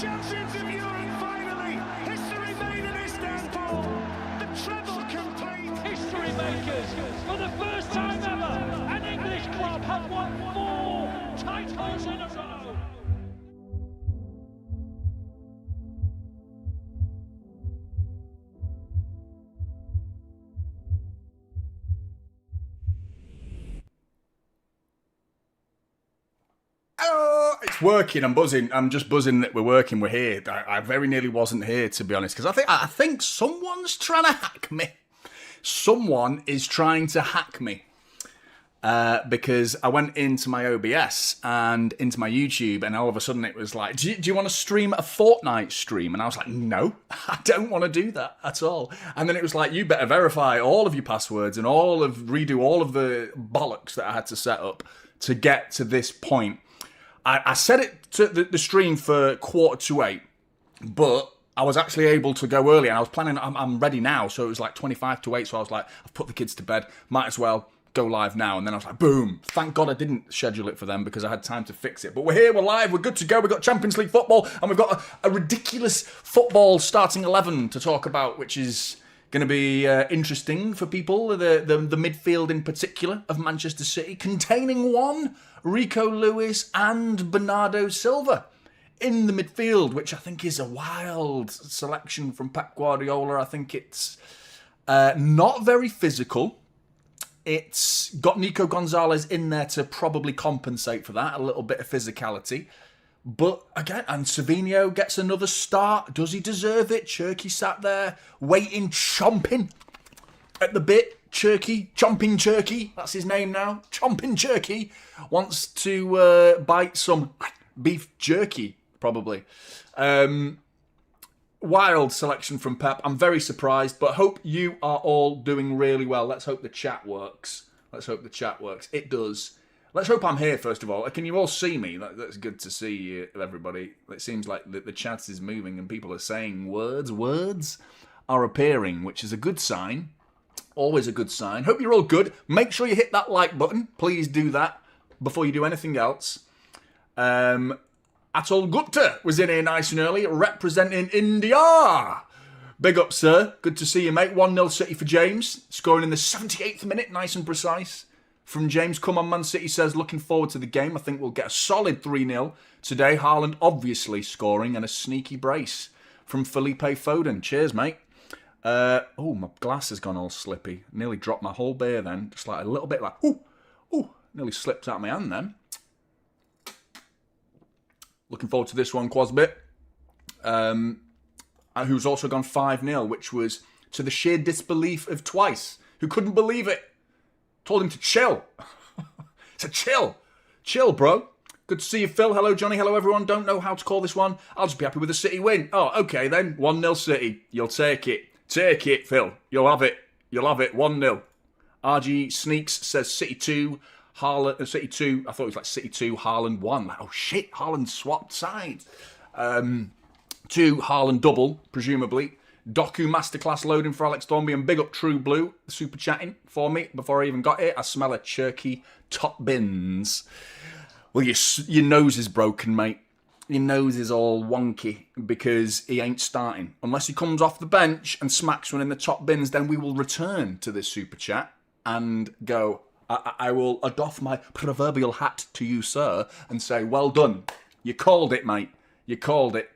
Champions of Europe finally! History made in Istanbul! The treble complete! History makers! For the first time ever, an English club have won 4 titles in a row! It's working. I'm buzzing. I'm just buzzing that we're working. We're here. I very nearly wasn't here, to be honest, because I think someone's trying to hack me. Someone is trying to hack me because I went into my OBS and into my YouTube, and all of a sudden it was like, do you want to stream a Fortnite stream? And I was like, no, I don't want to do that at all. And then it was like, you better verify all of your passwords and redo all of the bollocks that I had to set up to get to this point. I set it to the stream for 7:45, but I was actually able to go early, and I was planning, I'm ready now, so it was like 7:25, so I was like, I've put the kids to bed, might as well go live now, and then I was like, boom, thank God I didn't schedule it for them, because I had time to fix it, but we're here, we're live, we're good to go, we've got Champions League football, and we've got a ridiculous football starting 11 to talk about, which is going to be interesting for people, the midfield in particular of Manchester City, containing one Rico Lewis and Bernardo Silva in the midfield, which I think is a wild selection from Pep Guardiola. I think it's not very physical. It's got Nico Gonzalez in there to probably compensate for that, a little bit of physicality. But again, and Savinho gets another start. Does he deserve it? Cherky sat there, waiting, chomping at the bit. Chomping Cherky, that's his name now. Chomping Cherky wants to bite some beef jerky, probably. Wild selection from Pep. I'm very surprised, but hope you are all doing really well. Let's hope the chat works. It does. Let's hope I'm here, first of all. Can you all see me? That's good to see you, everybody. It seems like the chat is moving and people are saying words. Words are appearing, which is a good sign. Always a good sign. Hope you're all good. Make sure you hit that like button. Please do that before you do anything else. Atul Gupta was in here nice and early, representing India. Big up, sir. Good to see you, mate. 1-0 City for James. Scoring in the 78th minute, nice and precise. From James, come on, Man City says, looking forward to the game. I think we'll get a solid 3-0 today. Haaland obviously scoring and a sneaky brace from Felipe Foden. Cheers, mate. Oh, my glass has gone all slippy. Nearly dropped my whole beer then. Just like a little bit like, nearly slipped out of my hand then. Looking forward to this one, Quasbit. Who's also gone 5-0, which was to the sheer disbelief of Twice, who couldn't believe it. Told him to chill. So chill. Chill, bro. Good to see you, Phil. Hello, Jonny. Hello, everyone. Don't know how to call this one. I'll just be happy with a City win. Oh, okay then. 1-0 City. You'll take it. Take it, Phil. You'll have it. 1-0. RG Sneaks says City 2. City 2. I thought it was like City 2, Haaland 1. Like, oh shit, Haaland swapped sides. 2, Haaland double, presumably. Doku Masterclass loading for Alex Thornby, and big up True Blue, super chatting for me before I even got here. I smell a Cherky top bins. Well, your nose is broken, mate. Your nose is all wonky because he ain't starting. Unless he comes off the bench and smacks one in the top bins, then we will return to this super chat and go, I will doff my proverbial hat to you, sir, and say, well done. You called it, mate. You called it.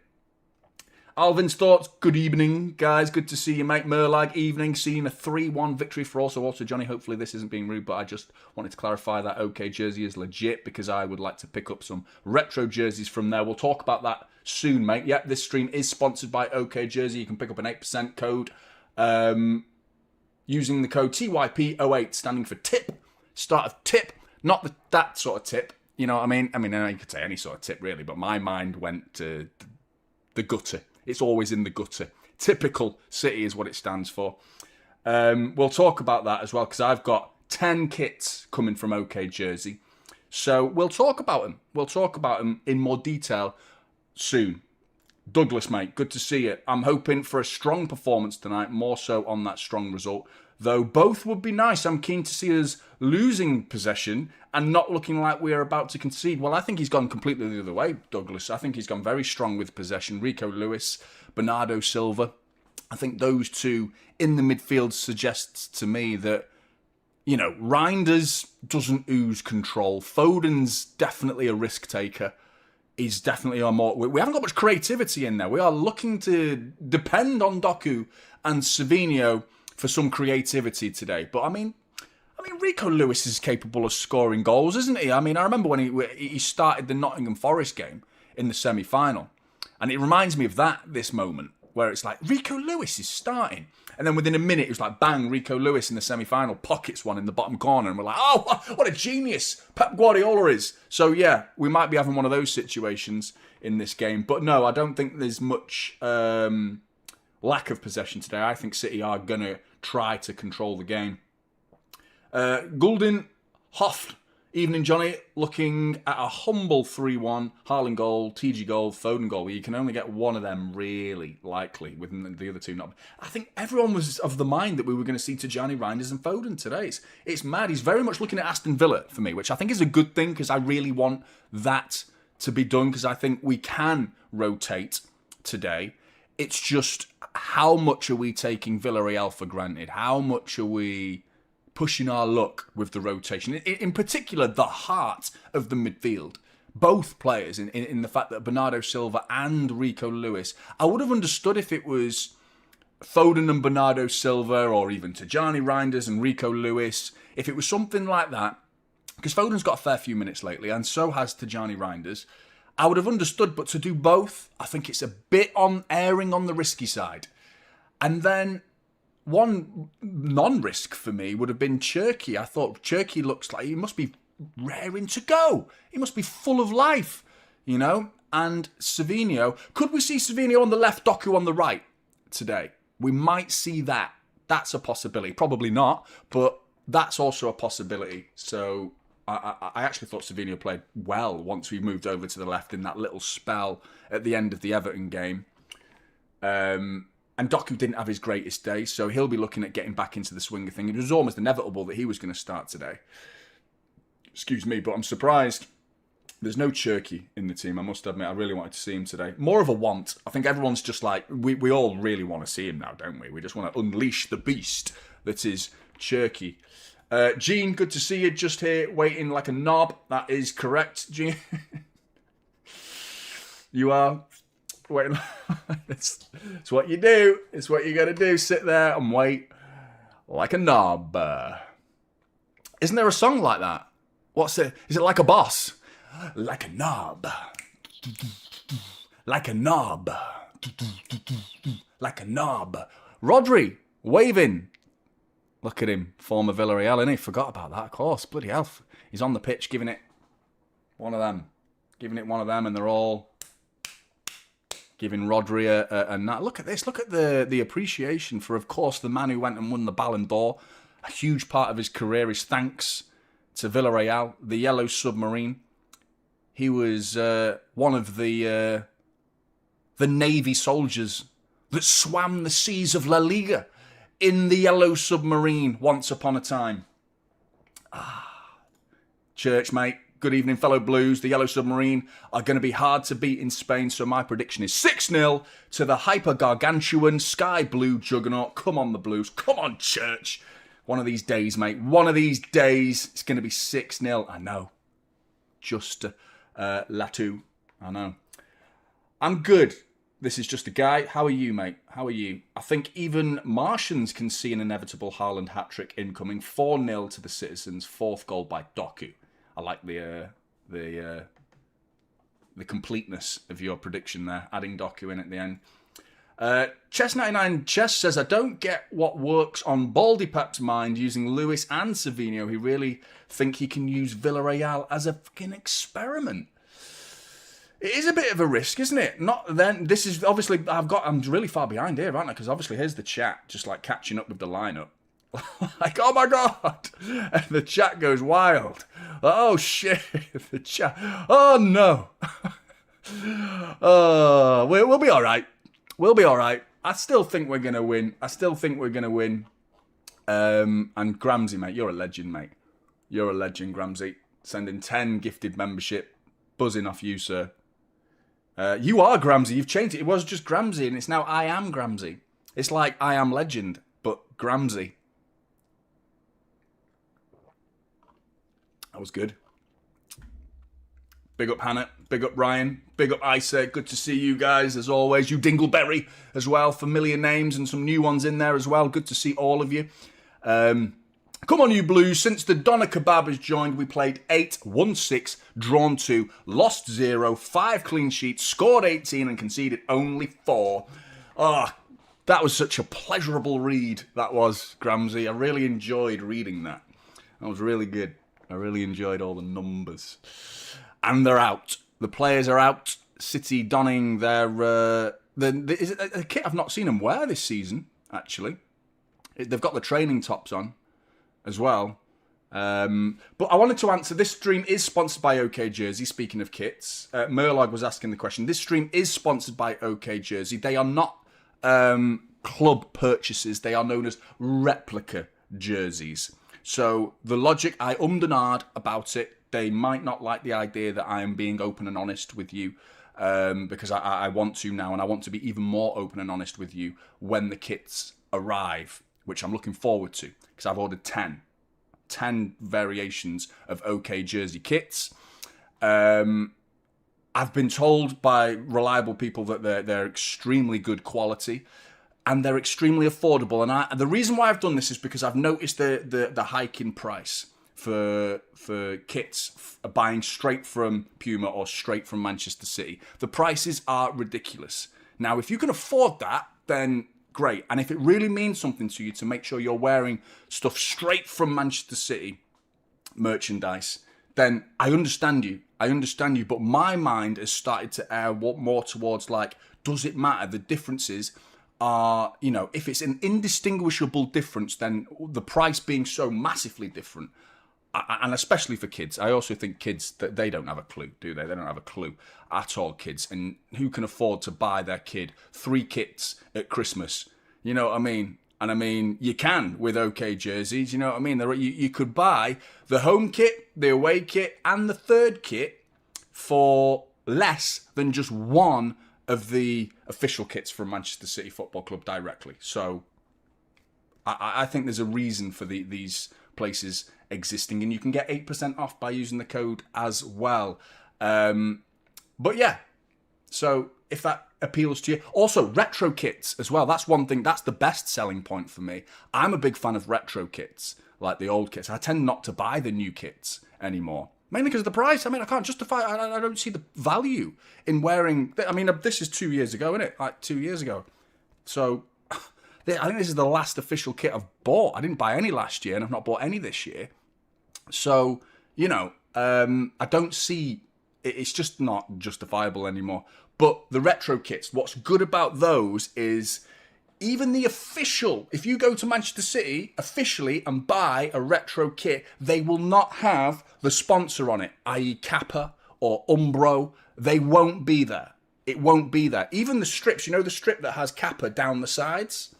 Alvin's thoughts, good evening, guys. Good to see you, mate. Merlag, evening. Seeing a 3-1 victory for also Jonny. Hopefully this isn't being rude, but I just wanted to clarify that OK jersey is legit because I would like to pick up some retro jerseys from there. We'll talk about that soon, mate. Yep, this stream is sponsored by OK Jersey. You can pick up an 8% code using the code TYP08, standing for tip. Start of tip, not that sort of tip. You know what I mean? I know you could say any sort of tip, really, but my mind went to the gutter. It's always in the gutter. Typical City is what it stands for. We'll talk about that as well because I've got 10 kits coming from OK Jersey. So we'll talk about them. We'll talk about them in more detail soon. Douglas, mate, good to see you. I'm hoping for a strong performance tonight, more so on that strong result though both would be nice. I'm keen to see us losing possession and not looking like we're about to concede. Well, I think he's gone completely the other way, Douglas. I think he's gone very strong with possession. Rico Lewis, Bernardo Silva. I think those two in the midfield suggests to me that, you know, Reinders doesn't ooze control. Foden's definitely a risk taker. He's definitely a more... We haven't got much creativity in there. We are looking to depend on Doku and Savinho for some creativity today. But I mean, Rico Lewis is capable of scoring goals, isn't he? I mean, I remember when he started the Nottingham Forest game in the semi-final. And it reminds me of this moment, where it's like, Rico Lewis is starting. And then within a minute, it was like, bang, Rico Lewis in the semi-final pockets one in the bottom corner. And we're like, oh, what a genius Pep Guardiola is. So, yeah, we might be having one of those situations in this game. But no, I don't think there's much lack of possession today. I think City are going to try to control the game. Gulden, Hoft, evening Jonny, looking at a humble 3-1, Haaland goal, TG goal, Foden goal. You can only get one of them really likely, with the other two not. I think everyone was of the mind that we were going to see Tijani, Reinders and Foden today. It's mad. He's very much looking at Aston Villa for me, which I think is a good thing because I really want that to be done because I think we can rotate today. It's just how much are we taking Villarreal for granted? How much are we pushing our luck with the rotation? In particular, the heart of the midfield. Both players, in the fact that Bernardo Silva and Rico Lewis, I would have understood if it was Foden and Bernardo Silva, or even Tijani Reinders and Rico Lewis. If it was something like that, because Foden's got a fair few minutes lately, and so has Tijani Reinders, I would have understood, but to do both, I think it's a bit on erring on the risky side. And then one non-risk for me would have been Cherky. I thought Cherky looks like he must be raring to go. He must be full of life, you know? And Savinho, could we see Savinho on the left, Doku on the right today? We might see that. That's a possibility. Probably not, but that's also a possibility. So I actually thought Savinho played well once we moved over to the left in that little spell at the end of the Everton game. And Doku didn't have his greatest day, so he'll be looking at getting back into the swing of things. It was almost inevitable that he was going to start today. Excuse me, but I'm surprised there's no Cherky in the team. I must admit, I really wanted to see him today. More of a want. I think everyone's just like, we all really want to see him now, don't we? We just want to unleash the beast that is Cherky. Gene, good to see you. Just here, waiting like a knob. That is correct, Gene. You are waiting. It's what you do. It's what you got to do. Sit there and wait like a knob. Isn't there a song like that? What's it? Is it Like a Boss? Like a knob. Like a knob. Like a knob. Rodri, waving. Look at him, former Villarreal, and he forgot about that, of course. Bloody hell. He's on the pitch giving it one of them. Giving it one of them, and they're all giving Rodri a nut. Look at this. Look at the appreciation for, of course, the man who went and won the Ballon d'Or. A huge part of his career is thanks to Villarreal, the Yellow Submarine. He was one of the Navy soldiers that swam the seas of La Liga in the Yellow Submarine once upon a time. Church, mate. Good evening, fellow Blues. The Yellow Submarine are going to be hard to beat in Spain, so my prediction is 6-0 to the hyper-gargantuan sky blue juggernaut. Come on, the Blues. Come on, Church. One of these days, mate. One of these days, it's going to be 6-0. I know. Just Latu. I know. I'm good. This is just a guy. How are you, mate? How are you? I think even Martians can see an inevitable Haaland hat-trick incoming. 4-0 to the Citizens. Fourth goal by Doku. I like the completeness of your prediction there. Adding Doku in at the end. Chess99 Chess says, I don't get what works on Baldy Pep's mind using Lewis and Savinho. He really think he can use Villarreal as a fucking experiment. It is a bit of a risk, isn't it? Not then. This is obviously I'm really far behind here, aren't I? Because obviously here's the chat, just like catching up with the lineup. Like, oh my god, and the chat goes wild. Oh shit, the chat. Oh no. We'll be all right. We'll be all right. I still think we're gonna win. And Gramsy, mate, you're a legend, mate. You're a legend, Gramsy. Sending 10 gifted membership. Buzzing off you, sir. You are Gramsy. You've changed it. It was just Gramsy, and it's now I am Gramsy. It's like I am legend, but Gramsy. That was good. Big up Hannah. Big up Ryan. Big up Isa. Good to see you guys, as always. You Dingleberry as well. Familiar names and some new ones in there as well. Good to see all of you. Come on, you Blues. Since the Doner Kebab has joined, we played 8, won 6, drawn 2, lost 0, 5 clean sheets, scored 18 and conceded only 4. That was such a pleasurable read, that was, Gramsy. I really enjoyed reading that. That was really good. I really enjoyed all the numbers. And they're out. The players are out. City donning their... is it a kit I've not seen them wear this season, actually. They've got the training tops on as well. But I wanted to answer, this stream is sponsored by OK Jersey, speaking of kits. Murlog was asking the question. This stream is sponsored by OK Jersey. They are not club purchases. They are known as replica jerseys. So the logic, I and ahed about it. They might not like the idea that I am being open and honest with you, because I want to now, and I want to be even more open and honest with you when the kits arrive, which I'm looking forward to, because I've ordered 10 variations of OK Jersey kits. I've been told by reliable people that they're extremely good quality and they're extremely affordable. And the reason why I've done this is because I've noticed the hike in price for kits buying straight from Puma or straight from Manchester City. The prices are ridiculous. Now, if you can afford that, then great. And if it really means something to you to make sure you're wearing stuff straight from Manchester City merchandise, then I understand you. But my mind has started to err more towards, like, does it matter? The differences are, if it's an indistinguishable difference, then the price being so massively different, and especially for kids. I also think kids, that they don't have a clue, do they? They don't have a clue at all, kids. And who can afford to buy their kid 3 kits at Christmas? You know what I mean? And I mean, you can with OK jerseys, you know what I mean? You could buy the home kit, the away kit, and the third kit for less than just one of the official kits from Manchester City Football Club directly. So I think there's a reason for these places existing, and you can get 8% off by using the code as well. But yeah, so if that appeals to you. Also, retro kits as well. That's one thing, that's the best selling point for me. I'm a big fan of retro kits, like the old kits. I tend not to buy the new kits anymore. Mainly because of the price. I mean, I can't justify, I don't see the value in wearing, I mean, this is 2 years ago, isn't it? Like 2 years ago. So, I think this is the last official kit I've bought. I didn't buy any last year, and I've not bought any this year. So, I don't see, it's just not justifiable anymore. But the retro kits, what's good about those is even the official, if you go to Manchester City officially and buy a retro kit, they will not have the sponsor on it, i.e. Kappa or Umbro. They won't be there. It won't be there. Even the strips, the strip that has Kappa down the sides,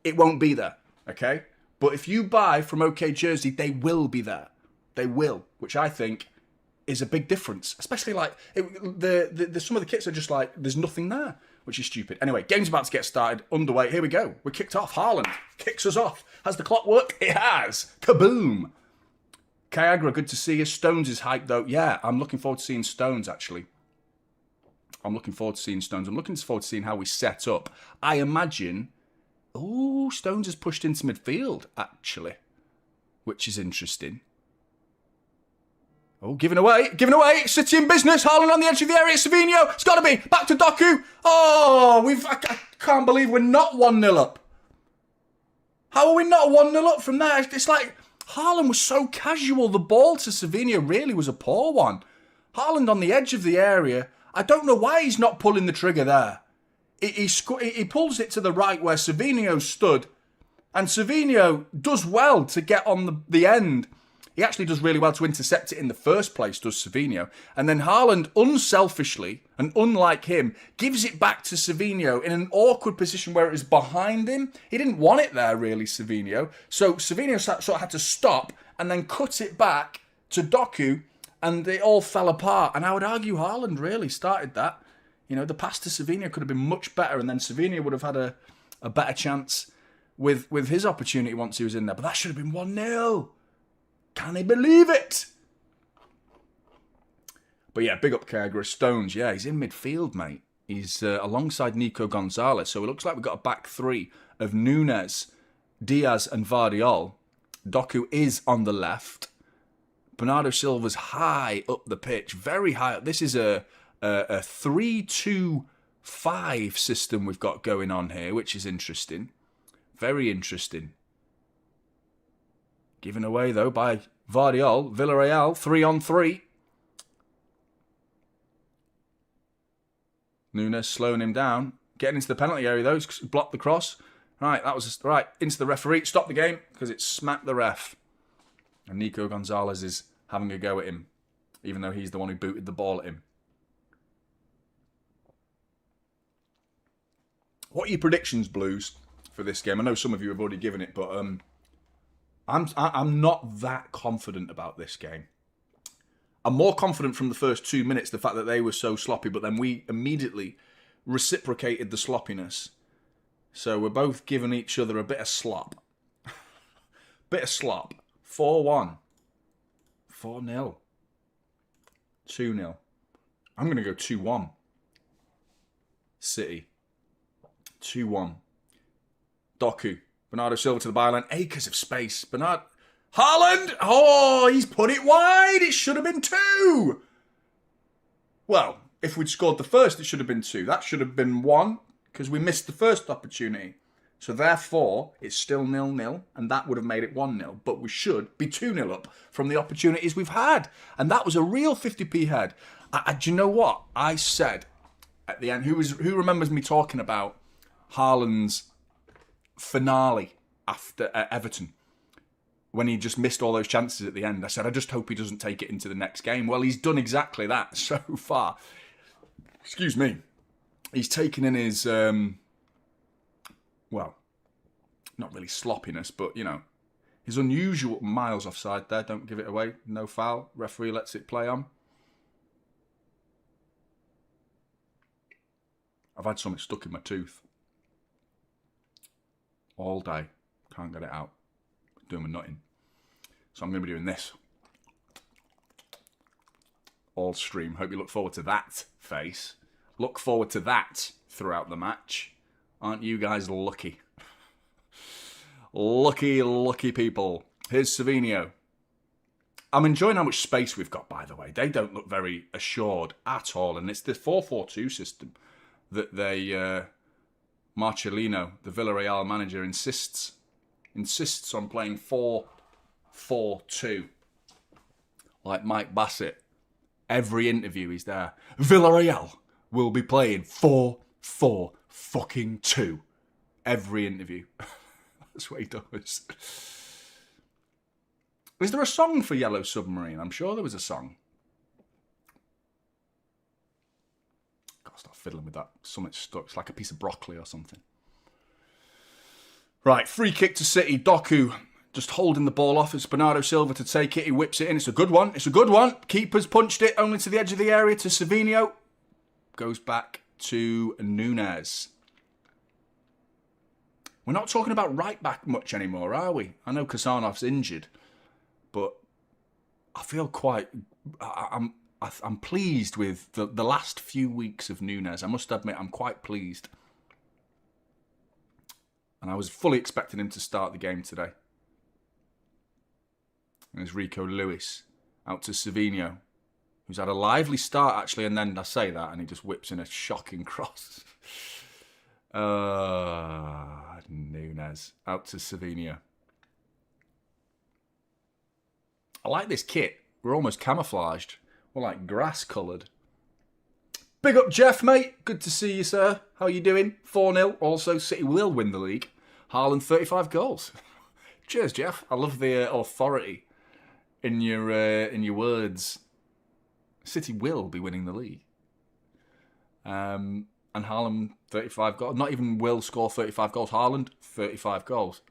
it won't be there, okay? But if you buy from OK Jersey, they will be there. They will, which I think is a big difference. Especially like, some of the kits are just like, there's nothing there, which is stupid. Anyway, game's about to get started, underway. Here we go. We're kicked off. Haaland kicks us off. Has the clock worked? It has. Kaboom. Kyagra, good to see you. Stones is hyped though. Yeah, I'm looking forward to seeing Stones, actually. I'm looking forward to seeing Stones. I'm looking forward to seeing how we set up. I imagine... Oh, Stones has pushed into midfield, actually. Which is interesting. Oh, giving away. City in business. Haaland on the edge of the area. Savinho. It's got to be. Back to Doku. Oh, I can't believe we're not 1-0 up. How are we not 1-0 up from there? It's like Haaland was so casual. The ball to Savinho really was a poor one. Haaland on the edge of the area. I don't know why he's not pulling the trigger there. He pulls it to the right where Savinho stood. And Savinho does well to get on the end. He actually does really well to intercept it in the first place, does Savinho. And then Haaland, unselfishly, and unlike him, gives it back to Savinho in an awkward position where it is behind him. He didn't want it there, really, Savinho. So Savinho sort of had to stop and then cut it back to Doku, and it all fell apart. And I would argue Haaland really started that. You know, the pass to Savinho could have been much better, and then Savinho would have had a better chance with his opportunity once he was in there. But that should have been 1-0. Can he believe it? But yeah, big up Kergera. Stones, yeah, he's in midfield, mate. He's alongside Nico Gonzalez. So it looks like we've got a back three of Núñez, Diaz and Vardiol. Doku is on the left. Bernardo Silva's high up the pitch, very high up. This is a 3-2-5 system we've got going on here, which is interesting. Very interesting. Given away, though, by Vardiol. Villarreal, 3-on-3. Núñez slowing him down. Getting into the penalty area, though. He's blocked the cross. Right, that was right. Into the referee. Stop the game because it smacked the ref. And Nico Gonzalez is having a go at him, even though he's the one who booted the ball at him. What are your predictions, Blues, for this game? I know some of you have already given it, but I'm not that confident about this game. I'm more confident from the first 2 minutes, the fact that they were so sloppy, but then we immediately reciprocated the sloppiness. So we're both giving each other a bit of slop. Bit of slop. 4-1. 4-0. 2-0. I'm going to go 2-1. City. 2-1. Doku. Bernardo Silva to the byline. Acres of space. Haaland! Oh, he's put it wide. It should have been 2. Well, if we'd scored the first, it should have been 2. That should have been 1 because we missed the first opportunity. So therefore, it's still 0-0, and that would have made it 1-0. But we should be 2-0 up from the opportunities we've had. And that was a real 50p head. Do you know what? I said at the end, who remembers me talking about Haaland's finale after Everton, when he just missed all those chances at the end? I said, I just hope he doesn't take it into the next game. Well, he's done exactly that so far. Excuse me. He's taken in his, well, not really sloppiness, but, you know, his unusual miles offside there. Don't give it away. No foul. Referee lets it play on. I've had something stuck in my tooth all day. Can't get it out. Doing my nutting. So I'm going to be doing this all stream. Hope you look forward to that face. Look forward to that throughout the match. Aren't you guys lucky? Lucky people. Here's Savinho. I'm enjoying how much space we've got, by the way. They don't look very assured at all. And it's the 4-4-2 system that Marcelino, the Villarreal manager, insists on playing 4-4-2. Like Mike Bassett. Every interview he's there. Villarreal will be playing 4-4-2. Every interview. That's what he does. Is there a song for Yellow Submarine? I'm sure there was a song. Gotta stop fiddling with that. Something's stuck. It's like a piece of broccoli or something. Right, free kick to City. Doku just holding the ball off. It's Bernardo Silva to take it. He whips it in. It's a good one. Keeper's punched it only to the edge of the area to Savinho. Goes back to Núñez. We're not talking about right back much anymore, are we? I know Kasanov's injured, but I feel quite... I'm pleased with the last few weeks of Núñez. I must admit, I'm quite pleased. And I was fully expecting him to start the game today. And there's Rico Lewis out to Savinho, who's had a lively start, actually, and then I say that, and he just whips in a shocking cross. Núñez out to Savinho. I like this kit. We're almost camouflaged. We're like grass-coloured. Big up Jeff, mate. Good to see you, sir. How you doing? 4-0. Also, City will win the league. Haaland, 35 goals. Cheers, Jeff. I love the authority in your words. City will be winning the league. And Haaland, 35 goals. Not even will score 35 goals. Haaland, 35 goals.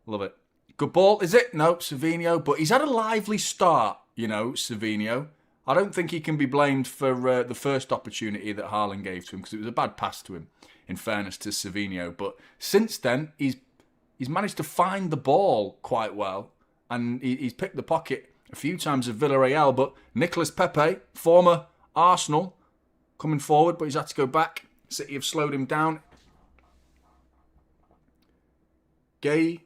Love it. Good ball, is it? No, Savinho. But he's had a lively start, you know, Savinho. I don't think he can be blamed for the first opportunity that Haaland gave to him because it was a bad pass to him, in fairness to Savinho. But since then, he's managed to find the ball quite well. And he's picked the pocket a few times of Villarreal. But Nicolas Pepe, former Arsenal, coming forward, but he's had to go back. City have slowed him down. Gay.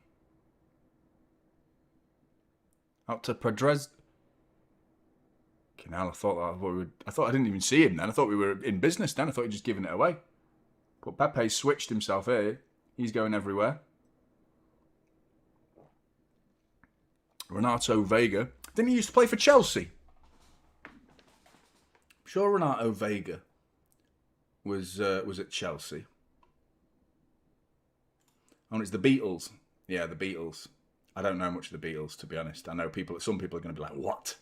Out to Pedres. Now I thought I didn't even see him then. I thought we were in business then. I thought he'd just given it away. But Pepe switched himself here. He's going everywhere. Renato Vega. Didn't he used to play for Chelsea? I'm sure Renato Vega was at Chelsea. Oh, it's the Beatles. Yeah, the Beatles. I don't know much of the Beatles, to be honest. I know some people are going to be like, what?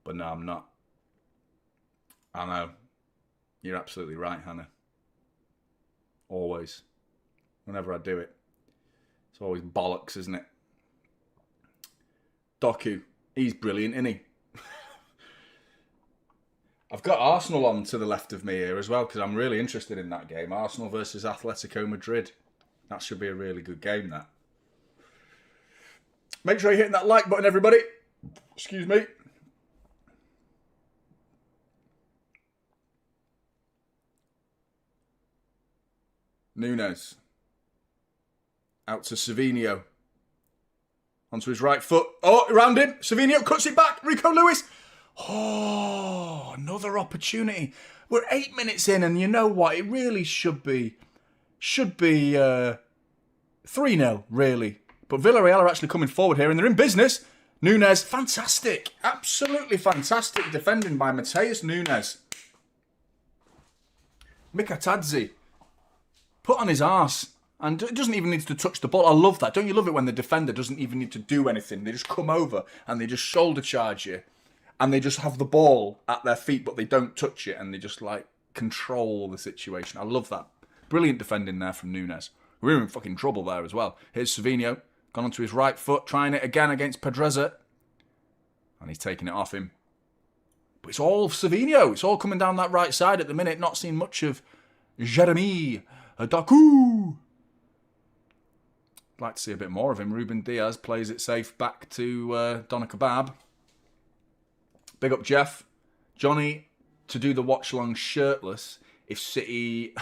But no, I'm not. I know. You're absolutely right, Hannah. Always. Whenever I do it. It's always bollocks, isn't it? Doku. He's brilliant, isn't he? I've got Arsenal on to the left of me here as well because I'm really interested in that game. Arsenal versus Atletico Madrid. That should be a really good game, that. Make sure you're hitting that like button, everybody. Excuse me. Nunes. Out to Savinho. Onto his right foot. Oh, around him. Savinho cuts it back. Rico Lewis. Oh, another opportunity. We're 8 minutes in, and you know what? It really should be 3-0, really. But Villarreal are actually coming forward here, and they're in business. Nunes, fantastic. Absolutely fantastic defending by Mateus Nunes. Mikatadze. Put on his arse. And it doesn't even need to touch the ball. I love that. Don't you love it when the defender doesn't even need to do anything? They just come over and they just shoulder charge you. And they just have the ball at their feet, but they don't touch it. And they just, like, control the situation. I love that. Brilliant defending there from Nunes. We're in fucking trouble there as well. Here's Savinho. Gone onto his right foot. Trying it again against Pedreza. And he's taking it off him. But it's all Savinho. It's all coming down that right side at the minute. Not seen much of Jeremy Doku. I'd like to see a bit more of him. Ruben Diaz plays it safe back to Donna Kebab. Big up Jeff. Jonny to do the watch-along shirtless if City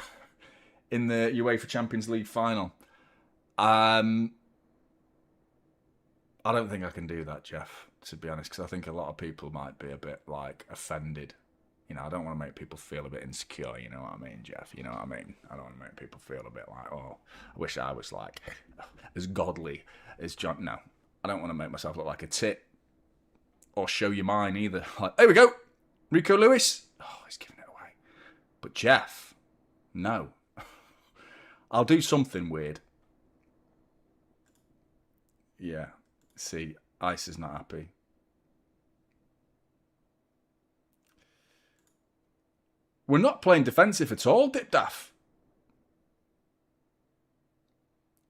in the UEFA Champions League final. I don't think I can do that, Jeff, to be honest, because I think a lot of people might be a bit, like, offended. You know, I don't want to make people feel a bit insecure, you know what I mean, Jeff? You know what I mean? I don't want to make people feel a bit like, oh, I wish I was, like, as godly as John. No, I don't want to make myself look like a tit or show you mine either. Like, there we go. Rico Lewis. Oh, he's giving it away. But Jeff, no. I'll do something weird. Yeah. See, Ice is not happy. We're not playing defensive at all, Dipdaff.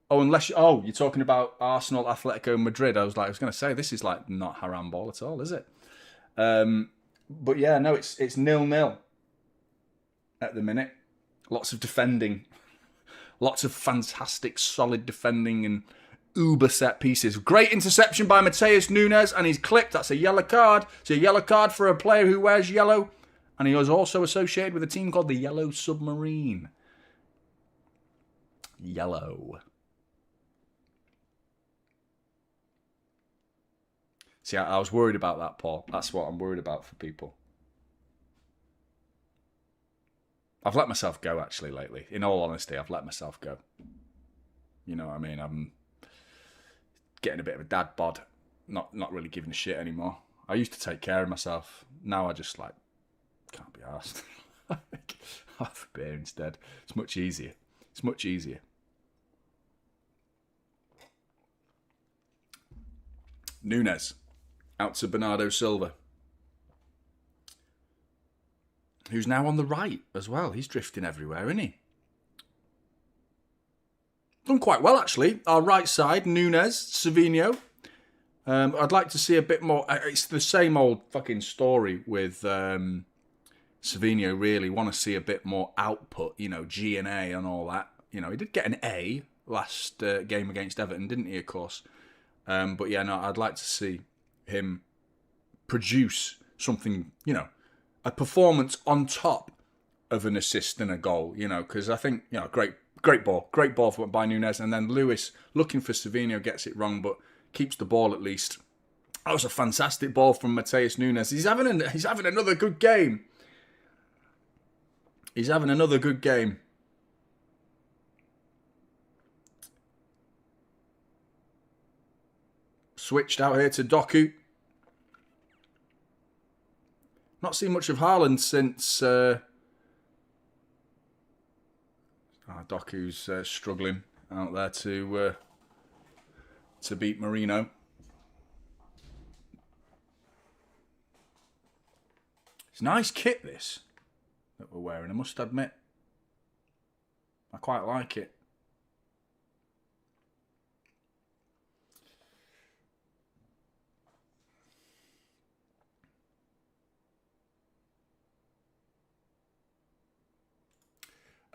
Oh, unless you're talking about Arsenal, Atletico Madrid. I was going to say, this is like not haram ball at all, is it? But yeah, no, it's 0-0 at the minute. Lots of defending. Lots of fantastic, solid defending and uber set pieces. Great interception by Mateus Nunes, and he's clipped. That's a yellow card. It's a yellow card for a player who wears yellow. And he was also associated with a team called the Yellow Submarine. Yellow. See, I was worried about that, Paul. That's what I'm worried about for people. I've let myself go, actually, lately. In all honesty, I've let myself go. You know what I mean? I'm getting a bit of a dad bod. Not really giving a shit anymore. I used to take care of myself. Now I just, like, can't be arsed. Have a beer instead. It's much easier. It's much easier. Nunes. Out to Bernardo Silva, who's now on the right as well. He's drifting everywhere, isn't he? Done quite well, actually. Our right side, Nunes, Savinho. I'd like to see a bit more. It's the same old fucking story with Savinho, really. Want to see a bit more output, G and A and all that. He did get an A last game against Everton, didn't he, of course? But yeah, no, I'd like to see him produce something, a performance on top of an assist and a goal, because I think, great ball by Nunes, and then Lewis, looking for Savinho, gets it wrong, but keeps the ball at least. That was a fantastic ball from Mateus Nunes. He's having another good game. He's having another good game. Switched out here to Doku. Not seen much of Haaland since Doku's struggling out there to beat Marino. It's a nice kit, this, that we're wearing, I must admit. I quite like it.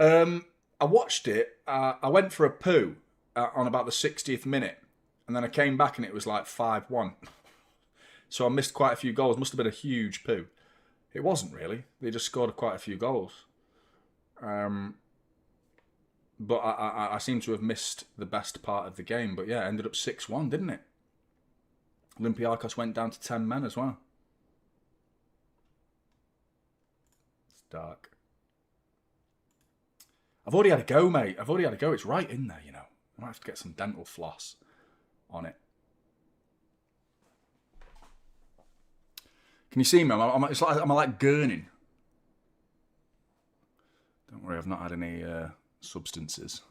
I watched it. I went for a poo on about the 60th minute, and then I came back and it was like 5-1. So I missed quite a few goals. Must have been a huge poo. It wasn't really. They just scored quite a few goals. But I seem to have missed the best part of the game. But yeah, it ended up 6-1, didn't it? Olympiacos went down to 10 men as well. It's dark. I've already had a go, mate. I've already had a go. It's right in there, I might have to get some dental floss on it. Can you see me? I'm like gurning. Don't worry, I've not had any substances.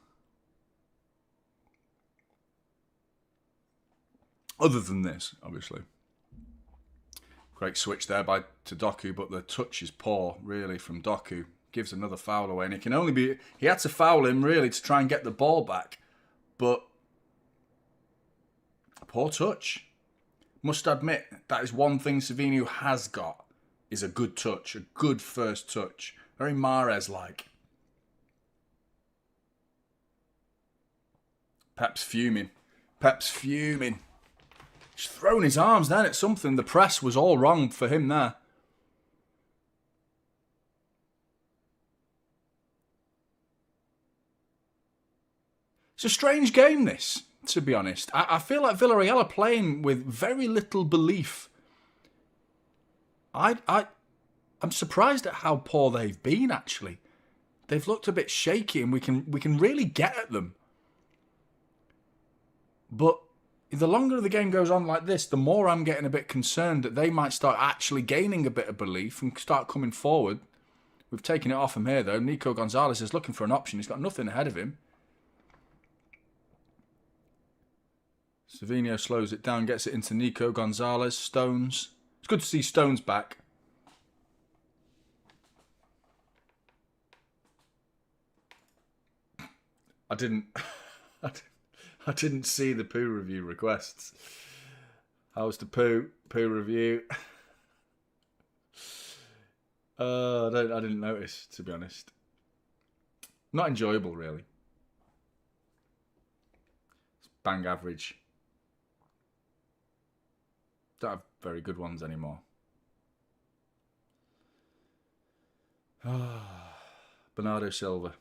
Other than this, obviously. Great switch there to Doku, but the touch is poor, really, from Doku. Gives another foul away, and it can only be... He had to foul him, really, to try and get the ball back. But... poor touch. Must admit, that is one thing Savinho has got, is a good touch, a good first touch. Very Mahrez-like. Pep's fuming. He's thrown his arms down at something. The press was all wrong for him there. It's a strange game, this, to be honest. I feel like Villarreal are playing with very little belief. I'm surprised at how poor they've been, actually. They've looked a bit shaky, and we can really get at them. But the longer the game goes on like this, the more I'm getting a bit concerned that they might start actually gaining a bit of belief and start coming forward. We've taken it off him here, though. Nico Gonzalez is looking for an option. He's got nothing ahead of him. Savinho slows it down, gets it into Nico Gonzalez. Stones. It's good to see Stones back. I didn't see the poo review requests. How's the poo review? I didn't notice, to be honest. Not enjoyable, really. It's bang average. Don't have very good ones anymore. Bernardo Silva.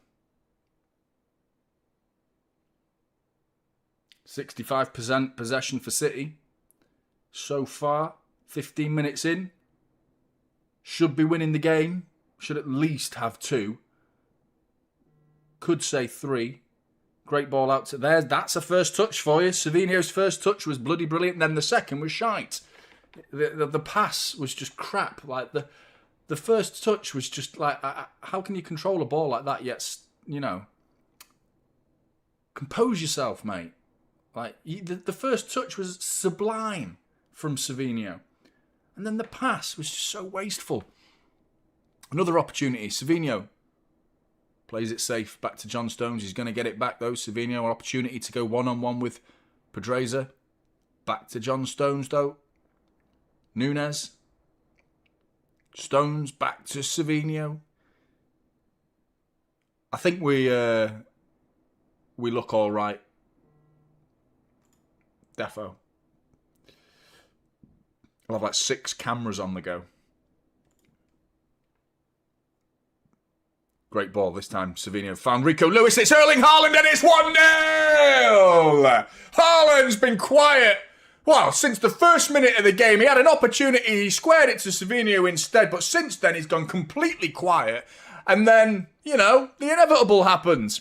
65% possession for City. So far, 15 minutes in. Should be winning the game. Should at least have 2. Could say 3. Great ball out to there. That's a first touch for you. Savinho's first touch was bloody brilliant. Then the second was shite. The pass was just crap. Like the first touch was just like, how can you control a ball like that yet, compose yourself, mate. Like the first touch was sublime. from Savinho. And then the pass was just so wasteful. Another opportunity. Savinho plays it safe. Back to John Stones. He's going to get it back though. Savinho, an opportunity to go one-on-one with Pedreza. Back to John Stones though. Nunes. Stones back to Savinho. I think we look all right. Defo. I'll have like 6 cameras on the go. Great ball this time. Savinho found Rico Lewis. It's Erling Haaland and it's 1-0. Haaland's been quiet. Well, since the first minute of the game, he had an opportunity. He squared it to Savinho instead. But since then, he's gone completely quiet. And then, you know, the inevitable happens.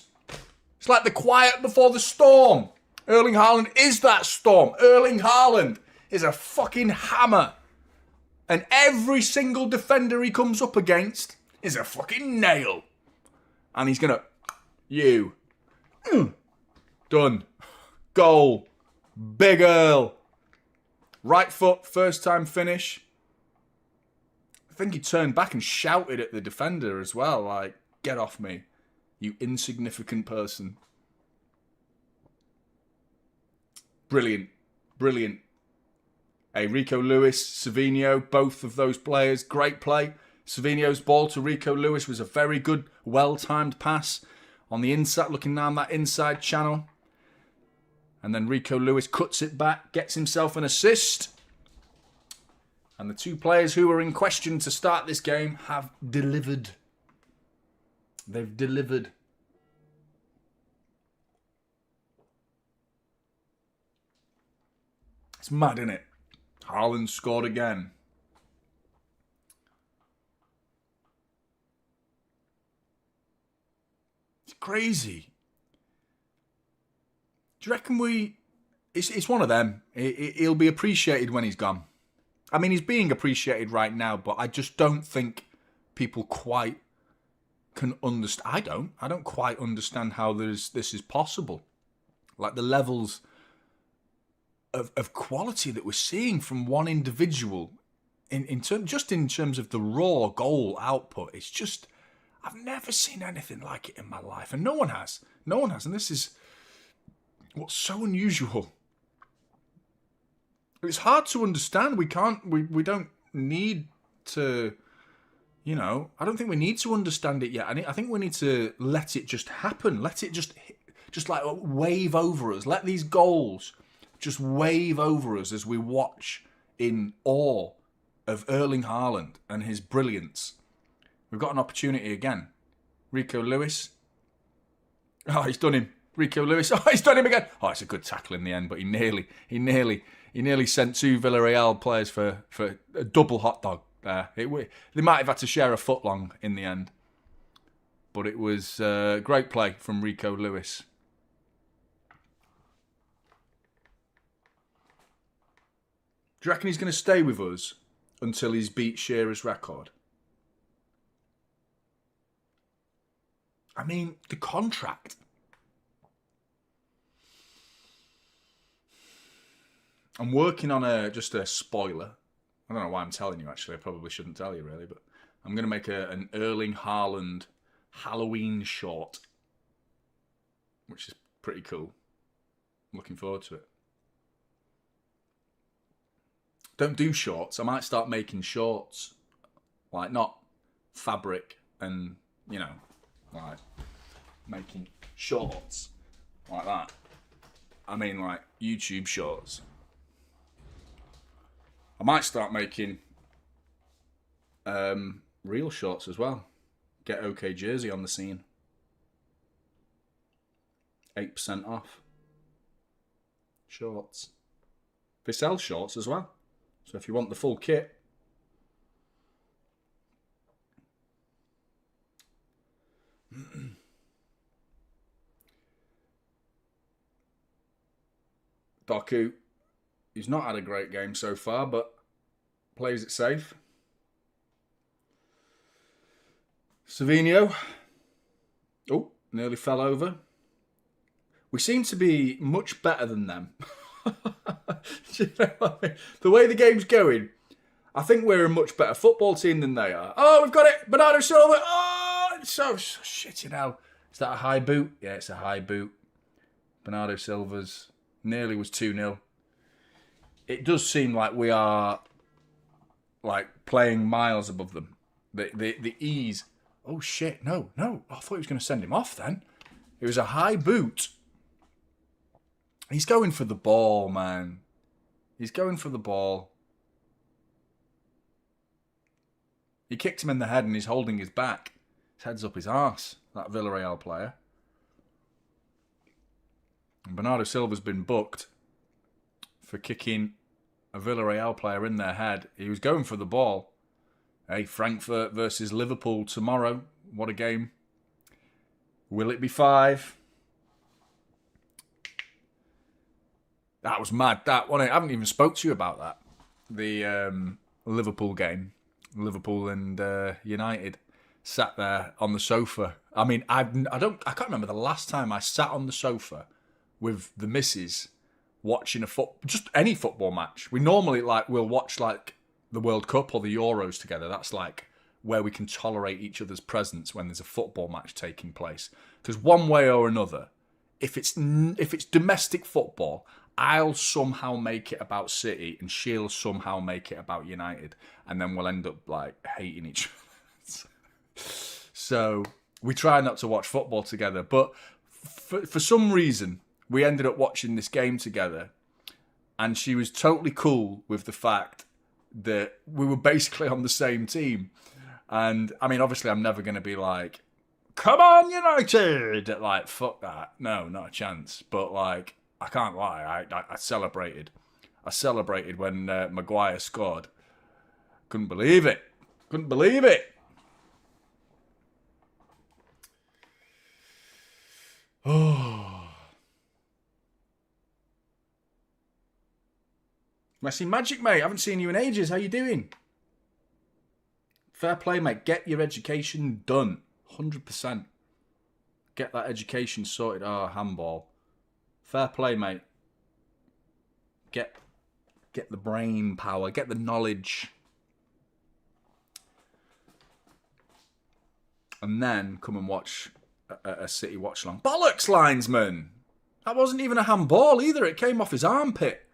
It's like the quiet before the storm. Erling Haaland is that storm. Erling Haaland is a fucking hammer. And every single defender he comes up against is a fucking nail. And he's going to... Done. Goal. Big Earl. Right foot, first time finish. I think he turned back and shouted at the defender as well. Like, get off me, you insignificant person. Brilliant. Brilliant. Hey, Rico Lewis, Savinho, both of those players, great play. Savinho's ball to Rico Lewis was a very good, well-timed pass on the inside, looking down that inside channel. And then Rico Lewis cuts it back, gets himself an assist. And the 2 players who were in question to start this game have delivered. They've delivered. It's mad, isn't it? Haaland scored again. It's crazy. Do you reckon it's one of them. He'll be appreciated when he's gone. I mean, he's being appreciated right now, but I just don't think people quite can understand. I don't quite understand how this is possible. Like the levels of quality that we're seeing from one individual in terms of the raw goal output. It's just, I've never seen anything like it in my life, and no one has. And this is what's so unusual. It's hard to understand. We don't need to, you know, I don't think we need to understand it yet. I think we need to let it just happen. Let it just like wave over us. Let these goals just wave over us as we watch in awe of Erling Haaland and his brilliance. We've got an opportunity again. Rico Lewis. Oh, he's done him. Rico Lewis. Oh, he's done him again. Oh, it's a good tackle in the end, but he nearly sent 2 Villarreal players for a double hot dog there. They might have had to share a footlong in the end. But it was a great play from Rico Lewis. Do you reckon he's going to stay with us until he's beat Shearer's record? I mean, the contract. I'm working on just a spoiler. I don't know why I'm telling you, actually. I probably shouldn't tell you, really. But I'm going to make an Erling Haaland Halloween short, which is pretty cool. I'm looking forward to it. Don't do shorts. I might start making shorts. Like, not fabric and, you know, like making shorts like that. I mean, like, YouTube shorts. I might start making real shorts as well. Get OK Jersey on the scene. 8% off. Shorts. They sell shorts as well. So if you want the full kit. Doku, he's not had a great game so far, but plays it safe. Savinho. Oh, nearly fell over. We seem to be much better than them. Do you know what I mean? The way the game's going, I think we're a much better football team than they are. Oh, we've got it. Bernardo Silva. Oh, it's so shit, you know. Is that a high boot? Yeah, it's a high boot. Bernardo Silva's nearly was 2-0. It does seem like we are like playing miles above them. The ease. Oh, shit. No. I thought he was going to send him off then. It was a high boot. He's going for the ball, man. He's going for the ball. He kicked him in the head and he's holding his back. His head's up his arse, that Villarreal player. And Bernardo Silva's been booked for kicking a Villarreal player in their head. He was going for the ball. Hey, Frankfurt versus Liverpool tomorrow. What a game. Will it be 5? That was mad. That one, I haven't even spoke to you about that. The Liverpool game. Liverpool and United sat there on the sofa. I mean, I can't remember the last time I sat on the sofa with the missus watching just any football match. We normally we'll watch the World Cup or the Euros together. That's like where we can tolerate each other's presence when there's a football match taking place. Because one way or another, if it's domestic football, I'll somehow make it about City and she'll somehow make it about United. And then we'll end up hating each other. So we try not to watch football together. But for some reason, we ended up watching this game together. And she was totally cool with the fact that we were basically on the same team. And I mean, obviously, I'm never going to be like, come on, United! Fuck that. No, not a chance. But I can't lie. I celebrated. I celebrated when Maguire scored. Couldn't believe it. Couldn't believe it. Oh. Messi Magic, mate. I haven't seen you in ages. How you doing? Fair play, mate. Get your education done. 100%. Get that education sorted. Oh, handball. Fair play, mate. Get the brain power. Get the knowledge. And then come and watch a City Watchalong. Bollocks, linesman! That wasn't even a handball either. It came off his armpit.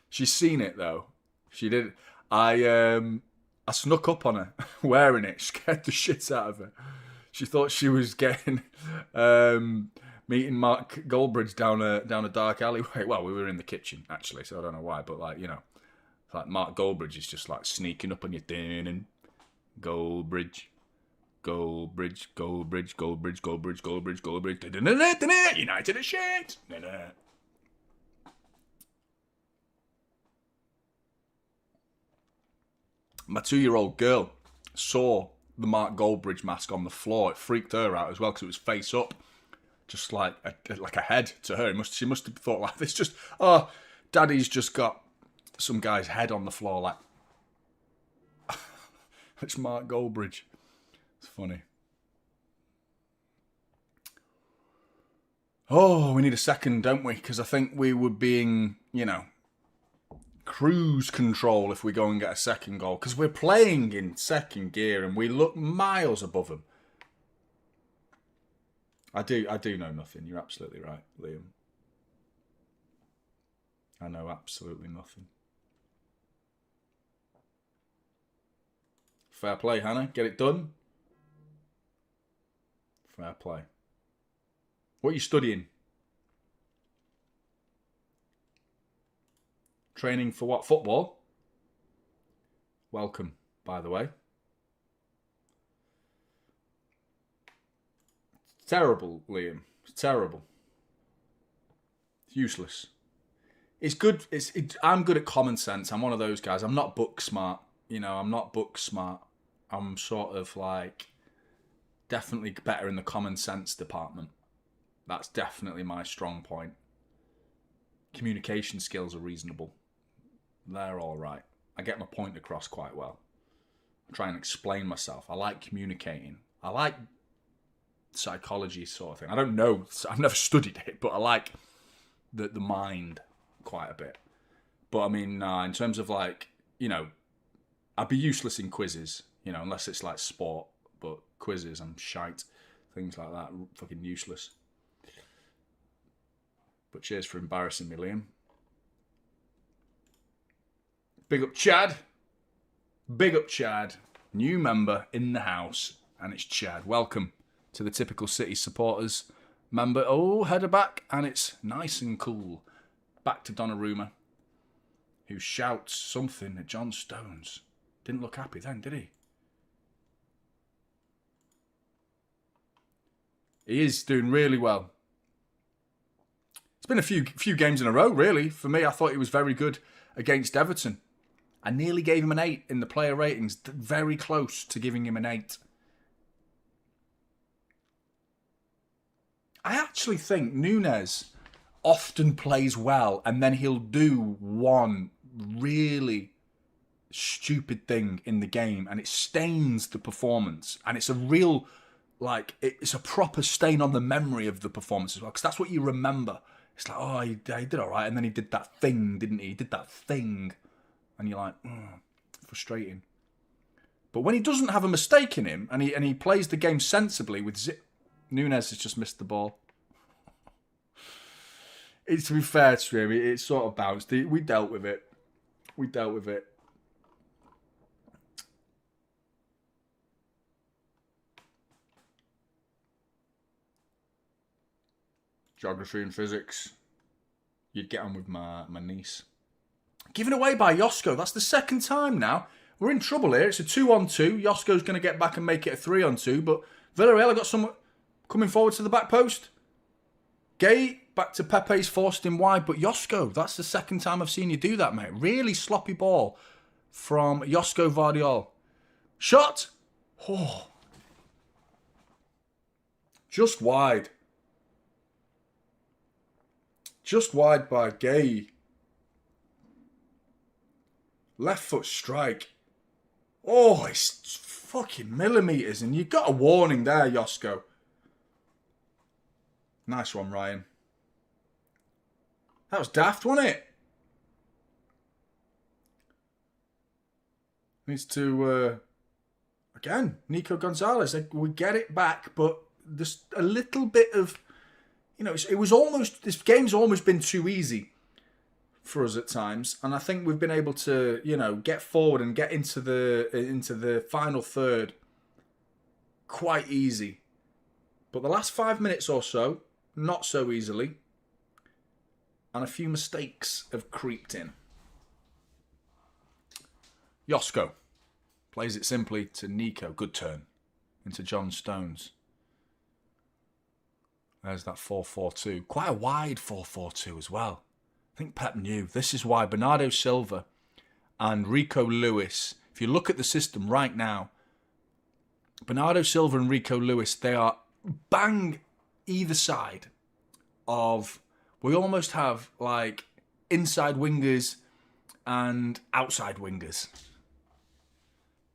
She's seen it, though. She did. I snuck up on her wearing it. Scared the shit out of her. She thought she was getting meeting Mark Goldbridge down a dark alleyway. Well, we were in the kitchen actually, so I don't know why. But Mark Goldbridge is just sneaking up on you, and Goldbridge, United are shit. My 2-year-old girl saw the Mark Goldbridge mask on the floor. It freaked her out as well because it was face up, just like a head to her. She must have thought this. Just Daddy's just got some guy's head on the floor. It's Mark Goldbridge. It's funny. Oh, we need a second, don't we? Because I think we were being, cruise control if we go and get a second goal, because we're playing in second gear and we look miles above them. I do know nothing. You're absolutely right, Liam. I know absolutely nothing. Fair play, Hannah. Get it done. Fair play. What are you studying? Training for what? Football? Welcome, by the way. It's terrible, Liam. It's terrible. It's useless. It's good. I'm good at common sense. I'm one of those guys. I'm not book smart. I'm not book smart. I'm sort of definitely better in the common sense department. That's definitely my strong point. Communication skills are reasonable. They're all right. I get my point across quite well. try and explain myself. I like communicating. I like psychology sort of thing. I don't know. I've never studied it, but I like the mind quite a bit. But I mean, in terms of like, you know, I'd be useless in quizzes, you know, unless it's like sport. But quizzes, I'm shite. Things like that, fucking useless. But cheers for embarrassing me, Liam. Big up Chad. Big up Chad. New member in the house. And it's Chad. Welcome to the Typical City Supporters member. Oh, header back. And it's nice and cool. Back to Donnarumma, who shouts something at John Stones. Didn't look happy then, did he? He is doing really well. It's been a few games in a row, really. For me, I thought he was very good against Everton. I nearly gave him an 8 in the player ratings. Very close to giving him an 8. I actually think Núñez often plays well and then he'll do one really stupid thing in the game and it stains the performance. And it's a real, like, it's a proper stain on the memory of the performance as well. Because that's what you remember. It's like, oh, he did all right. And then he did that thing, didn't he? He did that thing. And you're like, frustrating. But when he doesn't have a mistake in him and he plays the game sensibly with Núñez has just missed the ball. It's, to be fair to him, it sort of bounced. We dealt with it. We dealt with it. Geography and physics. You'd get on with my niece. Given away by Josko. That's the second time now. We're in trouble here. It's a 2-on-2. Josko's going to get back and make it a 3-on-2. But Villarreal have got someone coming forward to the back post. Gay back to Pepe's forced him wide. But Josko, that's the second time I've seen you do that, mate. Really sloppy ball from Josko Vardiol. Shot. Oh. Just wide. Just wide by Gay. Left foot strike. Oh, it's fucking millimetres. And you got a warning there, Josko. Nice one, Ryan. That was daft, wasn't it? Needs to, again, Nico Gonzalez. We get it back, but there's a little bit of, you know, it was almost, this game's almost been too easy for us at times, and I think we've been able to, you know, get forward and get into the final third quite easy. But the last 5 minutes or so, not so easily, and a few mistakes have creeped in. Josko plays it simply to Nico. Good turn into John Stones. There's that 4-4-2. Quite a wide 4-4-2 as well. I think Pep knew. This is why Bernardo Silva and Rico Lewis, if you look at the system right now, Bernardo Silva and Rico Lewis, they are bang either side of, we almost have like inside wingers and outside wingers.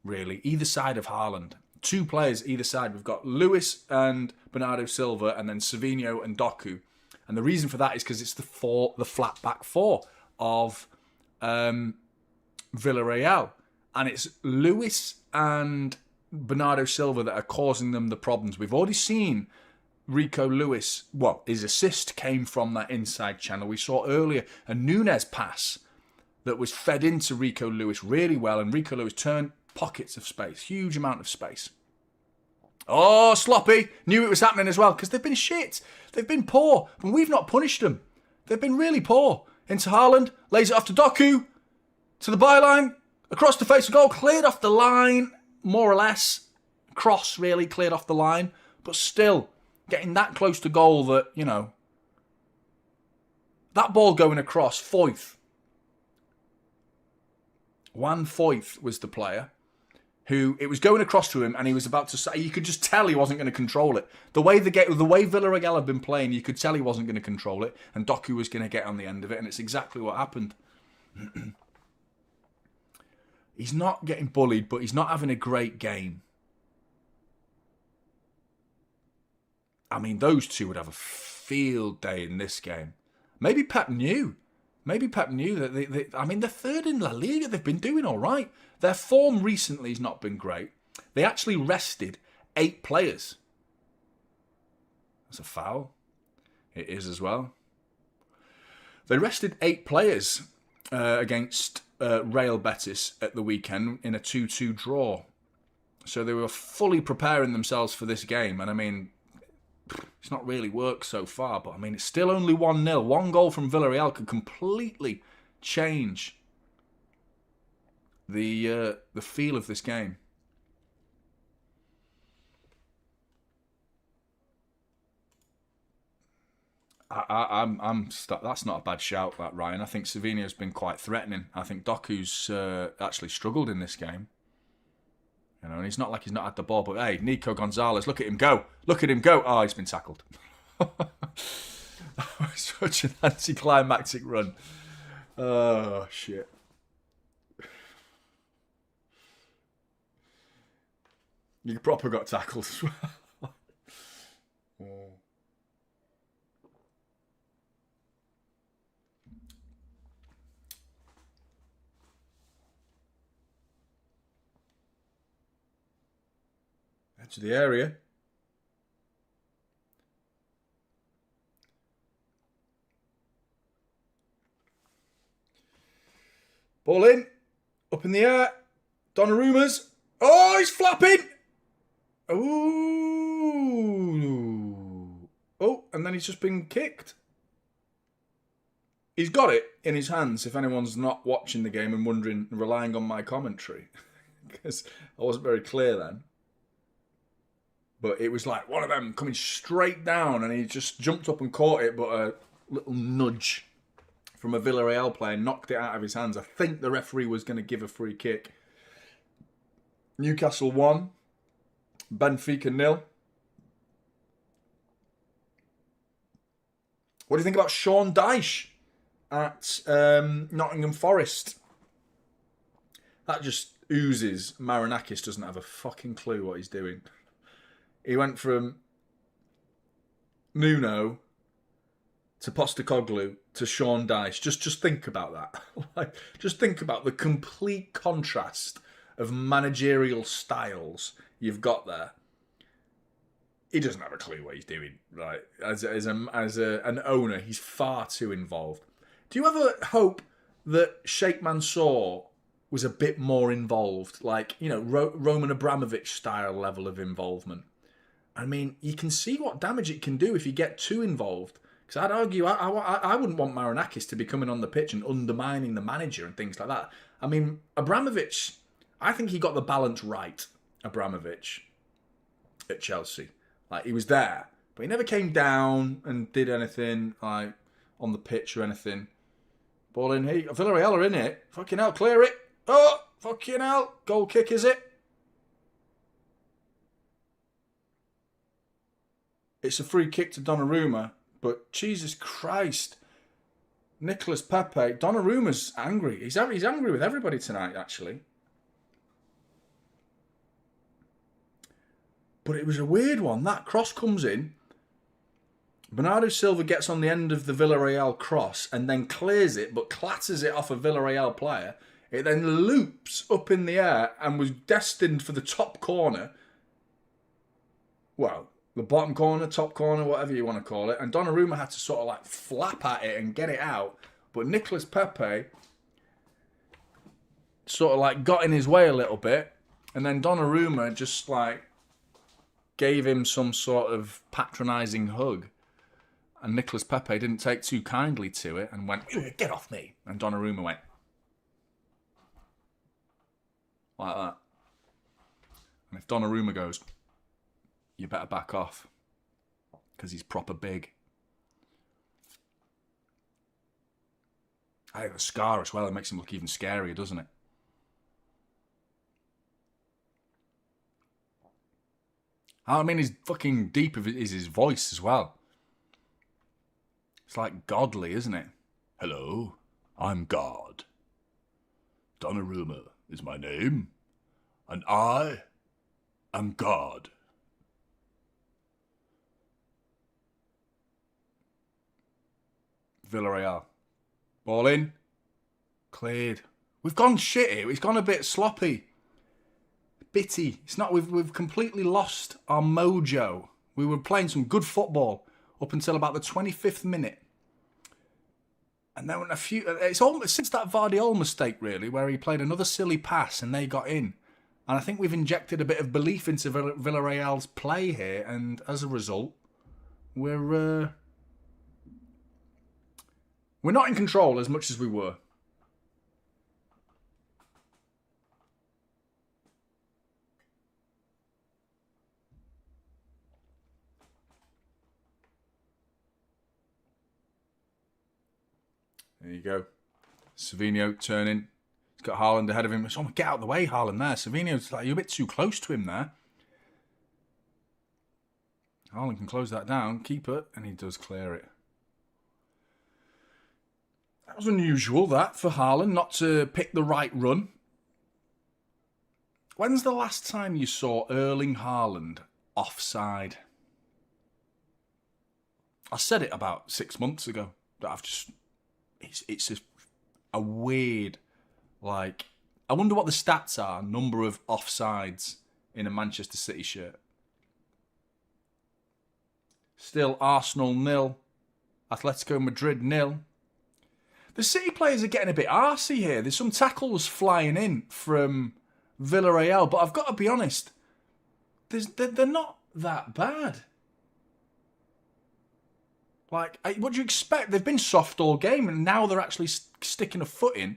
Really, either side of Haaland. 2 players either side. We've got Lewis and Bernardo Silva and then Savinho and Doku. And the reason for that is because it's the flat back 4 of Villarreal. And it's Lewis and Bernardo Silva that are causing them the problems. We've already seen Rico Lewis, well, his assist came from that inside channel. We saw earlier a Núñez pass that was fed into Rico Lewis really well. And Rico Lewis turned pockets of space, huge amount of space. Oh, sloppy. Knew it was happening as well because they've been shit. They've been poor, and we've not punished them. They've been really poor. Into Haaland, lays it off to Doku, to the byline, across the face of goal, cleared off the line, more or less. Cross really cleared off the line, but still getting that close to goal that, you know, that ball going across, Foyth. Juan Foyth was the player who, it was going across to him and he was about to say, you could just tell he wasn't going to control it. The way Villarreal had been playing, you could tell he wasn't going to control it and Doku was going to get on the end of it, and it's exactly what happened. He's not getting bullied, but he's not having a great game. I mean, those two would have a field day in this game. Maybe Pep knew. Maybe Pep knew that I mean, they're third in La Liga. They've been doing all right. Their form recently has not been great. They actually rested 8 players. That's a foul. It is as well. They rested 8 players against Real Betis at the weekend in a 2-2 draw. So they were fully preparing themselves for this game. And I mean, it's not really worked so far, but I mean, it's still only 1-0. One goal from Villarreal could completely change the feel of this game. That's not a bad shout, that, Ryan. I think Savinho's been quite threatening. I think Doku's actually struggled in this game. You know, and he's not like he's not had the ball, but hey, Nico Gonzalez, look at him go. Look at him go. Oh, he's been tackled. Such an anticlimactic run. Oh, shit. You proper got tackled as well. Oh. Edge of the area. Ball in. Up in the air. Donnarumma's. Oh, he's flapping. Ooh. Oh, and then he's just been kicked. He's got it in his hands, if anyone's not watching the game and wondering, relying on my commentary. Because I wasn't very clear then. But it was like one of them coming straight down, and he just jumped up and caught it, but a little nudge from a Villarreal player knocked it out of his hands. I think the referee was going to give a free kick. Newcastle 1, Benfica 0. What do you think about Sean Dyche at Nottingham Forest? That just oozes. Marinakis doesn't have a fucking clue what he's doing. He went from Nuno to Postecoglou to Sean Dyche. Just think about that. Just think about the complete contrast of managerial styles you've got there. He doesn't have a clue what he's doing. Right? As an owner, he's far too involved. Do you ever hope that Sheikh Mansour was a bit more involved? Like, you know, Roman Abramovich style level of involvement. I mean, you can see what damage it can do if you get too involved. Because I'd argue, I wouldn't want Marinakis to be coming on the pitch and undermining the manager and things like that. I mean, Abramovich, I think he got the balance right, Abramovich, at Chelsea. Like, he was there, but he never came down and did anything, like, on the pitch or anything. Ball in here. Villarreal are in it. Fucking hell, clear it. Oh, fucking hell. Goal kick, is it? It's a free kick to Donnarumma, but Jesus Christ. Nicolas Pepe. Donnarumma's angry. He's angry with everybody tonight, actually. But it was a weird one. That cross comes in. Bernardo Silva gets on the end of the Villarreal cross and then clears it, but clatters it off a Villarreal player. It then loops up in the air and was destined for the top corner. Well, the bottom corner, top corner, whatever you want to call it. And Donnarumma had to sort of like flap at it and get it out. But Nicolas Pepe sort of like got in his way a little bit. And then Donnarumma just like gave him some sort of patronising hug. And Nicolas Pepe didn't take too kindly to it and went, "Get off me." And Donnarumma went like that. And if Donnarumma goes, you better back off, because he's proper big. I think the scar as well, it makes him look even scarier, doesn't it? I mean, he's fucking deep is his voice as well. It's like godly, isn't it? Hello, I'm God. Donnarumma, is my name, and I am God. Villarreal. Ball in. Cleared. We've gone shit here. It's gone a bit sloppy. Bitty. It's not. We've completely lost our mojo. We were playing some good football up until about the 25th minute. And then it's almost since that Villarreal mistake, really, where he played another silly pass and they got in. And I think we've injected a bit of belief into Villarreal's play here, and as a result, we're not in control as much as we were. There you go. Savinho turning. He's got Haaland ahead of him. Oh, get out of the way, Haaland there. Savinho's like, you're a bit too close to him there. Haaland can close that down, keep it, and he does clear it. That was unusual, that, for Haaland, not to pick the right run. When's the last time you saw Erling Haaland offside? I said it about 6 months ago. That I've just... It's just a weird, like... I wonder what the stats are, number of offsides in a Manchester City shirt. Still Arsenal 0, Atletico Madrid 0. The City players are getting a bit arsey here. There's some tackles flying in from Villarreal, but I've got to be honest, they're not that bad. Like, what do you expect? They've been soft all game, and now they're actually sticking a foot in.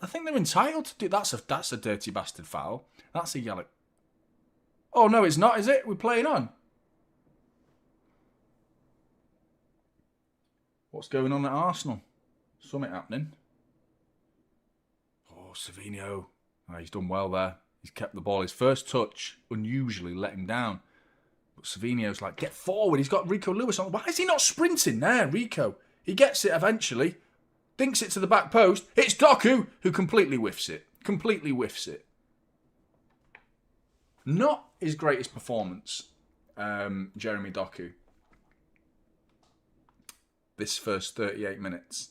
I think they're entitled to do. That's a dirty bastard foul. That's a yellow. Oh no, it's not, is it? We're playing on. What's going on at Arsenal? Something happening. Oh, Savinho. Oh, he's done well there. He's kept the ball. His first touch unusually let him down. But Savinho's like, get forward. He's got Rico Lewis on. Why is he not sprinting there, Rico? He gets it eventually. Dinks it to the back post. It's Doku who completely whiffs it. Completely whiffs it. Not his greatest performance, Jeremy Doku. This first 38 minutes.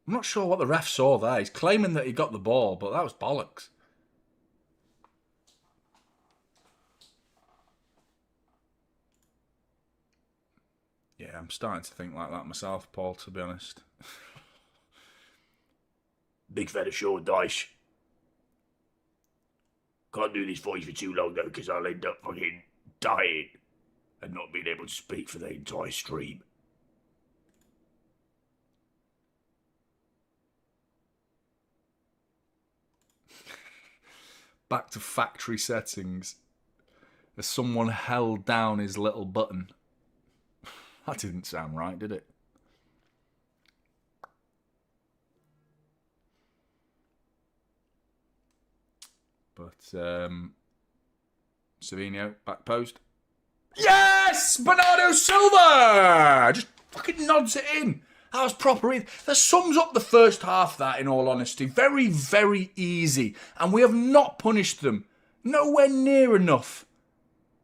I'm not sure what the ref saw there. He's claiming that he got the ball, but that was bollocks. Yeah, I'm starting to think like that myself, Paul, to be honest. Big fella short dice. Can't do this voice for too long though, because I'll end up fucking dying and not being able to speak for the entire stream. Back to factory settings. As someone held down his little button. That didn't sound right, did it? But, Savinho, back post. Yes! Bernardo Silva! Just fucking nods it in. That was proper. That sums up the first half, that, in all honesty. Very, very easy. And we have not punished them. Nowhere near enough.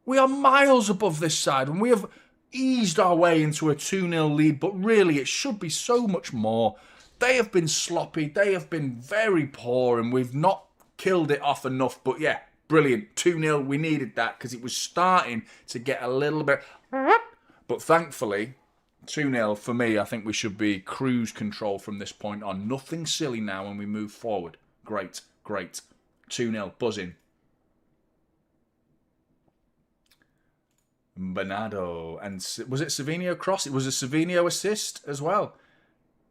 We are miles above this side, and we have eased our way into a 2-0 lead, but really, it should be so much more. They have been sloppy. They have been very poor, and we've not killed it off enough. But yeah, brilliant. 2-0, we needed that, because it was starting to get a little bit... But thankfully... 2-0 for me, I think we should be cruise control from this point on. Nothing silly now when we move forward. Great, great. 2-0, buzzing. Bernardo. And was it Savinho cross? It was a Savinho assist as well.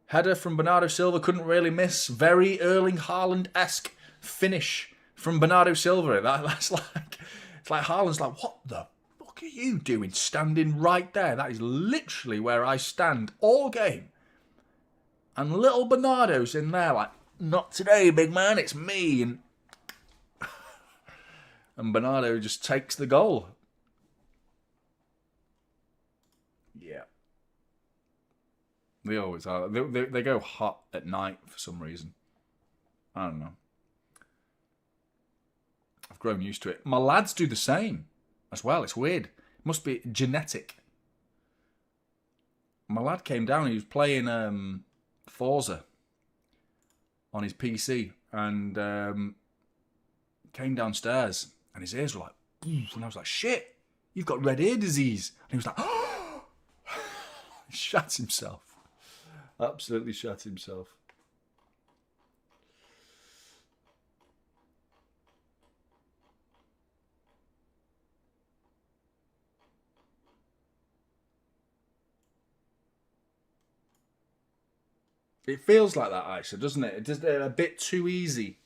Header from Bernardo Silva, couldn't really miss. Very Erling Haaland-esque finish from Bernardo Silva. That's like... It's like Haaland's like, what the... What are you doing standing right there? That is literally where I stand all game. And little Bernardo's in there like, not today, big man, it's me. And Bernardo just takes the goal. Yeah. They always are. They go hot at night for some reason. I don't know. I've grown used to it. My lads do the same as well. It's weird. It must be genetic. My lad came down and he was playing Forza on his PC and came downstairs and his ears were like, and I was like, shit, you've got red ear disease. And he was like, oh! He shat himself. Absolutely shat himself. It feels like that, actually, doesn't it? It's just a bit too easy.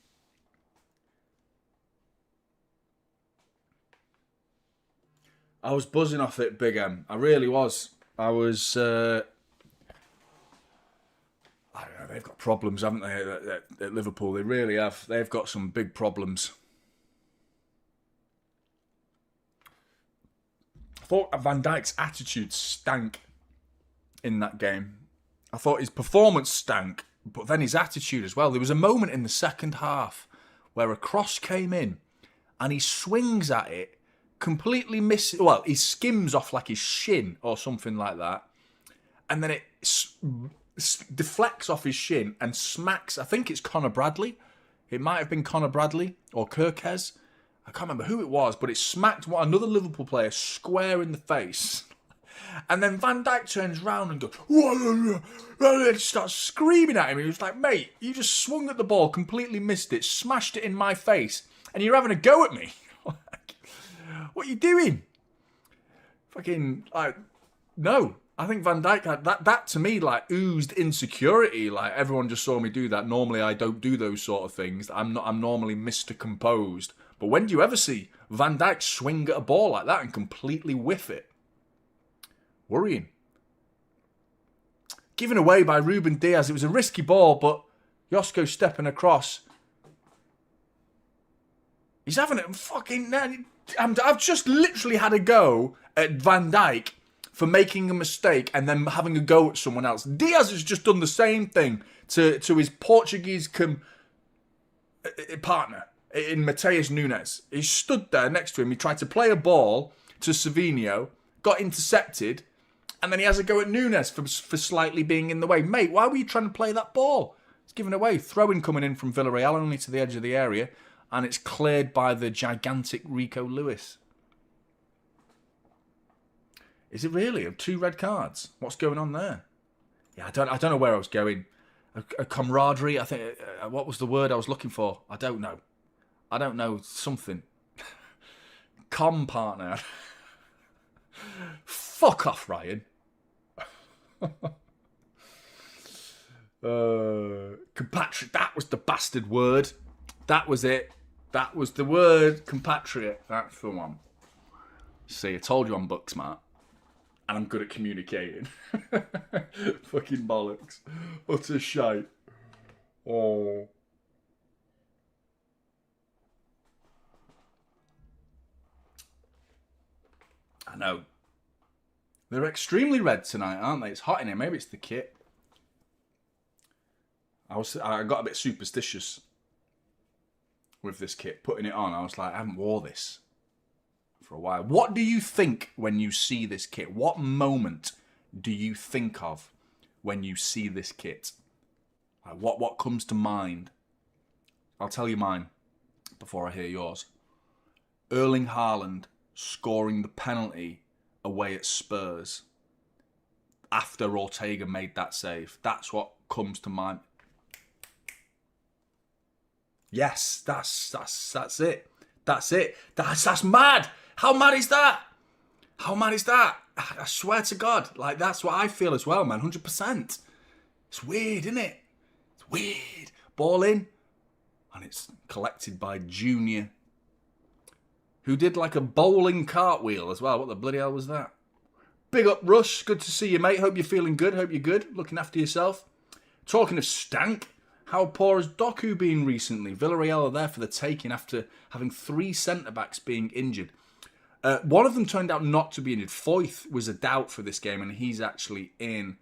I was buzzing off it, Big M. I really was. I was... I don't know, they've got problems, haven't they, at Liverpool? They really have. They've got some big problems. I thought Van Dijk's attitude stank in that game. I thought his performance stank, but then his attitude as well. There was a moment in the second half where a cross came in and he swings at it, completely missing... Well, he skims off like his shin or something like that. And then it deflects off his shin and smacks... I think it's Conor Bradley. It might have been Conor Bradley or Kirkez. I can't remember who it was, but it smacked another Liverpool player square in the face. And then Van Dijk turns round and goes, and starts screaming at him. He was like, mate, you just swung at the ball, completely missed it, smashed it in my face, and you're having a go at me. What are you doing? Fucking, like, no. I think Van Dijk had that to me, like, oozed insecurity. Like, everyone just saw me do that. Normally, I don't do those sort of things. I'm normally Mr. Composed. But when do you ever see Van Dijk swing at a ball like that and completely whiff it? Worrying. Given away by Ruben Diaz. It was a risky ball, but Josko stepping across. He's having it fucking... I've just literally had a go at Van Dijk for making a mistake and then having a go at someone else. Diaz has just done the same thing to his Portuguese partner in Mateus Nunes. He stood there next to him. He tried to play a ball to Savinho, got intercepted, and then he has a go at Nunes for slightly being in the way. Mate, why were you trying to play that ball? It's given away. Throw-in coming in from Villarreal, only to the edge of the area, and it's cleared by the gigantic Rico Lewis. Is it really? 2 red cards? What's going on there? Yeah, I don't know where I was going. A camaraderie, I think. What was the word I was looking for? I don't know. Something. Partner. Fuck off, Ryan. Compatriot. That was the bastard word. That was it. That was the word. Compatriot. That's the one. See, I told you I'm book smart. And I'm good at communicating. Fucking bollocks. Utter shite. Oh. I know. They're extremely red tonight, aren't they? It's hot in here. Maybe it's the kit. I got a bit superstitious with this kit. Putting it on, I was like, I haven't wore this for a while. What do you think when you see this kit? What moment do you think of when you see this kit? Like, what comes to mind? I'll tell you mine before I hear yours. Erling Haaland scoring the penalty away at Spurs after Ortega made that save. That's what comes to mind. Yes, that's it. That's it. That's mad. How mad is that? How mad is that? I swear to God, like, that's what I feel as well, man. 100%. It's weird, isn't it? It's weird. Ball in, and it's collected by Junior, who did like a bowling cartwheel as well. What the bloody hell was that? Big up, Rush. Good to see you, mate. Hope you're feeling good. Hope you're good. Looking after yourself. Talking of stank, how poor has Doku been recently? Villarreal are there for the taking after having 3 centre-backs being injured. One of them turned out not to be injured. Foyth was a doubt for this game, and he's actually in.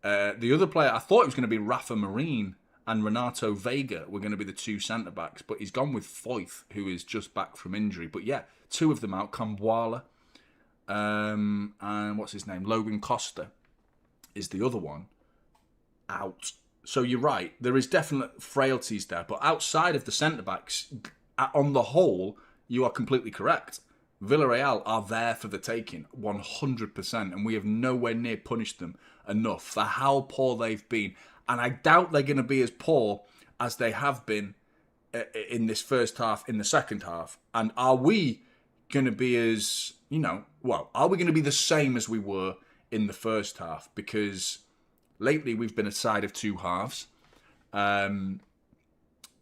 The other player, I thought it was going to be Rafa Marine and Renato Vega were going to be the two centre-backs, but he's gone with Foyth, who is just back from injury. But yeah, two of them out, Kambuala, and what's his name? Logan Costa is the other one, out. So you're right, there is definite frailties there, but outside of the centre-backs, on the whole, you are completely correct. Villarreal are there for the taking, 100%, and we have nowhere near punished them enough for how poor they've been. And I doubt they're going to be as poor as they have been in this first half, in the second half. And are we going to be as, are we going to be the same as we were in the first half? Because lately we've been a side of two halves.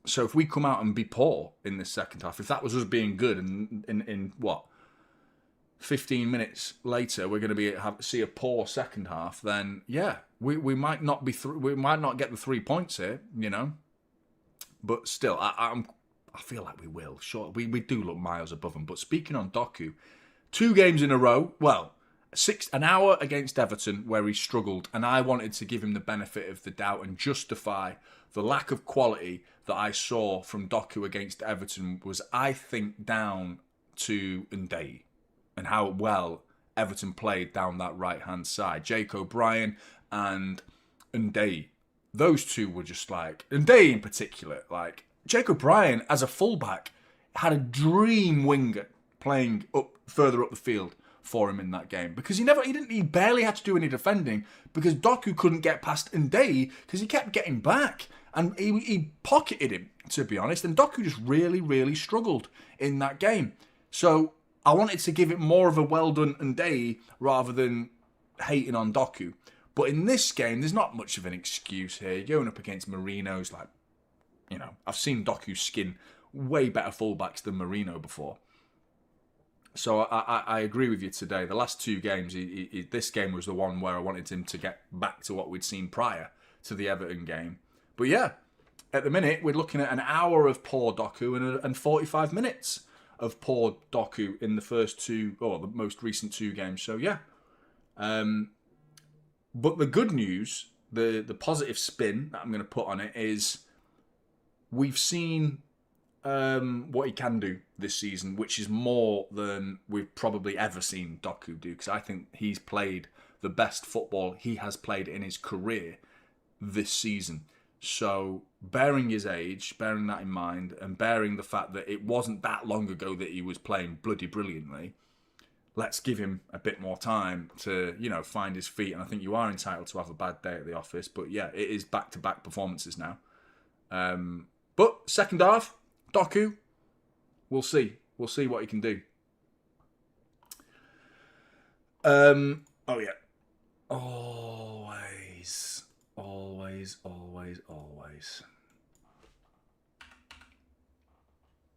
So if we come out and be poor in the second half, if that was us being good, and in 15 minutes later we're going to see a poor second half, then yeah, we might not be we might not get the 3 points here, But still, I feel like we will. Sure, we do look miles above them. But speaking on Doku, 2 games in a row. Well, an hour against Everton where he struggled, and I wanted to give him the benefit of the doubt and justify the lack of quality that I saw from Doku against Everton was, I think, down to Ndeye and how well Everton played down that right-hand side. Jake O'Brien and Ndeye, those two were just like, Ndeye in particular, like, Jake O'Brien as a fullback had a dream winger playing further up the field for him in that game, because he barely had to do any defending because Doku couldn't get past Ndeye because he kept getting back and he pocketed him, to be honest, and Doku just really, really struggled in that game. So I wanted to give it more of a well done Ndeye rather than hating on Doku. But in this game, there's not much of an excuse here. You're going up against Marino's, like, I've seen Doku skin way better fullbacks than Marino before. So I agree with you today. The last 2 games, this game was the one where I wanted him to get back to what we'd seen prior to the Everton game. But yeah, at the minute, we're looking at an hour of poor Doku and 45 minutes of poor Doku in the the most recent 2 games. So yeah. But the good news, the positive spin that I'm going to put on it is we've seen what he can do this season, which is more than we've probably ever seen Doku do, because I think he's played the best football he has played in his career this season. So bearing his age, bearing that in mind, and bearing the fact that it wasn't that long ago that he was playing bloody brilliantly, let's give him a bit more time to, find his feet. And I think you are entitled to have a bad day at the office. But yeah, it is back-to-back performances now. But second half, Doku, we'll see. We'll see what he can do. Oh yeah. Always.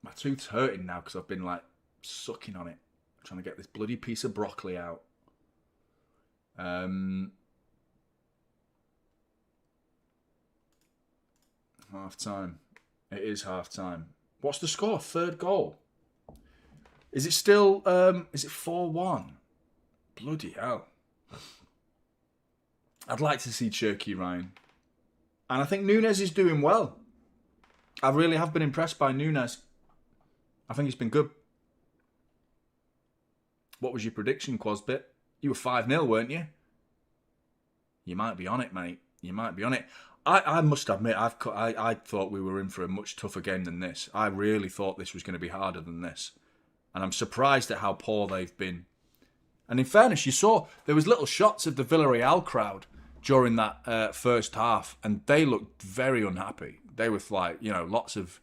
My tooth's hurting now because I've been like sucking on it, trying to get this bloody piece of broccoli out. Half time. It is half time. What's the score? 3rd goal. Is it still, is it 4-1? Bloody hell. I'd like to see Cherky Ryan. And I think Nunes is doing well. I really have been impressed by Nunes. I think he's been good. What was your prediction, Quasbit? You were 5-0, weren't you? You might be on it, mate. You might be on it. I must admit, I thought we were in for a much tougher game than this. I really thought this was going to be harder than this. And I'm surprised at how poor they've been. And in fairness, you saw there was little shots of the Villarreal crowd during that first half, and they looked very unhappy. They were like, lots of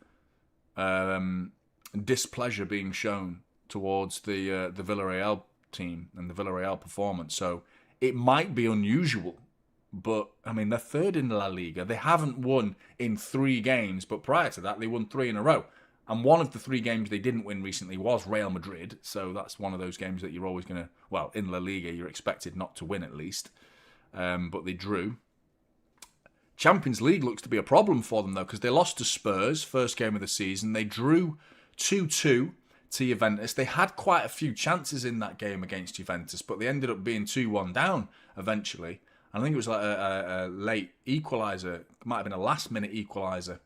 displeasure being shown towards the Villarreal team and the Villarreal performance. So it might be unusual, but I mean, they're 3rd in La Liga. They haven't won in 3 games, but prior to that, they won 3 in a row. And one of the 3 games they didn't win recently was Real Madrid. So that's one of those games that you're always going to, in La Liga, you're expected not to win at least. But they drew. Champions League looks to be a problem for them, though, because they lost to Spurs, first game of the season. They drew 2-2 to Juventus. They had quite a few chances in that game against Juventus, but they ended up being 2-1 down eventually. And I think it was like a late equaliser. It might have been a last-minute equaliser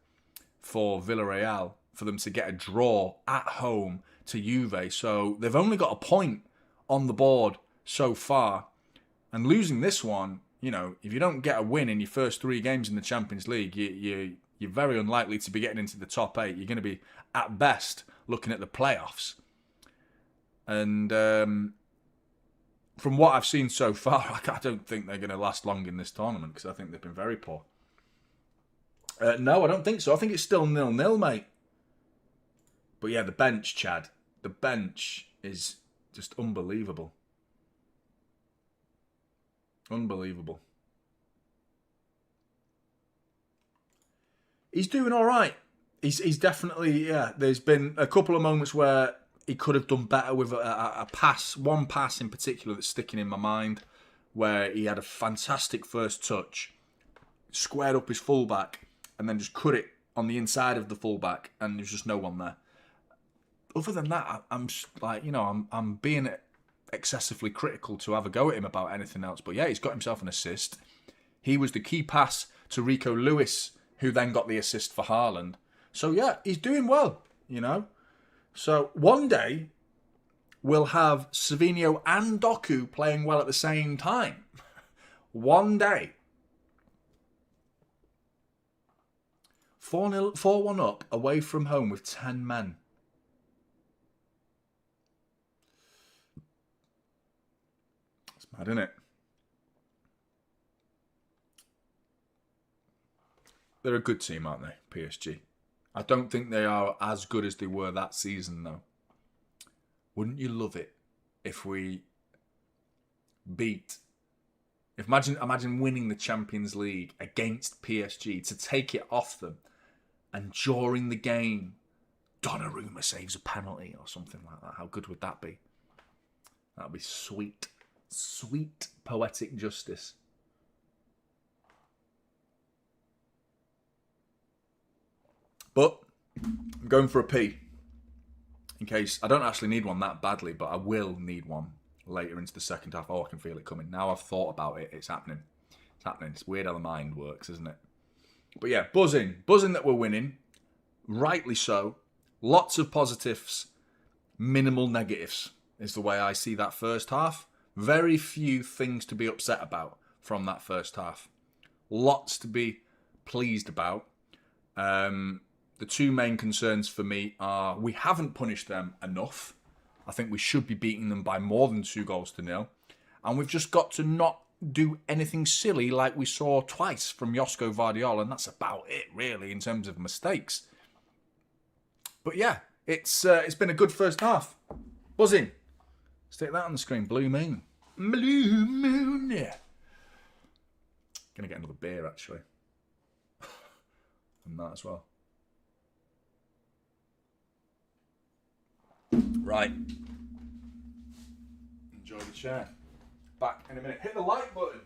for Villarreal for them to get a draw at home to Juve. So they've only got a point on the board so far. And losing this one, you know, if you don't get a win in your first 3 games in the Champions League, you're very unlikely to be getting into the top 8. You're going to be, at best, looking at the playoffs. And from what I've seen so far, I don't think they're going to last long in this tournament because I think they've been very poor. No, I don't think so. I think it's still 0-0, mate. But yeah, the bench, Chad. The bench is just unbelievable. Unbelievable. He's doing all right. He's definitely, yeah. There's been a couple of moments where he could have done better with a pass. One pass in particular that's sticking in my mind, where he had a fantastic first touch, squared up his fullback, and then just cut it on the inside of the fullback, and there's just no one there. Other than that, I'm like, you know, I'm being excessively critical to have a go at him about anything else. But yeah, he's got himself an assist. He was the key pass to Rico Lewis, who then got the assist for Haaland. So yeah, he's doing well, you know. So one day, we'll have Savinho and Doku playing well at the same time. One day. 4-1 up, away from home with 10 men. It's mad, isn't it? They're a good team, aren't they, PSG? I don't think they are as good as they were that season, though. Wouldn't you love it if we beat... Imagine winning the Champions League against PSG to take it off them, and during the game, Donnarumma saves a penalty or something like that. How good would that be? That would be sweet. Sweet poetic justice. But I'm going for a pee. In case I don't actually need one that badly, but I will need one later into the second half. Oh, I can feel it coming. Now I've thought about it, it's happening. It's happening. It's weird how the mind works, isn't it? But yeah, buzzing. Buzzing that we're winning. Rightly so. Lots of positives. Minimal negatives is the way I see that first half. Very few things to be upset about from that first half. Lots to be pleased about. The 2 main concerns for me are we haven't punished them enough. I think we should be beating them by more than 2-0. And we've just got to not do anything silly like we saw twice from Josko Vardiol, and that's about it, really, in terms of mistakes. But yeah, it's been a good first half. Buzzing. Stick that on the screen. Blue Moon. Blue Moon, yeah. Gonna get another beer, actually. And that as well. Right. Enjoy the chair. Back in a minute. Hit the like button.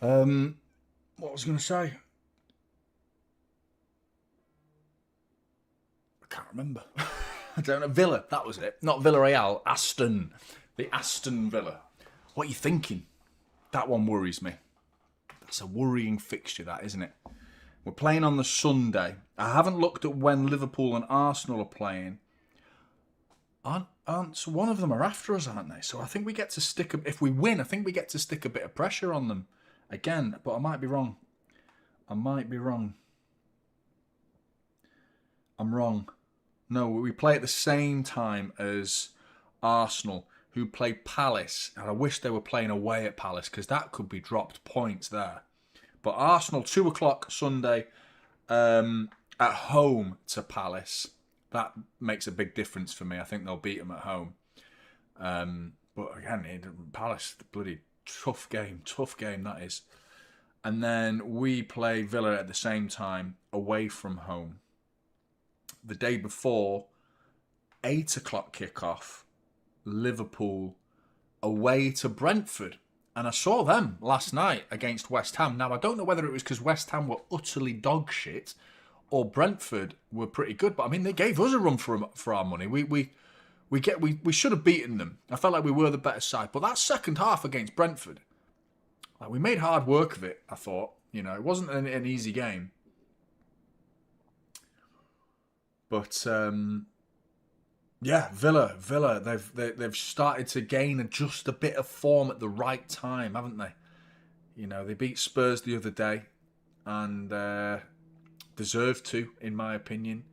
What was I going to say? I can't remember. I don't know. Villa, that was it. Not Villarreal, Aston. The Aston Villa. What are you thinking? That one worries me. That's a worrying fixture, that, isn't it? We're playing on the Sunday. I haven't looked at when Liverpool and Arsenal are playing. So one of them are after us, aren't they? So I think we get to stick... If we win, I think we get to stick a bit of pressure on them. Again, but I might be wrong. I'm wrong. No, we play at the same time as Arsenal, who play Palace. And I wish they were playing away at Palace, because that could be dropped points there. But Arsenal, 2 o'clock Sunday, at home to Palace. That makes a big difference for me. I think they'll beat them at home. But again, Palace, bloody tough game that is. And then we play Villa at the same time, away from home. The day before, 8 o'clock kickoff, Liverpool away to Brentford. And I saw them last night against West Ham. Now, I don't know whether it was because West Ham were utterly dog shit or Brentford were pretty good. But, I mean, they gave us a run for our money. We should have beaten them. I felt like we were the better side. But that second half against Brentford, like, we made hard work of it, I thought. You know, it wasn't an easy game. But, yeah, Villa, they've started to gain just a bit of form at the right time, haven't they? You know, they beat Spurs the other day and deserved to, in my opinion.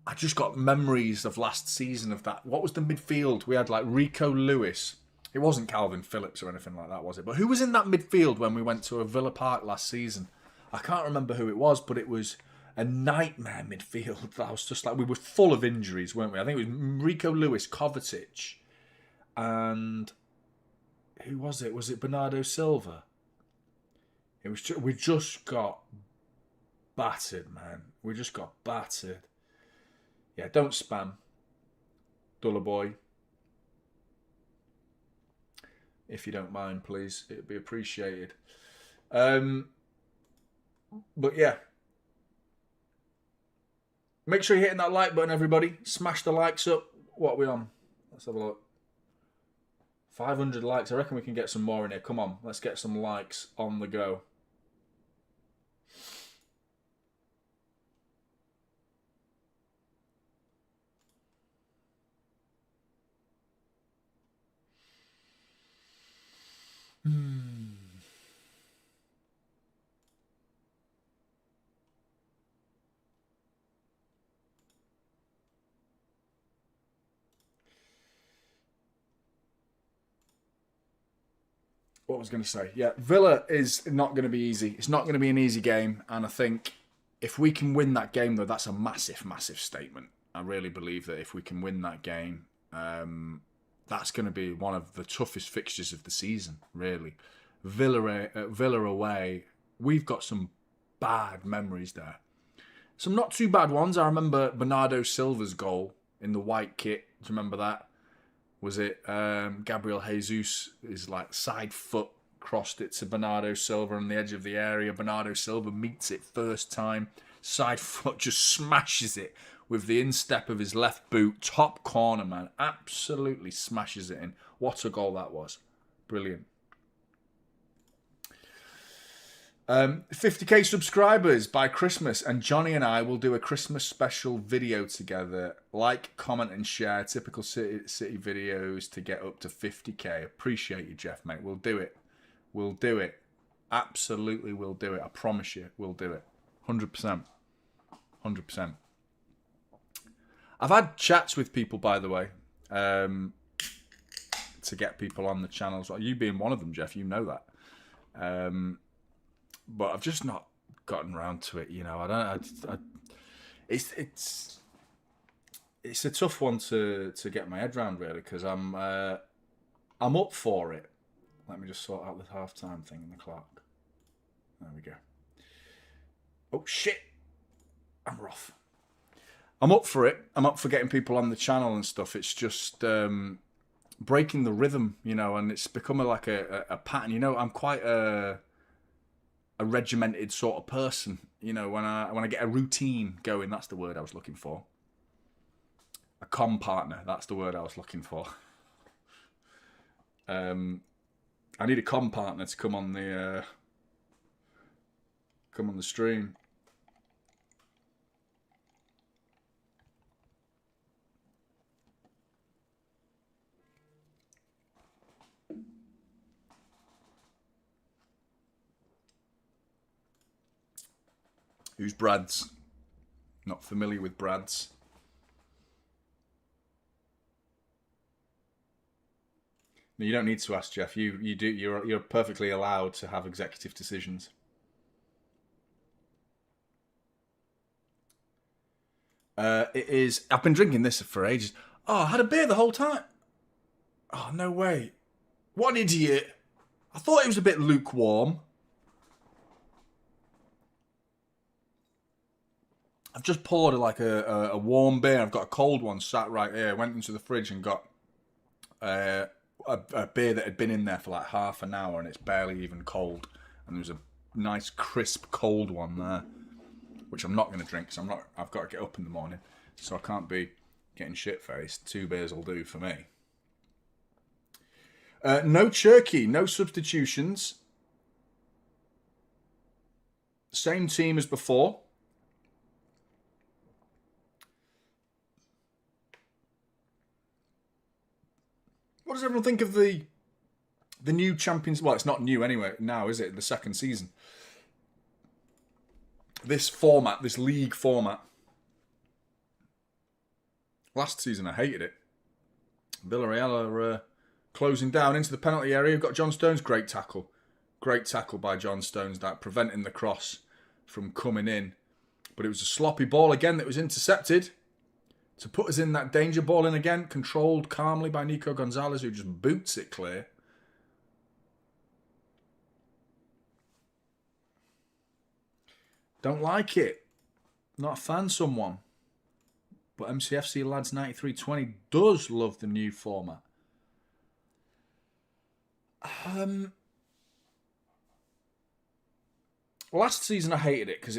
I just got memories of last season of that. What was the midfield? We had like Rico Lewis. It wasn't Calvin Phillips or anything like that, was it? But who was in that midfield when we went to a Villa Park last season? I can't remember who it was, but it was a nightmare midfield. I was just like, we were full of injuries, weren't we? I think it was Rico Lewis, Kovacic, and who was it? Was it Bernardo Silva? It was we just got battered, man. We just got battered. Yeah, don't spam, Duller boy. If you don't mind, please, it'd be appreciated. But yeah. Make sure you're hitting that like button, everybody. Smash the likes up. What are we on? Let's have a look. 500 likes. I reckon we can get some more in here. Come on. Let's get some likes on the go. What was I going to say? Yeah, Villa is not going to be easy. It's not going to be an easy game. And I think if we can win that game, though, that's a massive, massive statement. I really believe that if we can win that game, that's going to be one of the toughest fixtures of the season, really. Villa away, we've got some bad memories there. Some not too bad ones. I remember Bernardo Silva's goal in the white kit. Do you remember that? Was it Gabriel Jesus, his like side foot crossed it to Bernardo Silva on the edge of the area. Bernardo Silva meets it first time. Side foot just smashes it with the instep of his left boot. Top corner, man. Absolutely smashes it in. What a goal that was. Brilliant. 50k subscribers by Christmas, and Jonny and I will do a Christmas special video together. Like, comment and share typical city videos to get up to 50k. Appreciate you, Jeff, mate. We'll do it. We'll do it. Absolutely, we'll do it. I promise you, we'll do it. 100%. 100%. I've had chats with people, by the way, to get people on the channel. So you being one of them, Jeff, you know that. But I've just not gotten around to it, you know. It's a tough one to get my head around, really, because I'm up for it. Let me just sort out the half-time thing in the clock. There we go. Oh shit! I'm rough. I'm up for it. I'm up for getting people on the channel and stuff. It's just breaking the rhythm, you know, and it's become a pattern. You know, I'm quite a regimented sort of person. You know, when I get a routine going, that's the word I was looking for. A comm partner, that's the word I was looking for. I need a comm partner to come on the stream. Who's Brad's? Not familiar with Brad's. No, you don't need to ask, Jeff. You're perfectly allowed to have executive decisions. It is. I've been drinking this for ages. Oh, I had a beer the whole time. Oh, no way. What an idiot. I thought it was a bit lukewarm. I've just poured like a warm beer. I've got a cold one sat right here. I went into the fridge and got a beer that had been in there for like half an hour and it's barely even cold. And there's a nice crisp cold one there, which I'm not going to drink because I've got to get up in the morning. So I can't be getting shit-faced. 2 beers will do for me. No Turkey, no substitutions. Same team as before. What does everyone think of the new Champions... Well, it's not new anyway now, is it? The second season. This format, this league format. Last season I hated it. Villarreal are closing down into the penalty area. We've got John Stones, great tackle. Great tackle by John Stones, that preventing the cross from coming in. But it was a sloppy ball again that was intercepted. To put us in that danger ball in again, controlled calmly by Nico Gonzalez, who just boots it clear. Don't like it. Not a fan, someone. But MCFC Lads 9320 does love the new format. Last season I hated it because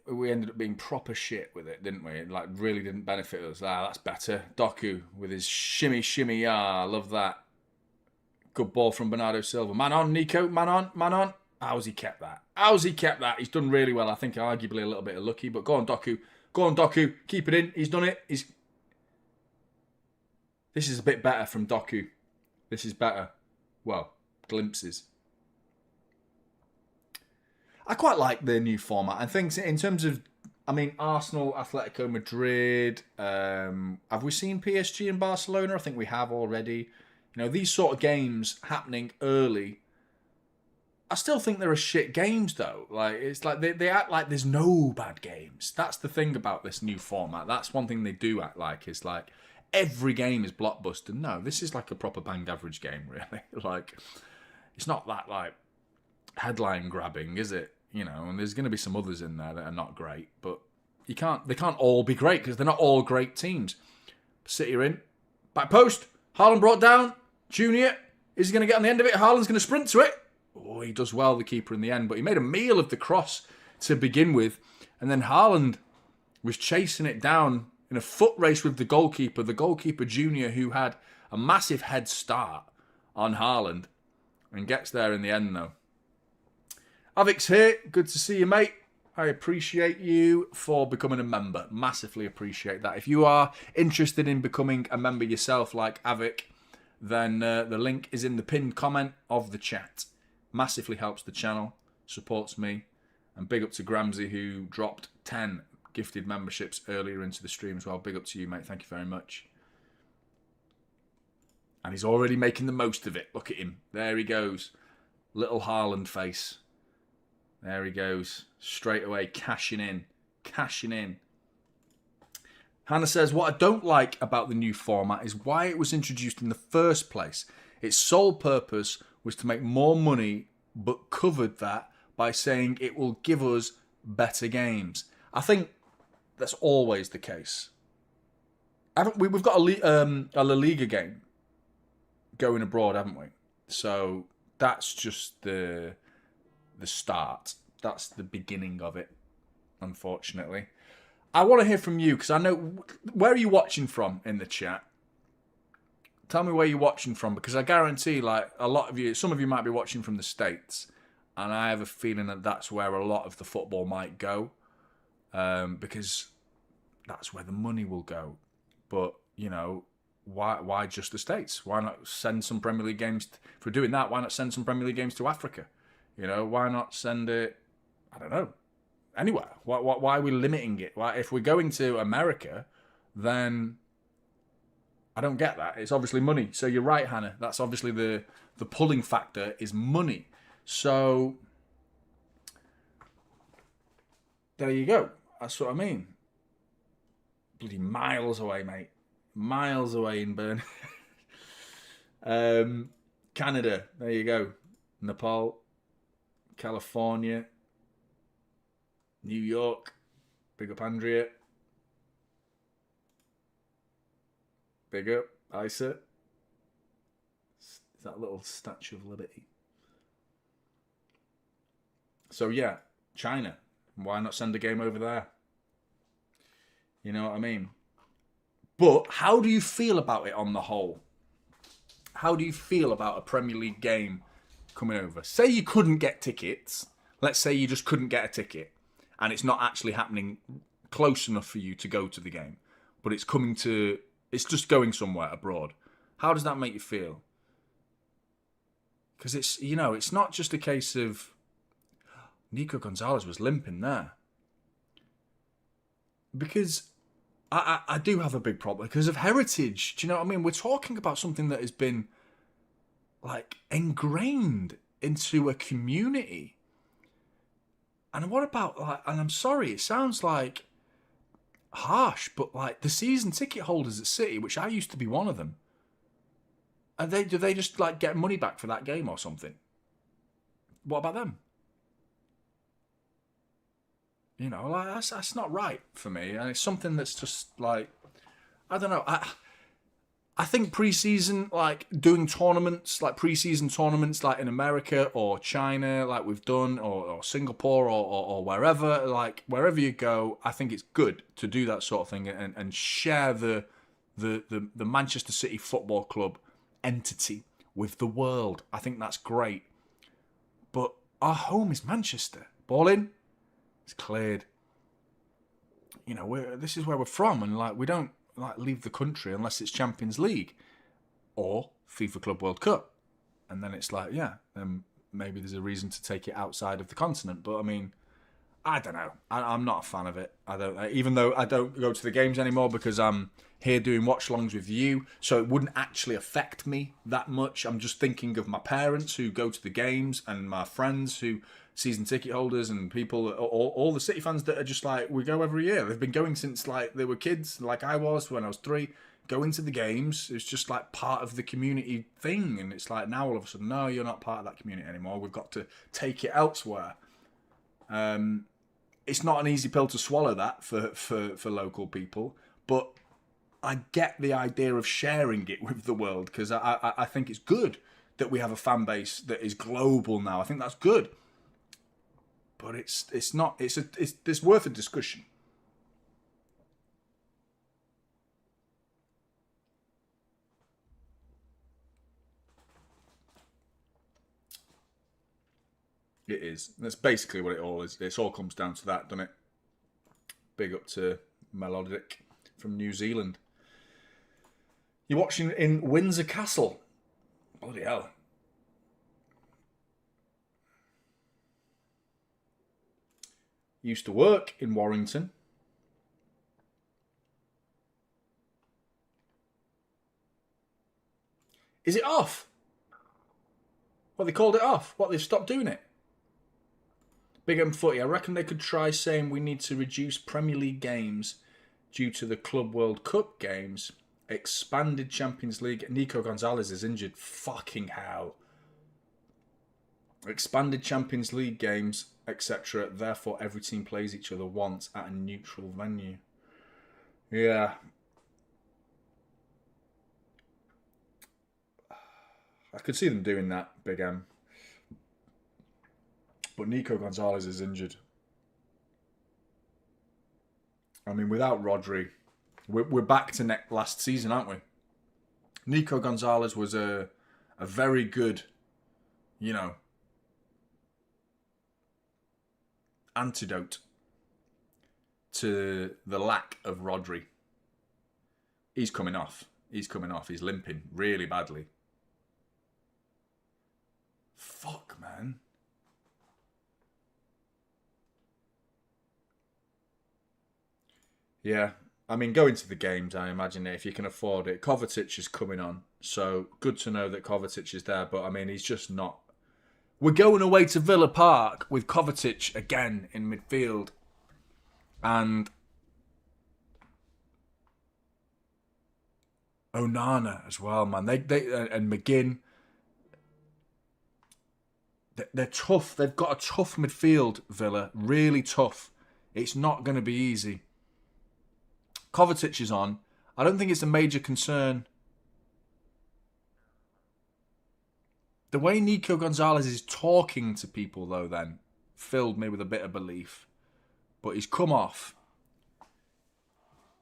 we ended up being proper shit with it, didn't we? It like really didn't benefit us. That's better. Doku with his shimmy, love that. Good ball from Bernardo Silva. Man on, Nico, man on. How's he kept that? He's done really well. I think arguably a little bit of lucky, but go on, Doku. Keep it in. He's done it. This is a bit better from Doku. This is better. Well, glimpses. I quite like the new format. I think in terms of, Arsenal, Atletico Madrid. Have we seen PSG and Barcelona? I think we have already. You know, these sort of games happening early. I still think there are shit games though. Like it's like they act like there's no bad games. That's the thing about this new format. That's one thing they do act like. It's like every game is blockbuster. No, this is like a proper bang average game, really. Like it's not that like headline grabbing, is it? You know, and there's going to be some others in there that are not great, but they can't all be great because they're not all great teams. City are in. Back post. Haaland brought down. Junior. Is he going to get on the end of it? Haaland's going to sprint to it. Oh, he does well, the keeper, in the end. But he made a meal of the cross to begin with. And then Haaland was chasing it down in a foot race with the goalkeeper. The goalkeeper, Junior, who had a massive head start on Haaland. And gets there in the end, though. Avik's here. Good to see you, mate. I appreciate you for becoming a member. Massively appreciate that. If you are interested in becoming a member yourself like Avik, then the link is in the pinned comment of the chat. Massively helps the channel, supports me. And big up to Gramsy, who dropped 10 gifted memberships earlier into the stream as well. Big up to you, mate. Thank you very much. And he's already making the most of it. Look at him. There he goes. Little Haaland face. There he goes. Straight away, cashing in. Hannah says, what I don't like about the new format is why it was introduced in the first place. Its sole purpose was to make more money, but covered that by saying it will give us better games. I think that's always the case. We've got a La Liga game going abroad, haven't we? So that's just the start. That's the beginning of it, unfortunately. I want to hear from you, because I know... Where are you watching from in the chat? Tell me where you're watching from, because I guarantee, like, a lot of you... Some of you might be watching from the States, and I have a feeling that that's where a lot of the football might go, because that's where the money will go. But, you know, why just the States? Why not send some Premier League games? If we're doing that, why not send some Premier League games to Africa? You know, why not send it... I don't know. Anywhere. Why are we limiting it? Why, if we're going to America, then I don't get that. It's obviously money. So you're right, Hannah. That's obviously the pulling factor is money. So there you go. That's what I mean. Bloody miles away, mate. Miles away in Bern. Canada. There you go. Nepal. California. New York, big up Andrea. Big up Isa. Is that little Statue of Liberty? So yeah, China. Why not send a game over there? You know what I mean? But how do you feel about it on the whole? How do you feel about a Premier League game coming over? Say you couldn't get tickets. Let's say you just couldn't get a ticket. And it's not actually happening close enough for you to go to the game. But it's just going somewhere abroad. How does that make you feel? Because it's, you know, it's not just a case of Nico Gonzalez was limping there. Because I do have a big problem because of heritage. Do you know what I mean? We're talking about something that has been, like, ingrained into a community. And what about, like, and I'm sorry, it sounds like harsh, but like the season ticket holders at City, which I used to be one of them, do they just like get money back for that game or something? What about them? You know, like that's not right for me, and it's something that's just like, I don't know. I think pre-season, like doing tournaments, like pre-season tournaments, like in America or China, like we've done, or Singapore or wherever, like wherever you go, I think it's good to do that sort of thing and share the Manchester City Football Club entity with the world. I think that's great. But our home is Manchester. Ball in, it's cleared. You know, this is where we're from, and like we don't like leave the country unless it's Champions League or FIFA Club World Cup, and then it's like, yeah, maybe there's a reason to take it outside of the continent. But I mean, I don't know. I'm not a fan of it. Even though I don't go to the games anymore because I'm here doing watch-alongs with you, so it wouldn't actually affect me that much. I'm just thinking of my parents who go to the games and my friends who season ticket holders and people, all the City fans that are just like, we go every year. They've been going since like they were kids, like I was when I was 3, going to the games. It's just like part of the community thing. And it's like now all of a sudden, no, you're not part of that community anymore. We've got to take it elsewhere. It's not an easy pill to swallow that for local people, but I get the idea of sharing it with the world because I think it's good that we have a fan base that is global now. I think that's good. But it's not. It's worth a discussion. It is. That's basically what it all is. It all comes down to that, doesn't it? Big up to Melodic from New Zealand. You're watching in Windsor Castle. Bloody hell. Used to work in Warrington. Is it off? What, they called it off? What, they've stopped doing it? Big M Footy, I reckon they could try saying we need to reduce Premier League games due to the Club World Cup games. Expanded Champions League. Nico Gonzalez is injured. Fucking hell. Expanded Champions League games, etc. Therefore, every team plays each other once at a neutral venue. Yeah. I could see them doing that, Big M. But Nico Gonzalez is injured. I mean, without Rodri, we're back to last season, aren't we? Nico Gonzalez was a very good, antidote to the lack of Rodri. He's coming off. He's limping really badly. Fuck, man. Yeah. I mean, going to the games, I imagine if you can afford it. Kovacic is coming on. So, good to know that Kovacic is there. But, I mean, he's just not. We're going away to Villa Park with Kovacic again in midfield. And Onana as well, man. They and McGinn. They're tough. They've got a tough midfield, Villa. Really tough. It's not going to be easy. Kovacic is on. I don't think it's a major concern. The way Nico Gonzalez is talking to people, though, then, filled me with a bit of belief. But he's come off.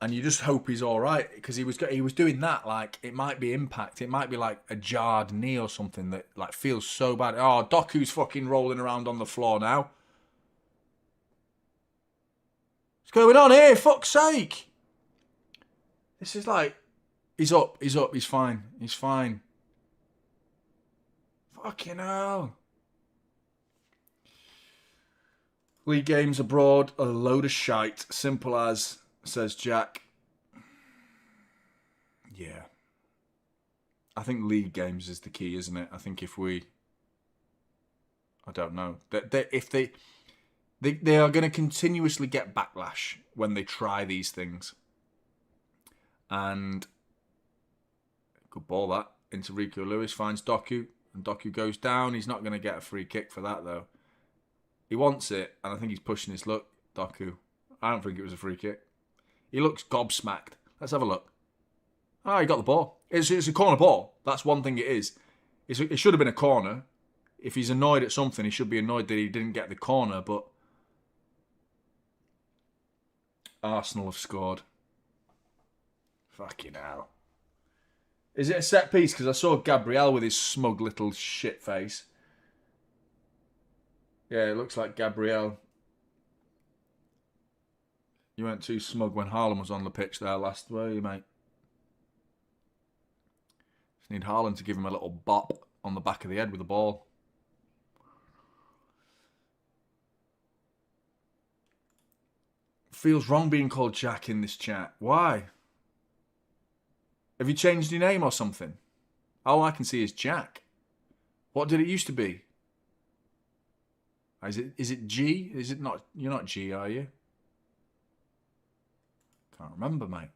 And you just hope he's all right. Because he was doing that, like, it might be impact. It might be like a jarred knee or something that, like, feels so bad. Oh, Doku's fucking rolling around on the floor now. What's going on here? Fuck's sake. This is like, he's up, he's fine. Fucking hell. League games abroad are a load of shite. Simple as, says Jack. Yeah. I think league games is the key, isn't it? I think if we... I don't know. If they are going to continuously get backlash when they try these things. And good ball that into Rico Lewis, finds Doku, and Doku goes down. He's not going to get a free kick for that though. He wants it, and I think he's pushing his luck. Doku, I don't think it was a free kick. He looks gobsmacked. Let's have a look. Ah, he got the ball. It's a corner ball. That's one thing it is. It should have been a corner. If he's annoyed at something, he should be annoyed that he didn't get the corner. But Arsenal have scored. Fucking hell. Is it a set piece? Because I saw Gabriel with his smug little shit face. Yeah, it looks like Gabriel. You weren't too smug when Haaland was on the pitch there last, were you, mate? Just need Haaland to give him a little bop on the back of the head with the ball. Feels wrong being called Jack in this chat. Why? Have you changed your name or something? All I can see is Jack. What did it used to be? Is it G? Is it not? You're not G, are you? Can't remember, mate.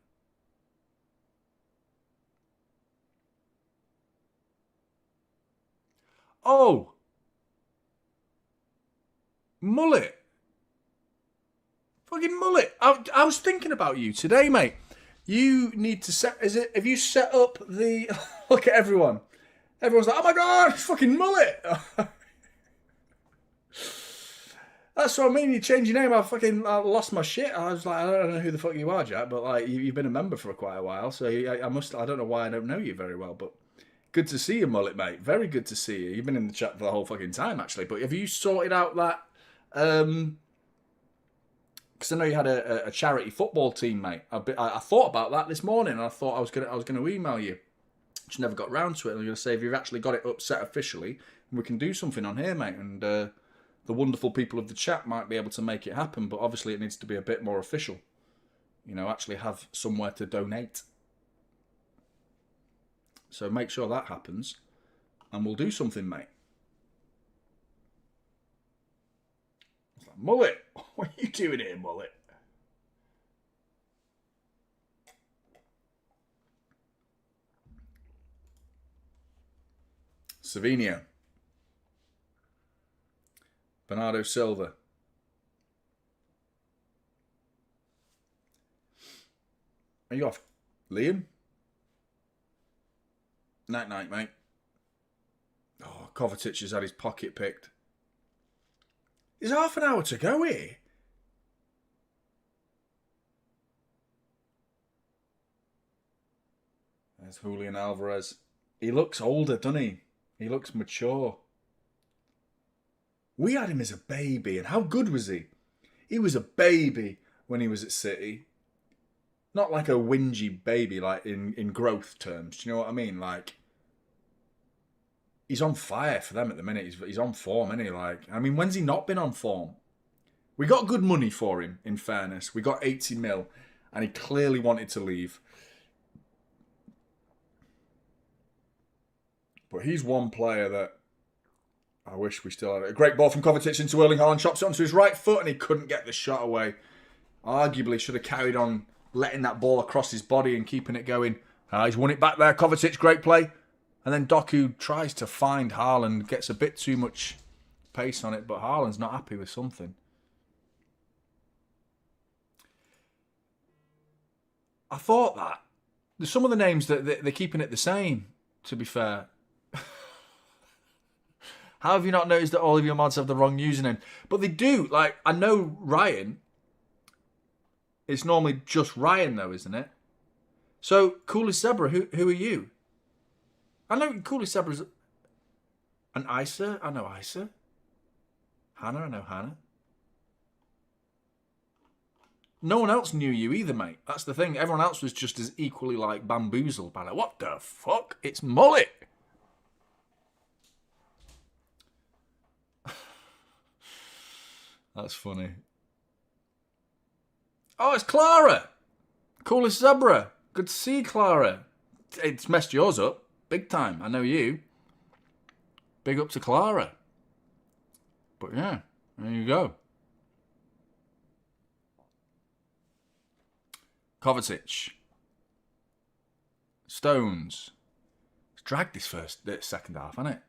Oh! Mullet. Fucking Mullet. I was thinking about you today, mate. You need to set... Have you set up the... Look at everyone. Everyone's like, oh my God, fucking Mullet. That's what I mean. You change your name. I lost my shit. I was like, I don't know who the fuck you are, Jack, but like you've been a member for quite a while, so I don't know why I don't know you very well, but good to see you, Mullet, mate. Very good to see you. You've been in the chat for the whole fucking time, actually. But have you sorted out that? Because I know you had a charity football team, mate. I thought about that this morning, and I thought I was gonna email you. Just never got round to it. And I'm gonna say if you've actually got it upset officially, we can do something on here, mate, and. The wonderful people of the chat might be able to make it happen, but obviously it needs to be a bit more official. You know, actually have somewhere to donate. So make sure that happens, and we'll do something, mate. Like, Mullet, what are you doing here, Mullet? Savinio. Bernardo Silva. Are you off? Liam? Night, mate. Kovacic has had his pocket picked. There's half an hour to go here. There's Julian Alvarez. He looks older, doesn't he? He looks mature. We had him as a baby, and how good was he? He was a baby when he was at City. Not like a whingy baby, like in growth terms. Do you know what I mean? Like, he's on fire for them at the minute. He's on form, isn't he? Like, I mean, when's he not been on form? We got good money for him, in fairness. We got 80 mil, and he clearly wanted to leave. But he's one player that I wish we still had. A great ball from Kovacic into Erling Haaland. Chops it onto his right foot and he couldn't get the shot away. Arguably should have carried on letting that ball across his body and keeping it going. He's won it back there. Kovacic, great play. And then Doku tries to find Haaland. Gets a bit too much pace on it. But Haaland's not happy with something. I thought that. There's some of the names that they're keeping it the same, to be fair. How have you not noticed that all of your mods have the wrong username? But they do. Like, I know Ryan. It's normally just Ryan, though, isn't it? So, Coolest Zebra, who are you? I know Coolest Zebra's an Isa. I know Isa. Hannah, I know Hannah. No one else knew you either, mate. That's the thing. Everyone else was just as equally, like, bamboozled by, like, what the fuck? It's Mullet. That's funny. Oh, it's Clara. Coolest Zebra. Good to see you, Clara. It's messed yours up. Big time. I know you. Big up to Clara. But yeah, there you go. Kovacic. Stones. It's dragged this second half, hasn't it?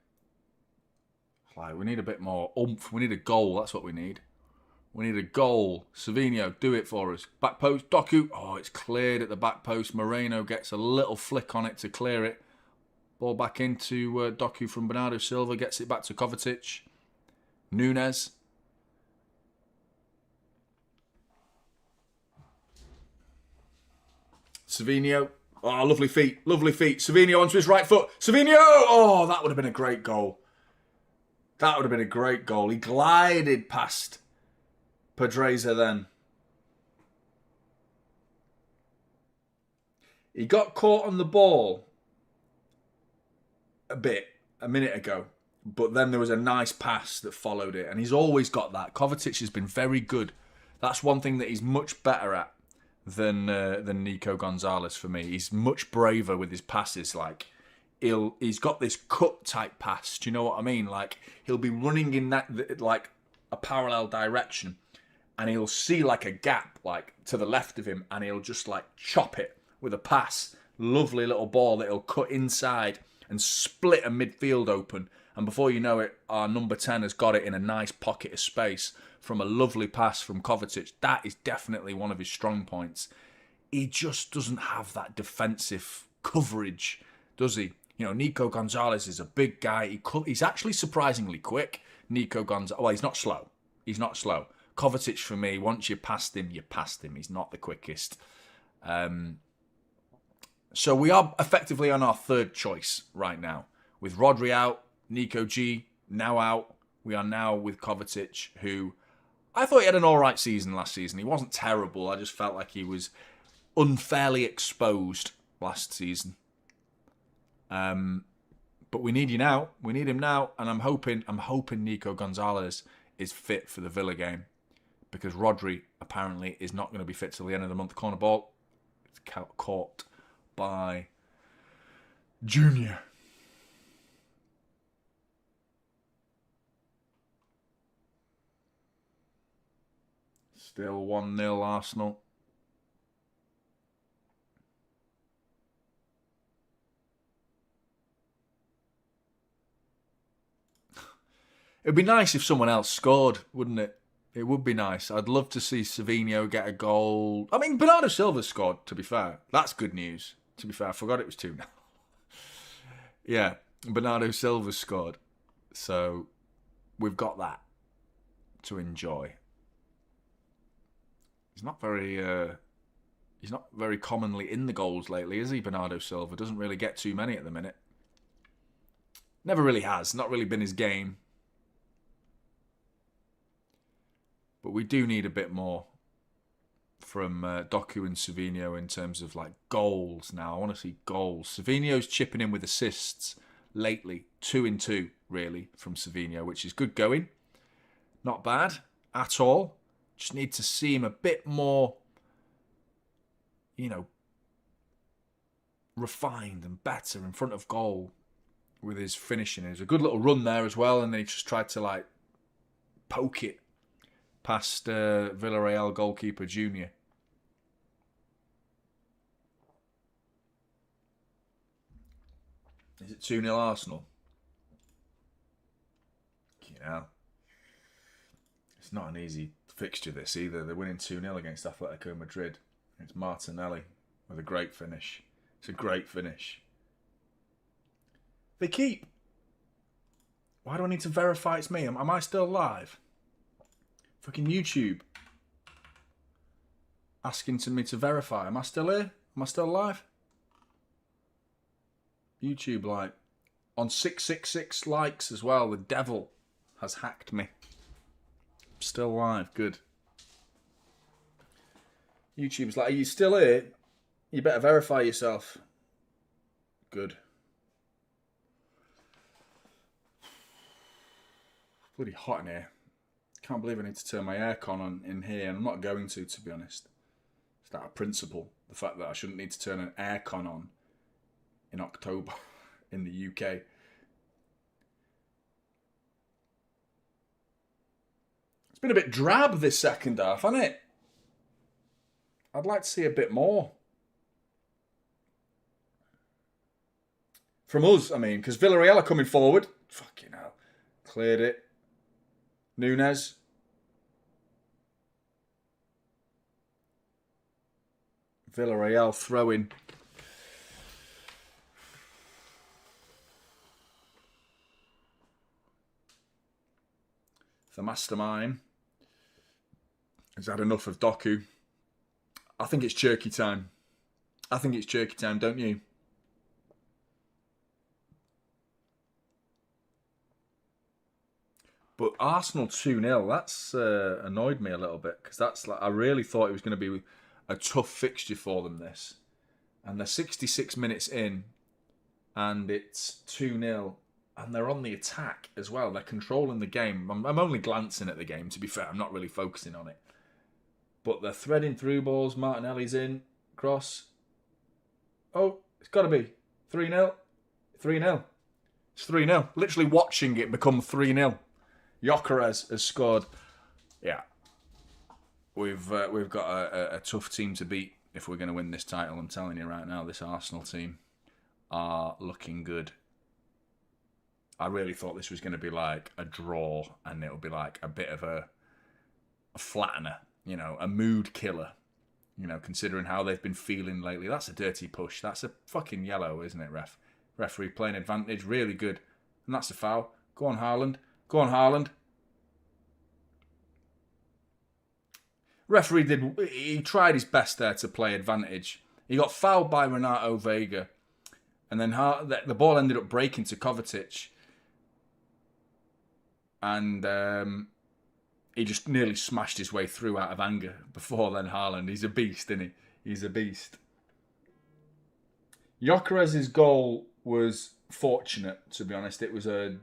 Like, we need a bit more oomph. We need a goal. That's what we need. We need a goal. Savinho, do it for us. Back post, Doku. Oh, it's cleared at the back post. Moreno gets a little flick on it to clear it. Ball back into Doku from Bernardo Silva. Gets it back to Kovacic. Nunes. Savinho. Oh, lovely feet. Lovely feet. Savinho onto his right foot. Savinho! Oh, that would have been a great goal. That would have been a great goal. He glided past Pedreza then. He got caught on the ball a minute ago. But then there was a nice pass that followed it. And he's always got that. Kovacic has been very good. That's one thing that he's much better at than Nico Gonzalez for me. He's much braver with his passes. Like, he's got this cut type pass. Do you know what I mean? Like, he'll be running in that, like, a parallel direction. And he'll see, like, a gap, like, to the left of him. And he'll just, like, chop it with a pass. Lovely little ball that he'll cut inside and split a midfield open. And before you know it, our number 10 has got it in a nice pocket of space from a lovely pass from Kovacic. That is definitely one of his strong points. He just doesn't have that defensive coverage, does he? You know, Nico Gonzalez is a big guy. He's actually surprisingly quick. Nico Gonzalez, well, he's not slow. He's not slow. Kovacic, for me, once you passed him, you passed him. He's not the quickest. So we are effectively on our third choice right now. With Rodri out, Nico G now out. We are now with Kovacic, who I thought he had an all right season last season. He wasn't terrible. I just felt like he was unfairly exposed last season. But we need you now. We need him now, and I'm hoping Nico Gonzalez is fit for the Villa game, because Rodri apparently is not going to be fit till the end of the month. Corner ball, it's caught by Junior. Still 1-0 Arsenal. It'd be nice if someone else scored, wouldn't it? It would be nice. I'd love to see Savinho get a goal. I mean, Bernardo Silva scored, to be fair. That's good news. To be fair, I forgot it was 2-0. Yeah, Bernardo Silva scored. So we've got that to enjoy. He's not very commonly in the goals lately, is he, Bernardo Silva? Doesn't really get too many at the minute. Never really has. Not really been his game. But we do need a bit more from Doku and Savinho in terms of like goals now. I want to see goals. Savinho's chipping in with assists lately. 2 in 2, really, from Savinho, which is good going. Not bad at all. Just need to see him a bit more, refined and better in front of goal with his finishing. There's a good little run there as well, and then he just tried to poke it past Villarreal goalkeeper Junior. Is it 2-0 Arsenal? It's not an easy fixture this either. They're winning 2-0 against Atletico Madrid. It's Martinelli with a great finish. It's a great finish. They keep. Why do I need to verify it's me? Am I still live? Fucking YouTube. Asking me to verify. Am I still here? Am I still live? YouTube on 666 likes as well. The devil has hacked me. I'm still live. Good. YouTube's like, are you still here? You better verify yourself. Good. Bloody hot in here. Can't believe I need to turn my aircon on in here, and I'm not going to be honest. It's out of principle. The fact that I shouldn't need to turn an aircon on in October in the UK. It's been a bit drab this second half, hasn't it? I'd like to see a bit more. From us, I mean, because Villarreal are coming forward. Fucking hell. Cleared it. Nunes. Villarreal throwing. The mastermind has had enough of Doku. I think it's jerky time. Don't you? But Arsenal 2-0, that's annoyed me a little bit, because I really thought it was going to be a tough fixture for them, this. And they're 66 minutes in, and it's 2-0, and they're on the attack as well. They're controlling the game. I'm only glancing at the game, to be fair. I'm not really focusing on it. But they're threading through balls. Martinelli's in. Cross. Oh, it's got to be 3-0. 3-0. It's 3-0. Literally watching it become 3-0. Gyökeres has scored. Yeah. We've got a tough team to beat if we're going to win this title. I'm telling you right now, this Arsenal team are looking good. I really thought this was going to be like a draw, and it'll be like a bit of a flattener, a mood killer, considering how they've been feeling lately. That's a dirty push. That's a fucking yellow, isn't it, ref? Referee playing advantage, really good. And that's a foul. Go on, Haaland. Go on, Haaland. Referee he tried his best there to play advantage. He got fouled by Renato Vega, and then the ball ended up breaking to Kovacic, and he just nearly smashed his way through out of anger. Before then, Haaland, he's a beast, isn't he? He's a beast. Gyökeres' goal was fortunate, to be honest. It was a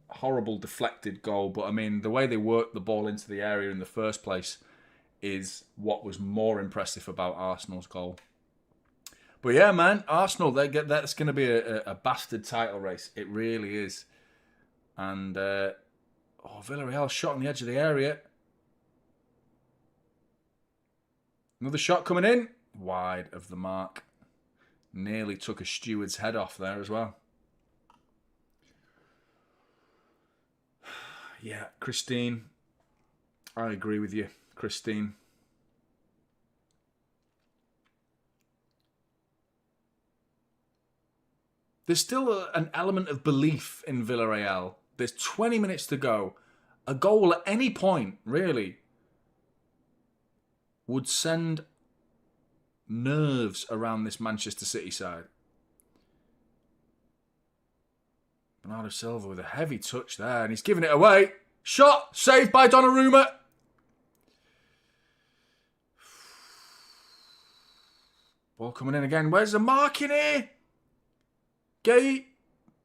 horrible deflected goal, but I mean, the way they worked the ball into the area in the first place is what was more impressive about Arsenal's goal. But yeah, man, Arsenal, that's going to be a bastard title race. It really is. And Villarreal shot on the edge of the area. Another shot coming in. Wide of the mark. Nearly took a steward's head off there as well. Yeah, Christine. I agree with you, Christine. There's still an element of belief in Villarreal There's 20 minutes to go. A goal at any point, really, would send nerves around this Manchester City side. Bernardo Silva with a heavy touch there, and he's giving it away. Shot, saved by Donnarumma. Ball coming in again. Where's the mark in here? Gay.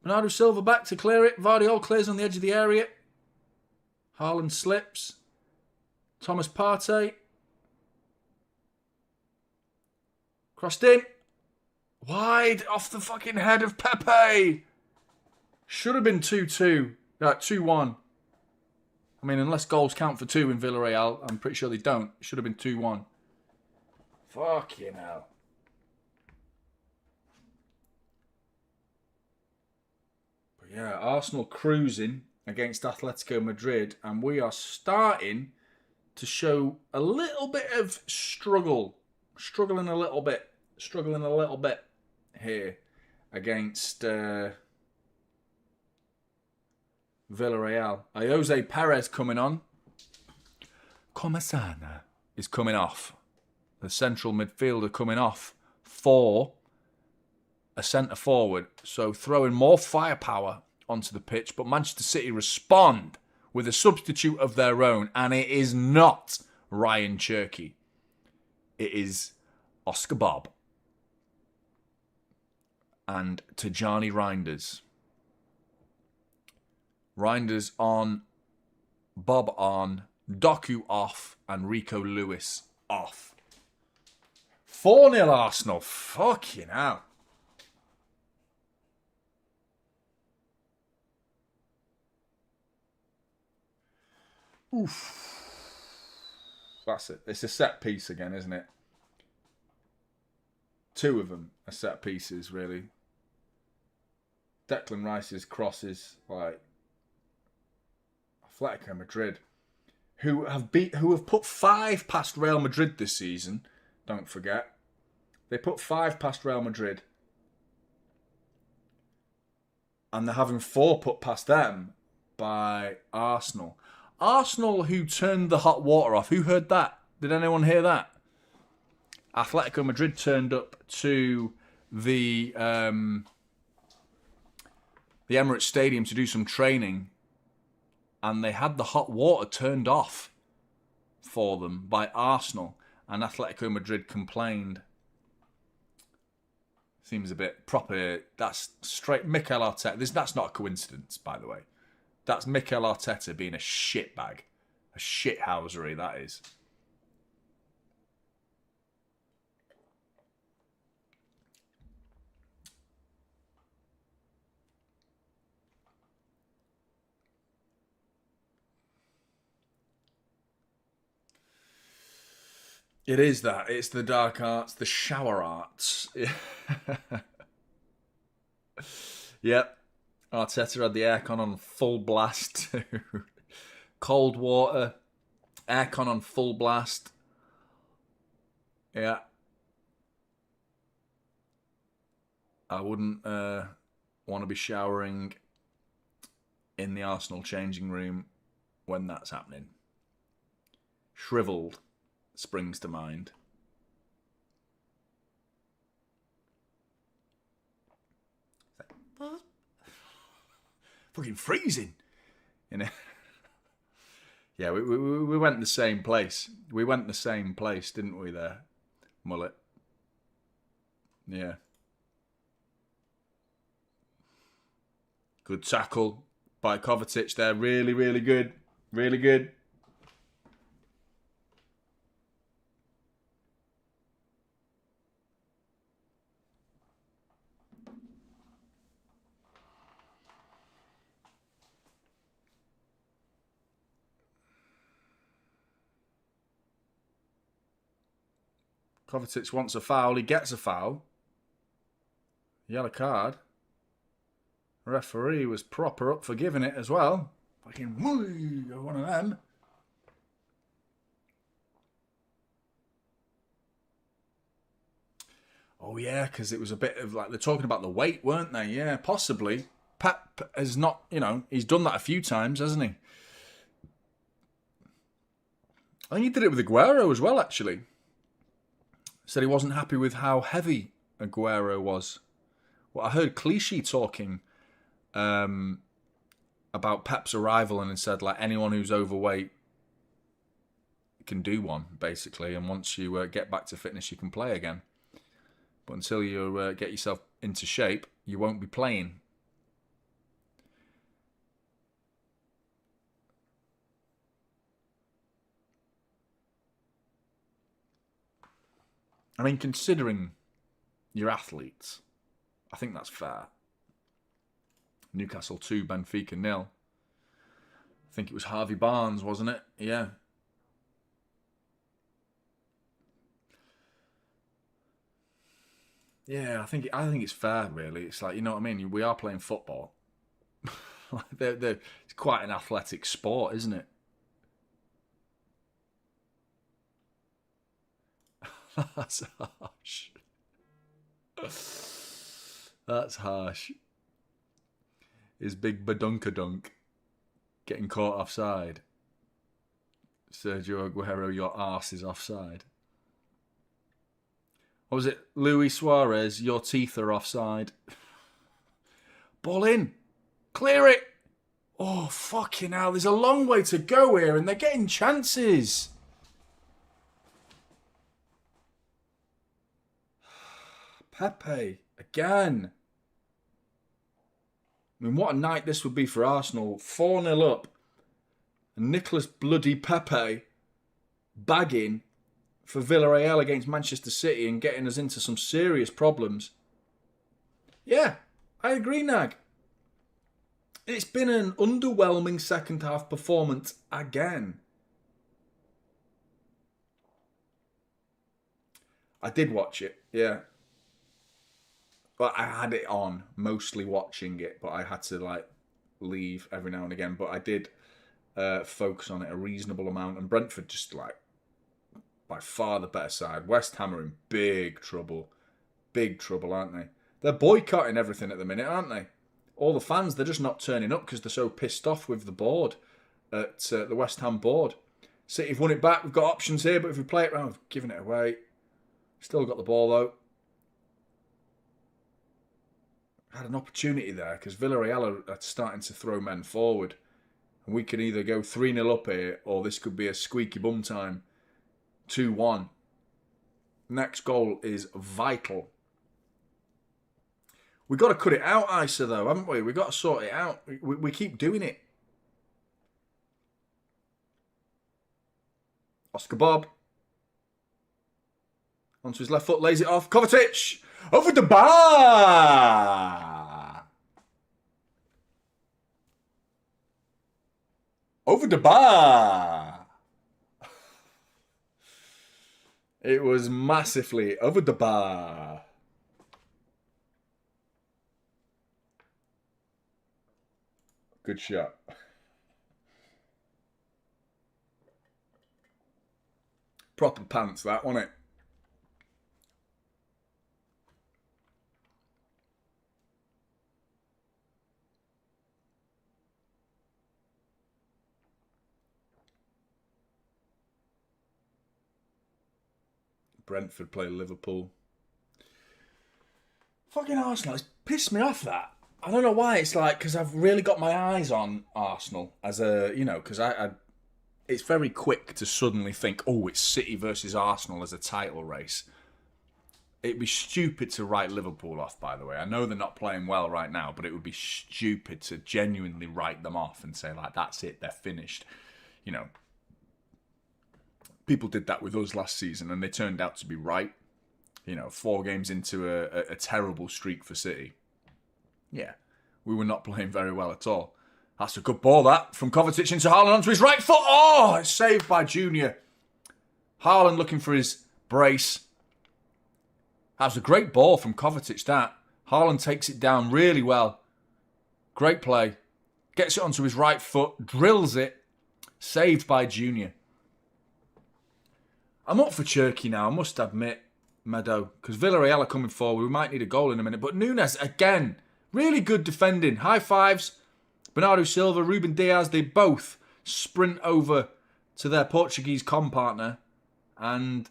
Bernardo Silva back to clear it. Villarreal clears on the edge of the area. Haaland slips. Thomas Partey. Crossed in. Wide off the fucking head of Pepe. Should have been 2-2. 2-1. I mean, unless goals count for 2 in Villarreal, I'm pretty sure they don't. It should have been 2-1. Fucking hell. But yeah, Arsenal cruising against Atletico Madrid, and we are starting to show a little bit of struggle. Struggling a little bit here against Villarreal. Jose Perez coming on. Comasana is coming off. The central midfielder coming off for a centre forward. So throwing more firepower onto the pitch. But Manchester City respond with a substitute of their own. And it is not Ryan Cherky. It is Oscar Bob. And Tajani Reinders. Reinders on, Bob on, Doku off, and Rico Lewis off. 4-0 Arsenal. Fucking hell. Oof. That's it. It's a set piece again, isn't it? 2 of them are set pieces, really. Declan Rice's crosses, like Atletico Madrid, who have put 5 past Real Madrid this season. Don't forget, they put 5 past Real Madrid, and they're having 4 put past them by Arsenal. Arsenal, who turned the hot water off. Who heard that? Did anyone hear that? Atletico Madrid turned up to the Emirates Stadium to do some training, and they had the hot water turned off for them by Arsenal, and Atletico Madrid complained. Seems a bit proper. That's straight Mikel Arteta. That's not a coincidence, by the way. That's Mikel Arteta being a shitbag. A shithousery, that is. It is that. It's the dark arts, the shower arts. Yep. Arteta had the aircon on full blast. Cold water. Aircon on full blast. Yeah. I wouldn't want to be showering in the Arsenal changing room when that's happening. Shriveled springs to mind. Fucking freezing, you know. Yeah, we went the same place. We went the same place, didn't we? There, Mullet. Yeah. Good tackle by Kovacic there. Really, really good. Really good. Kovacic wants a foul. He gets a foul. Yellow card. Referee was proper up for giving it as well. Fucking whoo, one of them. Oh yeah, because it was a bit of like, they're talking about the weight, weren't they? Yeah, possibly. Pep has not, he's done that a few times, hasn't he? I think he did it with Aguero as well, actually. Said he wasn't happy with how heavy Aguero was. Well, I heard Clichy talking about Pep's arrival and said, like, anyone who's overweight can do one, basically. And once you get back to fitness, you can play again. But until you get yourself into shape, you won't be playing. I mean, considering your athletes, I think that's fair. Newcastle 2, Benfica 0. I think it was Harvey Barnes, wasn't it? Yeah. Yeah, I think it's fair, really. It's like, you know what I mean? We are playing football. It's quite an athletic sport, isn't it? That's harsh. That's harsh. Is big badunkadunk getting caught offside? Sergio Aguero, your arse is offside. What was it? Luis Suarez, your teeth are offside. Ball in. Clear it. Oh, fucking hell. There's a long way to go here and they're getting chances. Pepe, again. I mean, what a night this would be for Arsenal. 4-0 up. And Nicholas bloody Pepe bagging for Villarreal against Manchester City and getting us into some serious problems. Yeah, I agree, Nag. It's been an underwhelming second half performance again. I did watch it, yeah. But I had it on, mostly watching it, but I had to leave every now and again. But I did focus on it a reasonable amount. And Brentford just by far the better side. West Ham are in big trouble. Big trouble, aren't they? They're boycotting everything at the minute, aren't they? All the fans, they're just not turning up because they're so pissed off with the board at the West Ham board. City have won it back. We've got options here, but if we play it round, we've given it away. Still got the ball, though. Had an opportunity there because Villarreal are starting to throw men forward. And we could either go 3-0 up here or this could be a squeaky bum time. 2-1. Next goal is vital. We've got to cut it out, Isa, though, haven't we? We've got to sort it out. We keep doing it. Oscar Bob. Onto his left foot, lays it off. Kovacic! Over the bar! Over the bar! It was massively over the bar. Good shot. Proper pants, that, wasn't it? Brentford play Liverpool. Fucking Arsenal, it's pissed me off that. I don't know why. It's because I've really got my eyes on Arsenal as a, because it's very quick to suddenly think, oh, it's City versus Arsenal as a title race. It'd be stupid to write Liverpool off, by the way. I know they're not playing well right now, but it would be stupid to genuinely write them off and say, that's it, they're finished. People did that with us last season and they turned out to be right. 4 games into a terrible streak for City. Yeah, we were not playing very well at all. That's a good ball, that, from Kovacic into Haaland onto his right foot. Oh, it's saved by Junior. Haaland looking for his brace. That was a great ball from Kovacic, that. Haaland takes it down really well. Great play. Gets it onto his right foot, drills it. Saved by Junior. I'm up for Cherky now, I must admit, Meadow, because Villarreal are coming forward. We might need a goal in a minute. But Nunes, again, Really good defending. High fives. Bernardo Silva, Ruben Diaz, they both sprint over to their Portuguese compartner and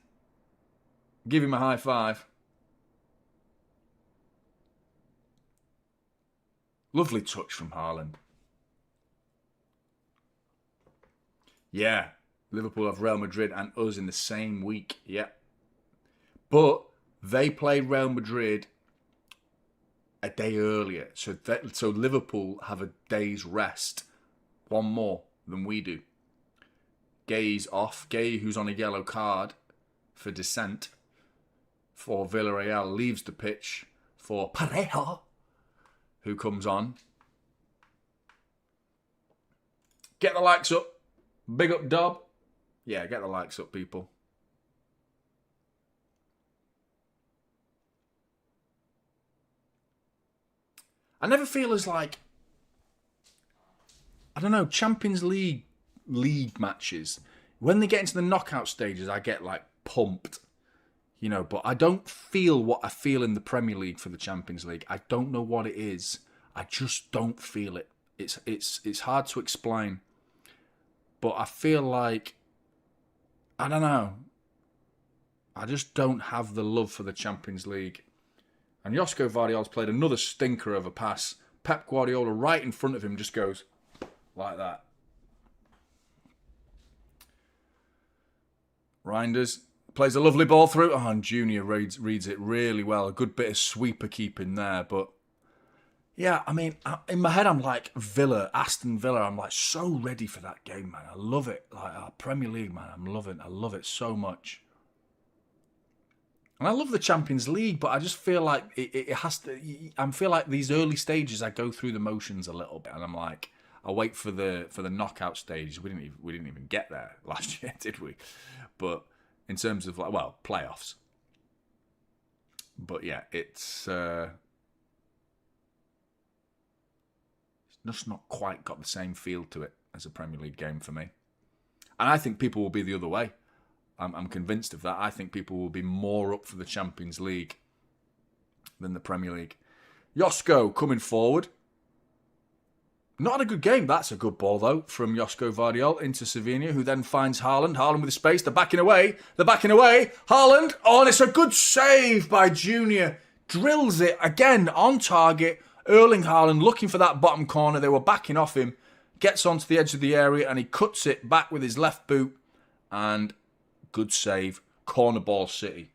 give him a high five. Lovely touch from Haaland. Yeah, Liverpool have Real Madrid and us in the same week. Yeah. But they played Real Madrid a day earlier. So Liverpool have a day's rest. One more than we do. Gay's off. Gay, who's on a yellow card for dissent for Villarreal, leaves the pitch for Parejo, who comes on. Get the likes up. Big up, Dob. Yeah, get the likes up, people. I never feel as like, I don't know, Champions League matches, when they get into the knockout stages, I get like pumped, you know, but I don't feel what I feel in the Premier League for the Champions League. I don't know what it is. I just don't feel it. It's hard to explain. But I feel like, I don't know, I just don't have the love for the Champions League. And Josko Vardiol's played another stinker of a pass. Pep Guardiola right in front of him just goes like that. Reinders plays a lovely ball through. Oh, and Junior reads it really well. A good bit of sweeper keeping there. But yeah, I mean, in my head, I'm like Aston Villa. I'm like so ready for that game, man. I love it. Like our Premier League, man. I love it so much. And I love the Champions League, but I just feel like it has to. I feel like these early stages, I go through the motions a little bit, and I'm like, I wait for the knockout stage. We didn't even get there last year, did we? But in terms of like, well, playoffs. But yeah, it's just not quite got the same feel to it as a Premier League game for me. And I think people will be the other way. I'm convinced of that. I think people will be more up for the Champions League than the Premier League. Josko coming forward. Not a good game. That's a good ball, though, from Josko Vardiol into Savinha, who then finds Haaland. Haaland with the space. They're backing away. Haaland. Oh, and it's a good save by Junior. Drills it again on target. Erling Haaland looking for that bottom corner. They were backing off him. Gets onto the edge of the area and he cuts it back with his left boot. And good save. Corner ball City.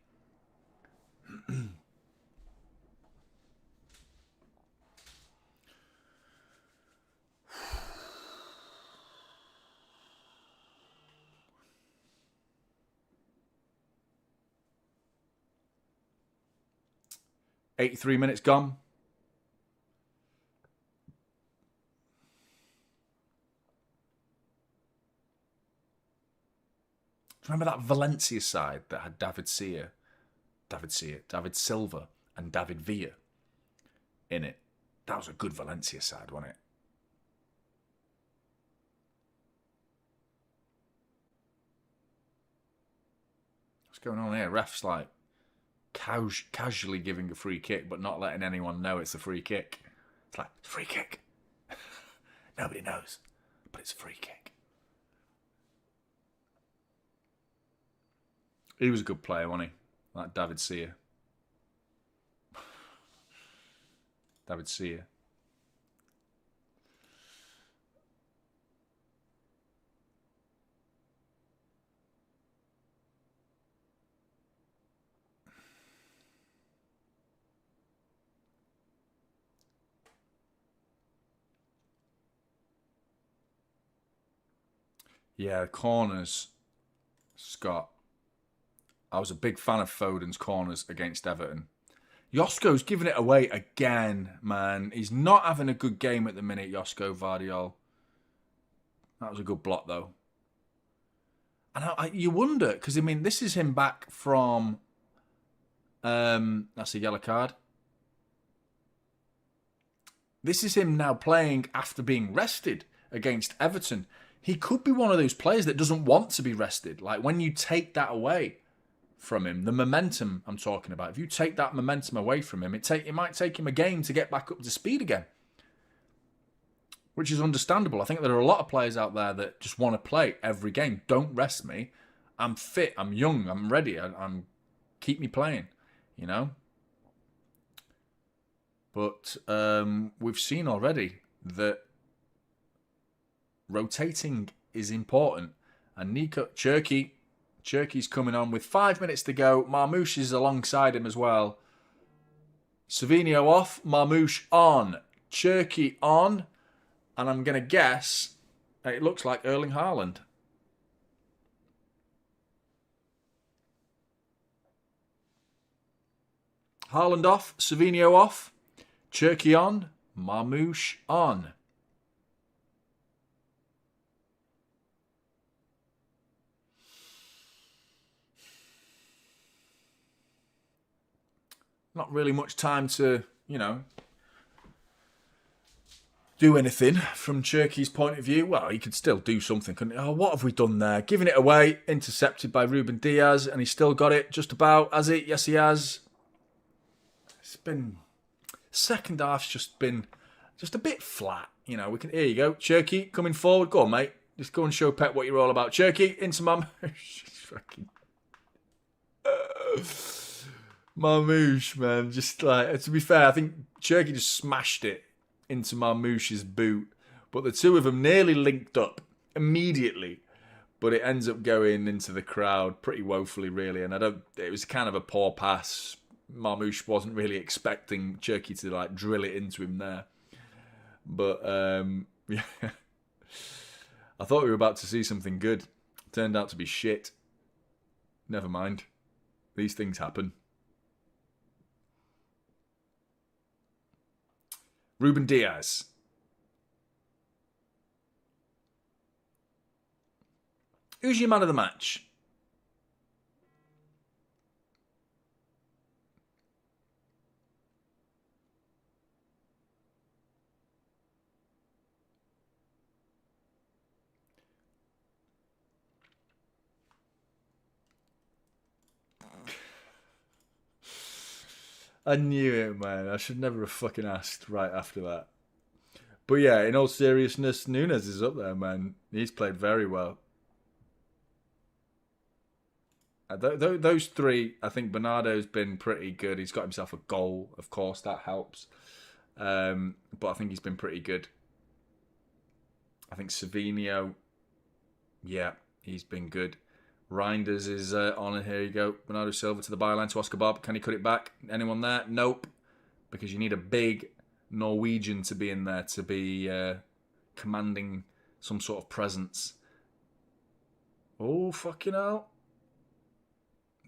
$83 minutes gone. Remember that Valencia side that had David Silva and David Villa in it? That was a good Valencia side, wasn't it? What's going on here? Ref's like casually giving a free kick, but not letting anyone know it's a free kick. It's like, it's a free kick. Nobody knows, but it's a free kick. He was a good player, wasn't he? Like David Silva. David Silva. Yeah, corners, Scott. I was a big fan of Foden's corners against Everton. Josko's giving it away again, man. He's not having a good game at the minute, Josko Vardiol. That was a good block, though. And you wonder, because, I mean, this is him back from... that's a yellow card. This is him now playing after being rested against Everton. He could be one of those players that doesn't want to be rested. Like, when you take that away... from him, the momentum I'm talking about, if you take that momentum away from him, it might take him a game to get back up to speed again, which is understandable. I think there are a lot of players out there that just want to play every game. Don't rest me. I'm fit. I'm young. I'm ready. I'm keep me playing, you know. But we've seen already that rotating is important. And Nico Cherky's coming on with 5 minutes to go. Marmouche is alongside him as well. Savinho off, Marmouche on, Cherky on, and I'm going to guess it looks like Erling Haaland. Haaland off, Savinho off, Cherky on, Marmouche on. Not really much time to, you know, do anything from Cherky's point of view. Well, he could still do something, couldn't he? Oh, what have we done there? Giving it away, intercepted by Ruben Diaz, and he still got it just about, has it? Yes, he has. It's been, second half's just been just a bit flat. You know, here you go. Cherky coming forward. Go on, mate. Just go and show Pep what you're all about. Cherky into fucking... Marmouche, man. Just like, to be fair, I think Cherky just smashed it into Marmouche's boot. But the two of them nearly linked up immediately. But it ends up going into the crowd pretty woefully, really. And it was kind of a poor pass. Marmouche wasn't really expecting Cherky to like drill it into him there. But yeah. I thought we were about to see something good. Turned out to be shit. Never mind. These things happen. Ruben Diaz. Who's your man of the match? I knew it, man. I should never have fucking asked right after that. But yeah, in all seriousness, Nunes is up there, man. He's played very well. Those three, I think Bernardo's been pretty good. He's got himself a goal, of course, that helps. But I think he's been pretty good. I think Savinho, yeah, he's been good. Reinders is on, and here you go. Bernardo Silva to the byline to Oscar Bob. Can he cut it back? Anyone there? Nope. Because you need a big Norwegian to be in there to be commanding some sort of presence. Oh, fucking hell.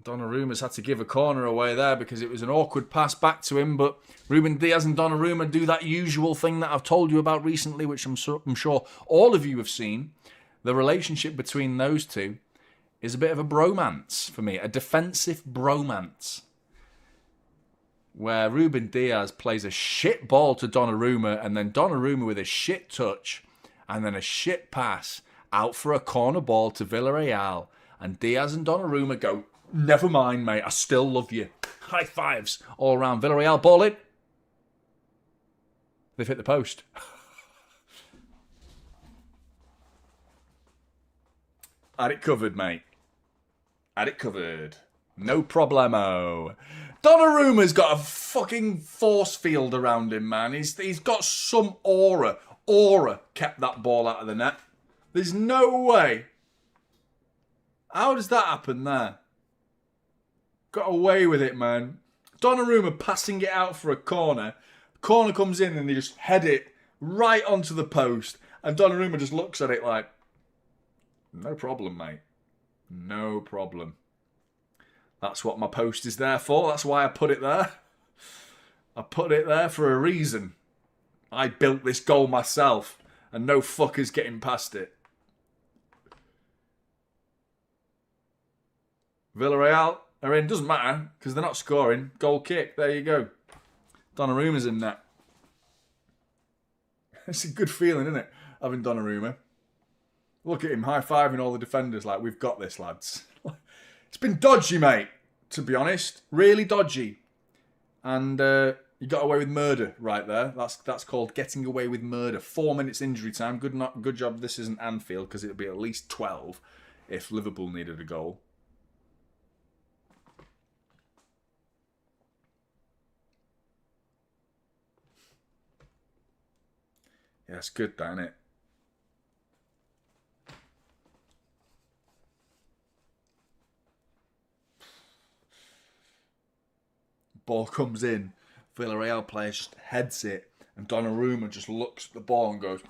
Donnarumma's had to give a corner away there because it was an awkward pass back to him. But Ruben Diaz and Donnarumma do that usual thing that I've told you about recently, which I'm sure all of you have seen. The relationship between those two is a bit of a bromance for me, a defensive bromance, where Ruben Diaz plays a shit ball to Donnarumma, and then Donnarumma with a shit touch, and then a shit pass out for a corner ball to Villarreal, and Diaz and Donnarumma go, never mind, mate, I still love you. High fives all around. Villarreal ball in. They've hit the post. Had it covered, mate. Had it covered. No problemo. Donnarumma's got a fucking force field around him, man. He's got some aura. Aura kept that ball out of the net. There's no way. How does that happen there? Got away with it, man. Donnarumma passing it out for a corner. Corner comes in and they just head it right onto the post. And Donnarumma just looks at it like, no problem, mate. No problem. That's what my post is there for. That's why I put it there. I put it there for a reason. I built this goal myself, and no fuckers getting past it. Villarreal are in. Doesn't matter, because they're not scoring. Goal kick. There you go. Donnarumma's in that. It's a good feeling, isn't it? Having Donnarumma. Look at him high-fiving all the defenders like, we've got this, lads. It's been dodgy, mate. to be honest. Really dodgy. And you got away with murder right there. That's called getting away with murder. 4 minutes injury time. Good job this isn't Anfield, because it would be at least 12 if Liverpool needed a goal. Yeah, it's good, that, isn't it? Ball comes in. Villarreal player just heads it. And Donnarumma just looks at the ball and goes...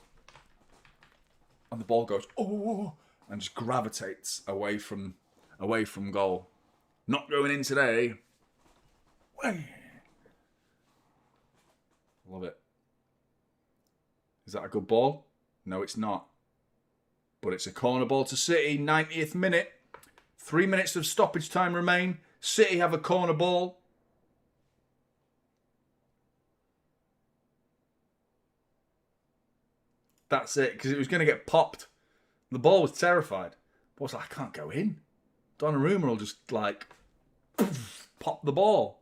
And the ball goes, oh! And just gravitates away from goal. Not going in today. Love it. Is that a good ball? No, it's not. But it's a corner ball to City, 90th minute. 3 minutes of stoppage time remain. City have a corner ball. That's it, because it was going to get popped. The ball was terrified. The ball was like, I can't go in. Donnarumma will just, like, pop the ball.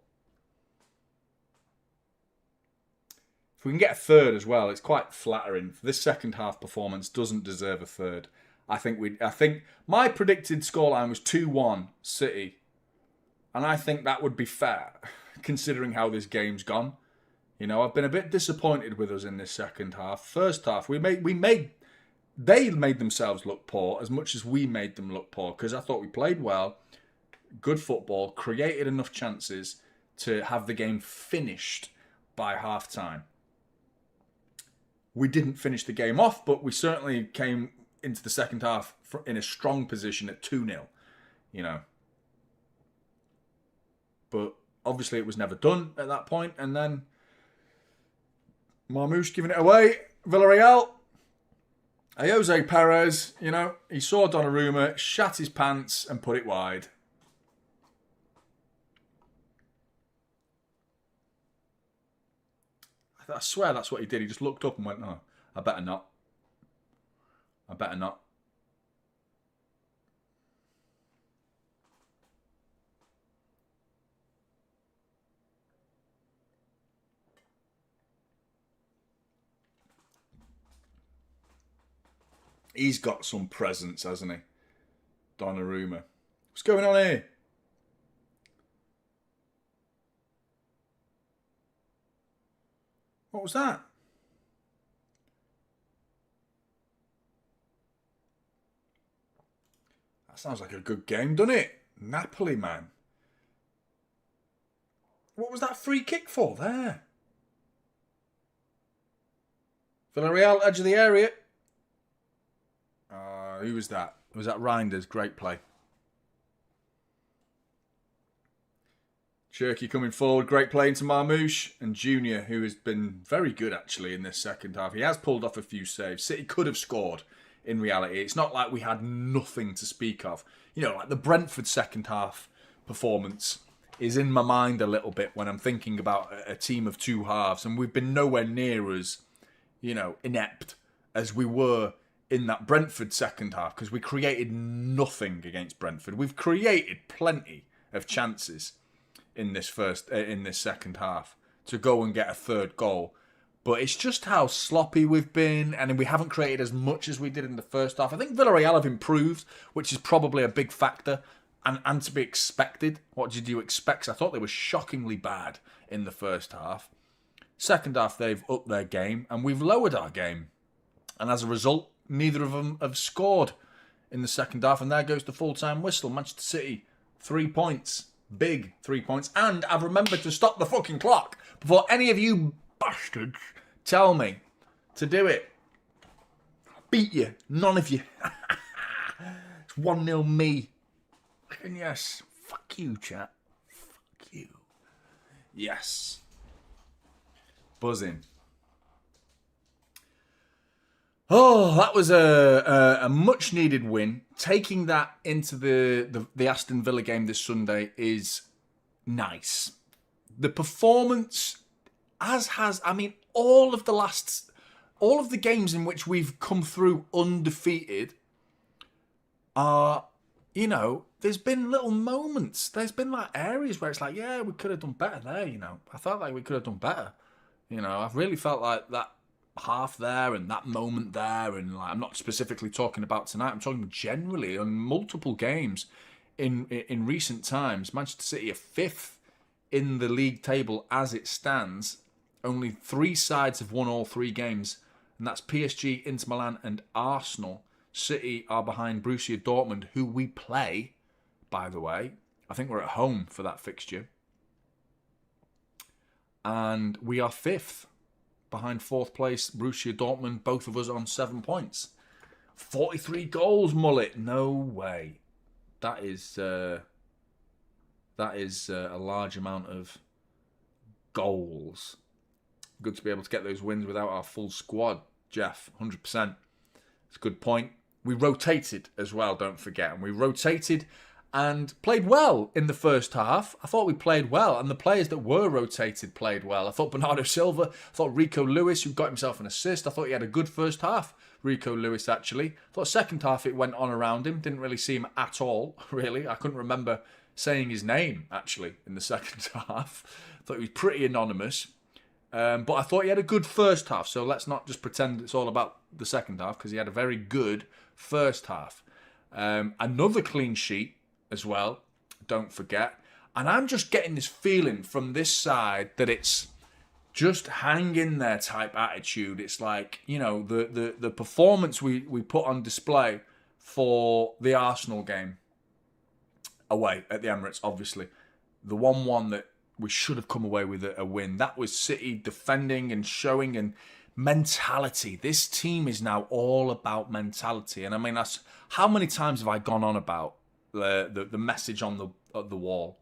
If we can get a third as well, it's quite flattering. This second half performance doesn't deserve a third. I think my predicted scoreline was 2-1 City. And I think that would be fair, considering how this game's gone. You know, I've been a bit disappointed with us in this second half. First half, they made themselves look poor as much as we made them look poor, because I thought we played well, good football, created enough chances to have the game finished by half time. We didn't finish the game off, but we certainly came into the second half in a strong position at 2-0, you know. But obviously it was never done at that point, and then Marmoush giving it away. Villarreal. Jose Perez, you know, he saw Donnarumma, shat his pants and put it wide. I swear that's what he did. He just looked up and went, oh, I better not. I better not. He's got some presence, hasn't he? Donnarumma. What's going on here? What was that? That sounds like a good game, doesn't it? Napoli, man. What was that free kick for there? Villarreal, edge of the area. Who was that? Was that Reinders? Great play. Cherky coming forward. Great play into Marmoush. And Junior, who has been very good, actually, in this second half. He has pulled off a few saves. City could have scored, in reality. It's not like we had nothing to speak of. You know, like the Brentford second half performance is in my mind a little bit when I'm thinking about a team of two halves. And we've been nowhere near as, you know, inept as we were in that Brentford second half, because we created nothing against Brentford. We've created plenty of chances in this second half to go and get a third goal, but it's just how sloppy we've been, and we haven't created as much as we did in the first half. I think Villarreal have improved, which is probably a big factor, and to be expected. What did you expect? I thought they were shockingly bad in the first half. Second half, they've upped their game, and we've lowered our game, and as a result, neither of them have scored in the second half, and there goes the full-time whistle. Manchester City, 3 points. Big 3 points. And I've remembered to stop the fucking clock before any of you bastards tell me to do it. Beat you. None of you. It's 1-0 me. And yes. Fuck you, chat. Fuck you. Yes. Buzzing. Oh, that was a much-needed win. Taking that into the Aston Villa game this Sunday is nice. The performance, all of the games in which we've come through undefeated are, you know, there's been little moments. There's been like areas where it's like, yeah, we could have done better there, you know. I felt like we could have done better. You know, I've really felt like that half there and that moment there, and like, I'm not specifically talking about tonight, I'm talking generally on multiple games in recent times. Manchester City are 5th in the league table as it stands. Only 3 sides have won all 3 games, and that's PSG, Inter Milan and Arsenal. City are behind Borussia Dortmund, who we play, by the way. I think we're at home for that fixture. And we are 5th behind 4th place Borussia Dortmund, both of us on 7 points. 43 goals, mullet. No way. That is a large amount of goals. Good to be able to get those wins without our full squad, Jeff. 100%. It's a good point. We rotated as well, don't forget. And we rotated and played well in the first half. I thought we played well, and the players that were rotated played well. I thought Bernardo Silva, I thought Rico Lewis, who got himself an assist. I thought he had a good first half, Rico Lewis, actually. I thought second half it went on around him. Didn't really see him at all, really. I couldn't remember saying his name, actually, in the second half. I thought he was pretty anonymous. But I thought he had a good first half, so let's not just pretend it's all about the second half, because he had a very good first half. Another clean sheet as well, don't forget. And I'm just getting this feeling from this side that it's just hang in there type attitude. It's like, you know, the performance we put on display for the Arsenal game away at the Emirates, obviously. The 1-1 that we should have come away with a win. That was City defending and showing and mentality. This team is now all about mentality. And I mean, that's how many times have I gone on about the message on the wall?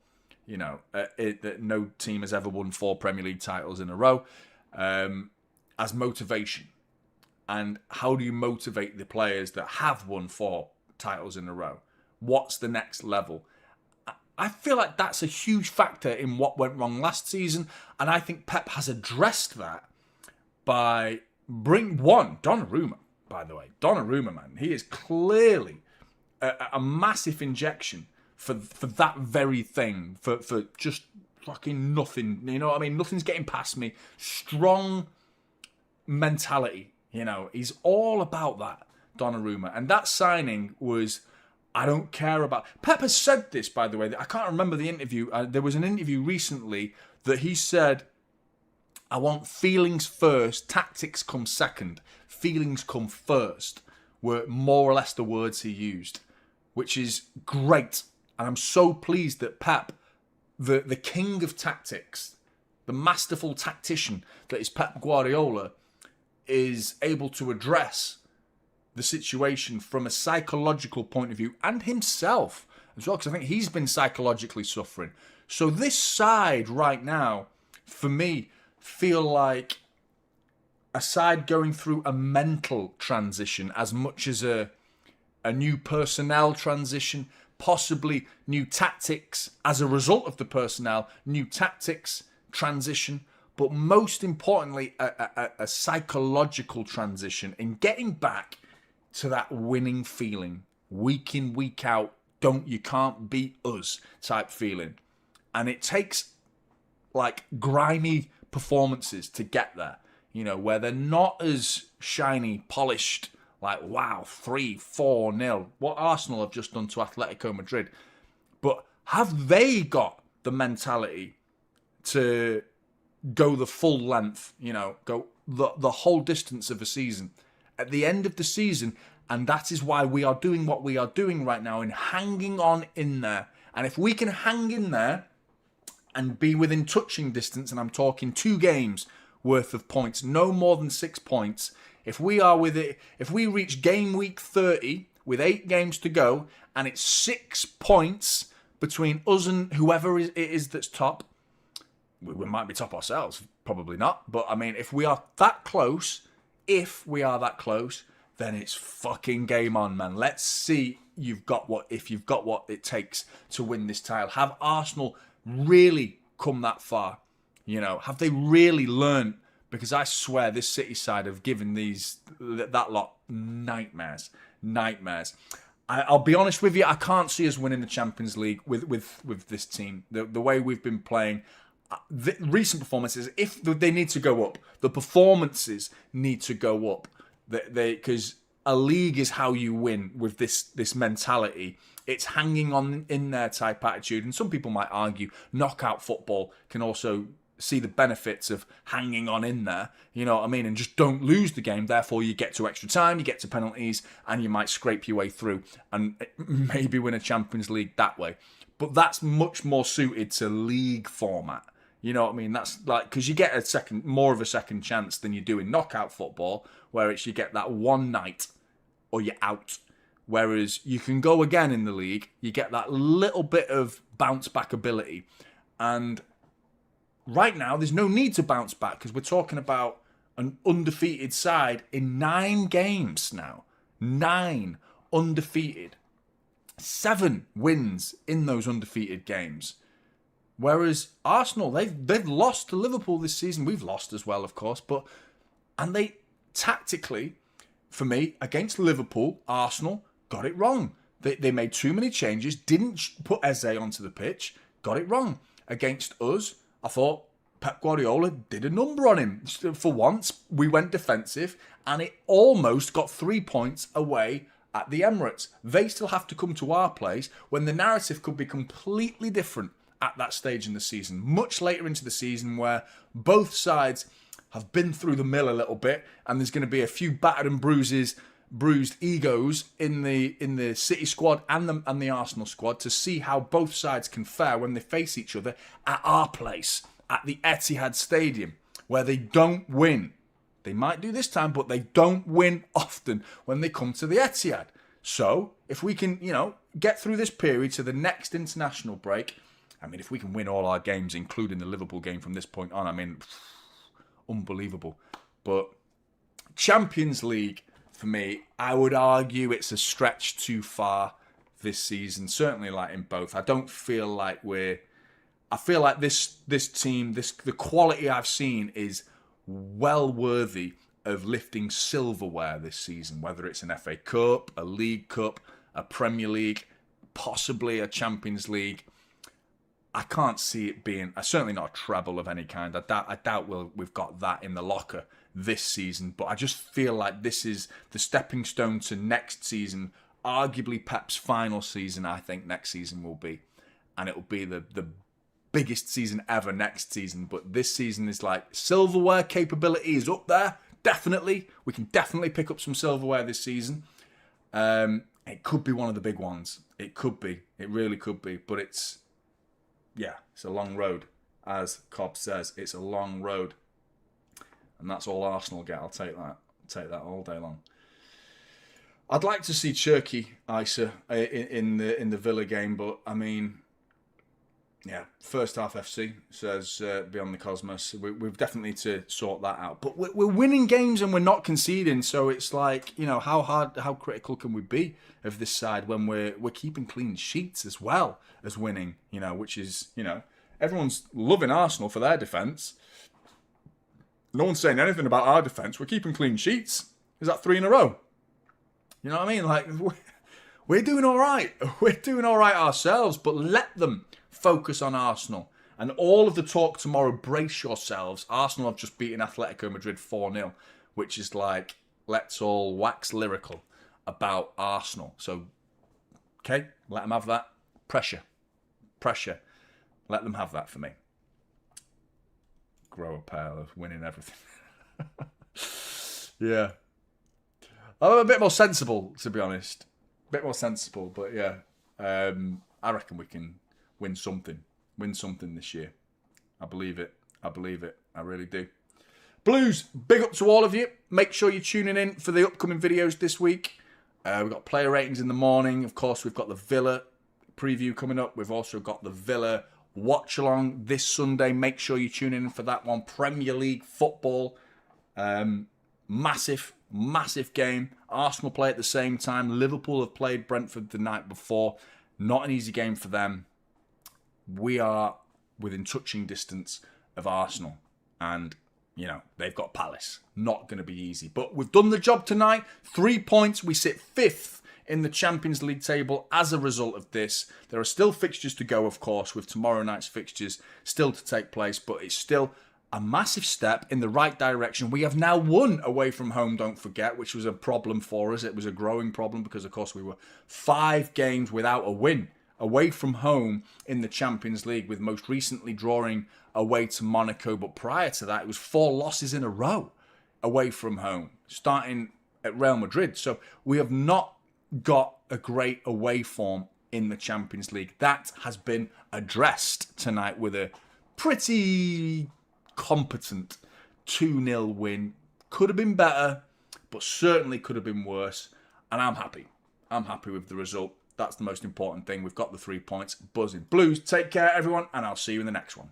You know, that no team has ever won 4 Premier League titles in a row as motivation. And how do you motivate the players that have won 4 titles in a row? What's the next level? I feel like that's a huge factor in what went wrong last season, and I think Pep has addressed that by Donnarumma, by the way. Donnarumma, man, he is clearly a massive injection for that very thing, for just fucking nothing, you know what I mean? Nothing's getting past me. Strong mentality, you know, he's all about that, Donnarumma, and that signing was... I don't care about... Pep has said this, by the way. I can't remember the interview. There was an interview recently that he said, I want feelings first, tactics come second. Feelings come first, were more or less the words he used, which is great. And I'm so pleased that Pep, the king of tactics, the masterful tactician that is Pep Guardiola, is able to address the situation from a psychological point of view, and himself as well, because I think he's been psychologically suffering. So this side right now, for me, feel like a side going through a mental transition as much as a new personnel transition, possibly new tactics as a result of the personnel, new tactics transition, but most importantly, a psychological transition in getting back to that winning feeling, week in, week out, you can't beat us type feeling. And it takes like grimy performances to get there, you know, where they're not as shiny, polished, like, wow, 3-4-0, what Arsenal have just done to Atletico Madrid. But have they got the mentality to go the full length, you know, go the whole distance of a season? At the end of the season, and that is why we are doing what we are doing right now in hanging on in there. And if we can hang in there and be within touching distance, and I'm talking 2 games worth of points, no more than 6 points, if we are with it, if we reach game week 30 with 8 games to go, and it's 6 points between us and whoever it is that's top, we might be top ourselves, probably not, but I mean, if we are that close, then it's fucking game on, man. Let's see if you've got what it takes to win this title. Have Arsenal really come that far? You know, have they really learned? Because I swear this City side have given that lot nightmares. I'll be honest with you, I can't see us winning the Champions League with this team. The way we've been playing, the recent performances, if they need to go up, the performances need to go up. Because a league is how you win with this mentality. It's hanging on in there type attitude. And some people might argue knockout football can also see the benefits of hanging on in there, you know what I mean, and just don't lose the game. Therefore, you get to extra time, you get to penalties, and you might scrape your way through and maybe win a Champions League that way. But that's much more suited to league format. You know what I mean? That's like, because you get more of a second chance than you do in knockout football, where it's you get that one night or you're out. Whereas you can go again in the league, you get that little bit of bounce back ability. And right now, there's no need to bounce back because we're talking about an undefeated side in 9 games now. 9 undefeated. 7 wins in those undefeated games. Whereas Arsenal, they've lost to Liverpool this season. We've lost as well, of course. And they tactically, for me, against Liverpool, Arsenal got it wrong. They made too many changes, didn't put Eze onto the pitch, got it wrong. Against us, I thought Pep Guardiola did a number on him. For once, we went defensive, and it almost got 3 points away at the Emirates. They still have to come to our place when the narrative could be completely different at that stage in the season. Much later into the season, where both sides have been through the mill a little bit, and there's going to be a few battered and bruised egos in the City squad and the Arsenal squad to see how both sides can fare when they face each other at our place, at the Etihad Stadium, where they don't win. They might do this time, but they don't win often when they come to the Etihad. So, if we can, get through this period to the next international break, I mean, if we can win all our games, including the Liverpool game from this point on, I mean, unbelievable. But Champions League, for me, I would argue it's a stretch too far this season. Certainly, like in both. I don't feel like I feel like this team, the quality I've seen is well worthy of lifting silverware this season. Whether it's an FA Cup, a League Cup, a Premier League, possibly a Champions League. I can't see it being certainly not a treble of any kind. I doubt we've got that in the locker this season. But I just feel like this is the stepping stone to next season. Arguably Pep's final season, I think next season will be. And it will be the biggest season ever next season. But this season is like silverware capability is up there. Definitely. We can definitely pick up some silverware this season. It could be one of the big ones. It could be. It really could be. But it's a long road. As Cobb says, it's a long road. And that's all Arsenal get. I'll take that. Take that all day long. I'd like to see Cherky Isa in the Villa game, but I mean, first half FC says Beyond the Cosmos. We've definitely need to sort that out. But we're winning games and we're not conceding, so it's like, how critical can we be of this side when we're keeping clean sheets as well as winning, which is, everyone's loving Arsenal for their defence. No one's saying anything about our defence. We're keeping clean sheets. Is that 3 in a row? You know what I mean? Like, we're doing all right. We're doing all right ourselves, but let them focus on Arsenal. And all of the talk tomorrow, brace yourselves. Arsenal have just beaten Atletico Madrid 4-0, which is like, let's all wax lyrical about Arsenal. So, okay, let them have that. Pressure. Let them have that for me. Grow a pair of winning everything. Yeah. I'm a bit more sensible, to be honest. A bit more sensible, but yeah. I reckon we can win something. Win something this year. I believe it. I really do. Blues, big up to all of you. Make sure you're tuning in for the upcoming videos this week. We've got player ratings in the morning. Of course, we've got the Villa preview coming up. We've also got the Villa Watchalong this Sunday. Make sure you tune in for that one. Premier League football. Massive game. Arsenal play at the same time. Liverpool have played Brentford the night before. Not an easy game for them. We are within touching distance of Arsenal. And, they've got Palace. Not going to be easy. But we've done the job tonight. 3 points. We sit 5th in the Champions League table as a result of this. There are still fixtures to go, of course, with tomorrow night's fixtures still to take place, but it's still a massive step in the right direction. We have now won away from home, don't forget, which was a problem for us. It was a growing problem because, of course, we were 5 games without a win away from home in the Champions League, with most recently drawing away to Monaco. But prior to that, it was 4 losses in a row away from home, starting at Real Madrid. So we have not got a great away form in the Champions League. That has been addressed tonight with a pretty competent 2-0 win. Could have been better, but certainly could have been worse. And I'm happy. I'm happy with the result. That's the most important thing. We've got the 3 points. Buzzing. Blues, take care, everyone, and I'll see you in the next one.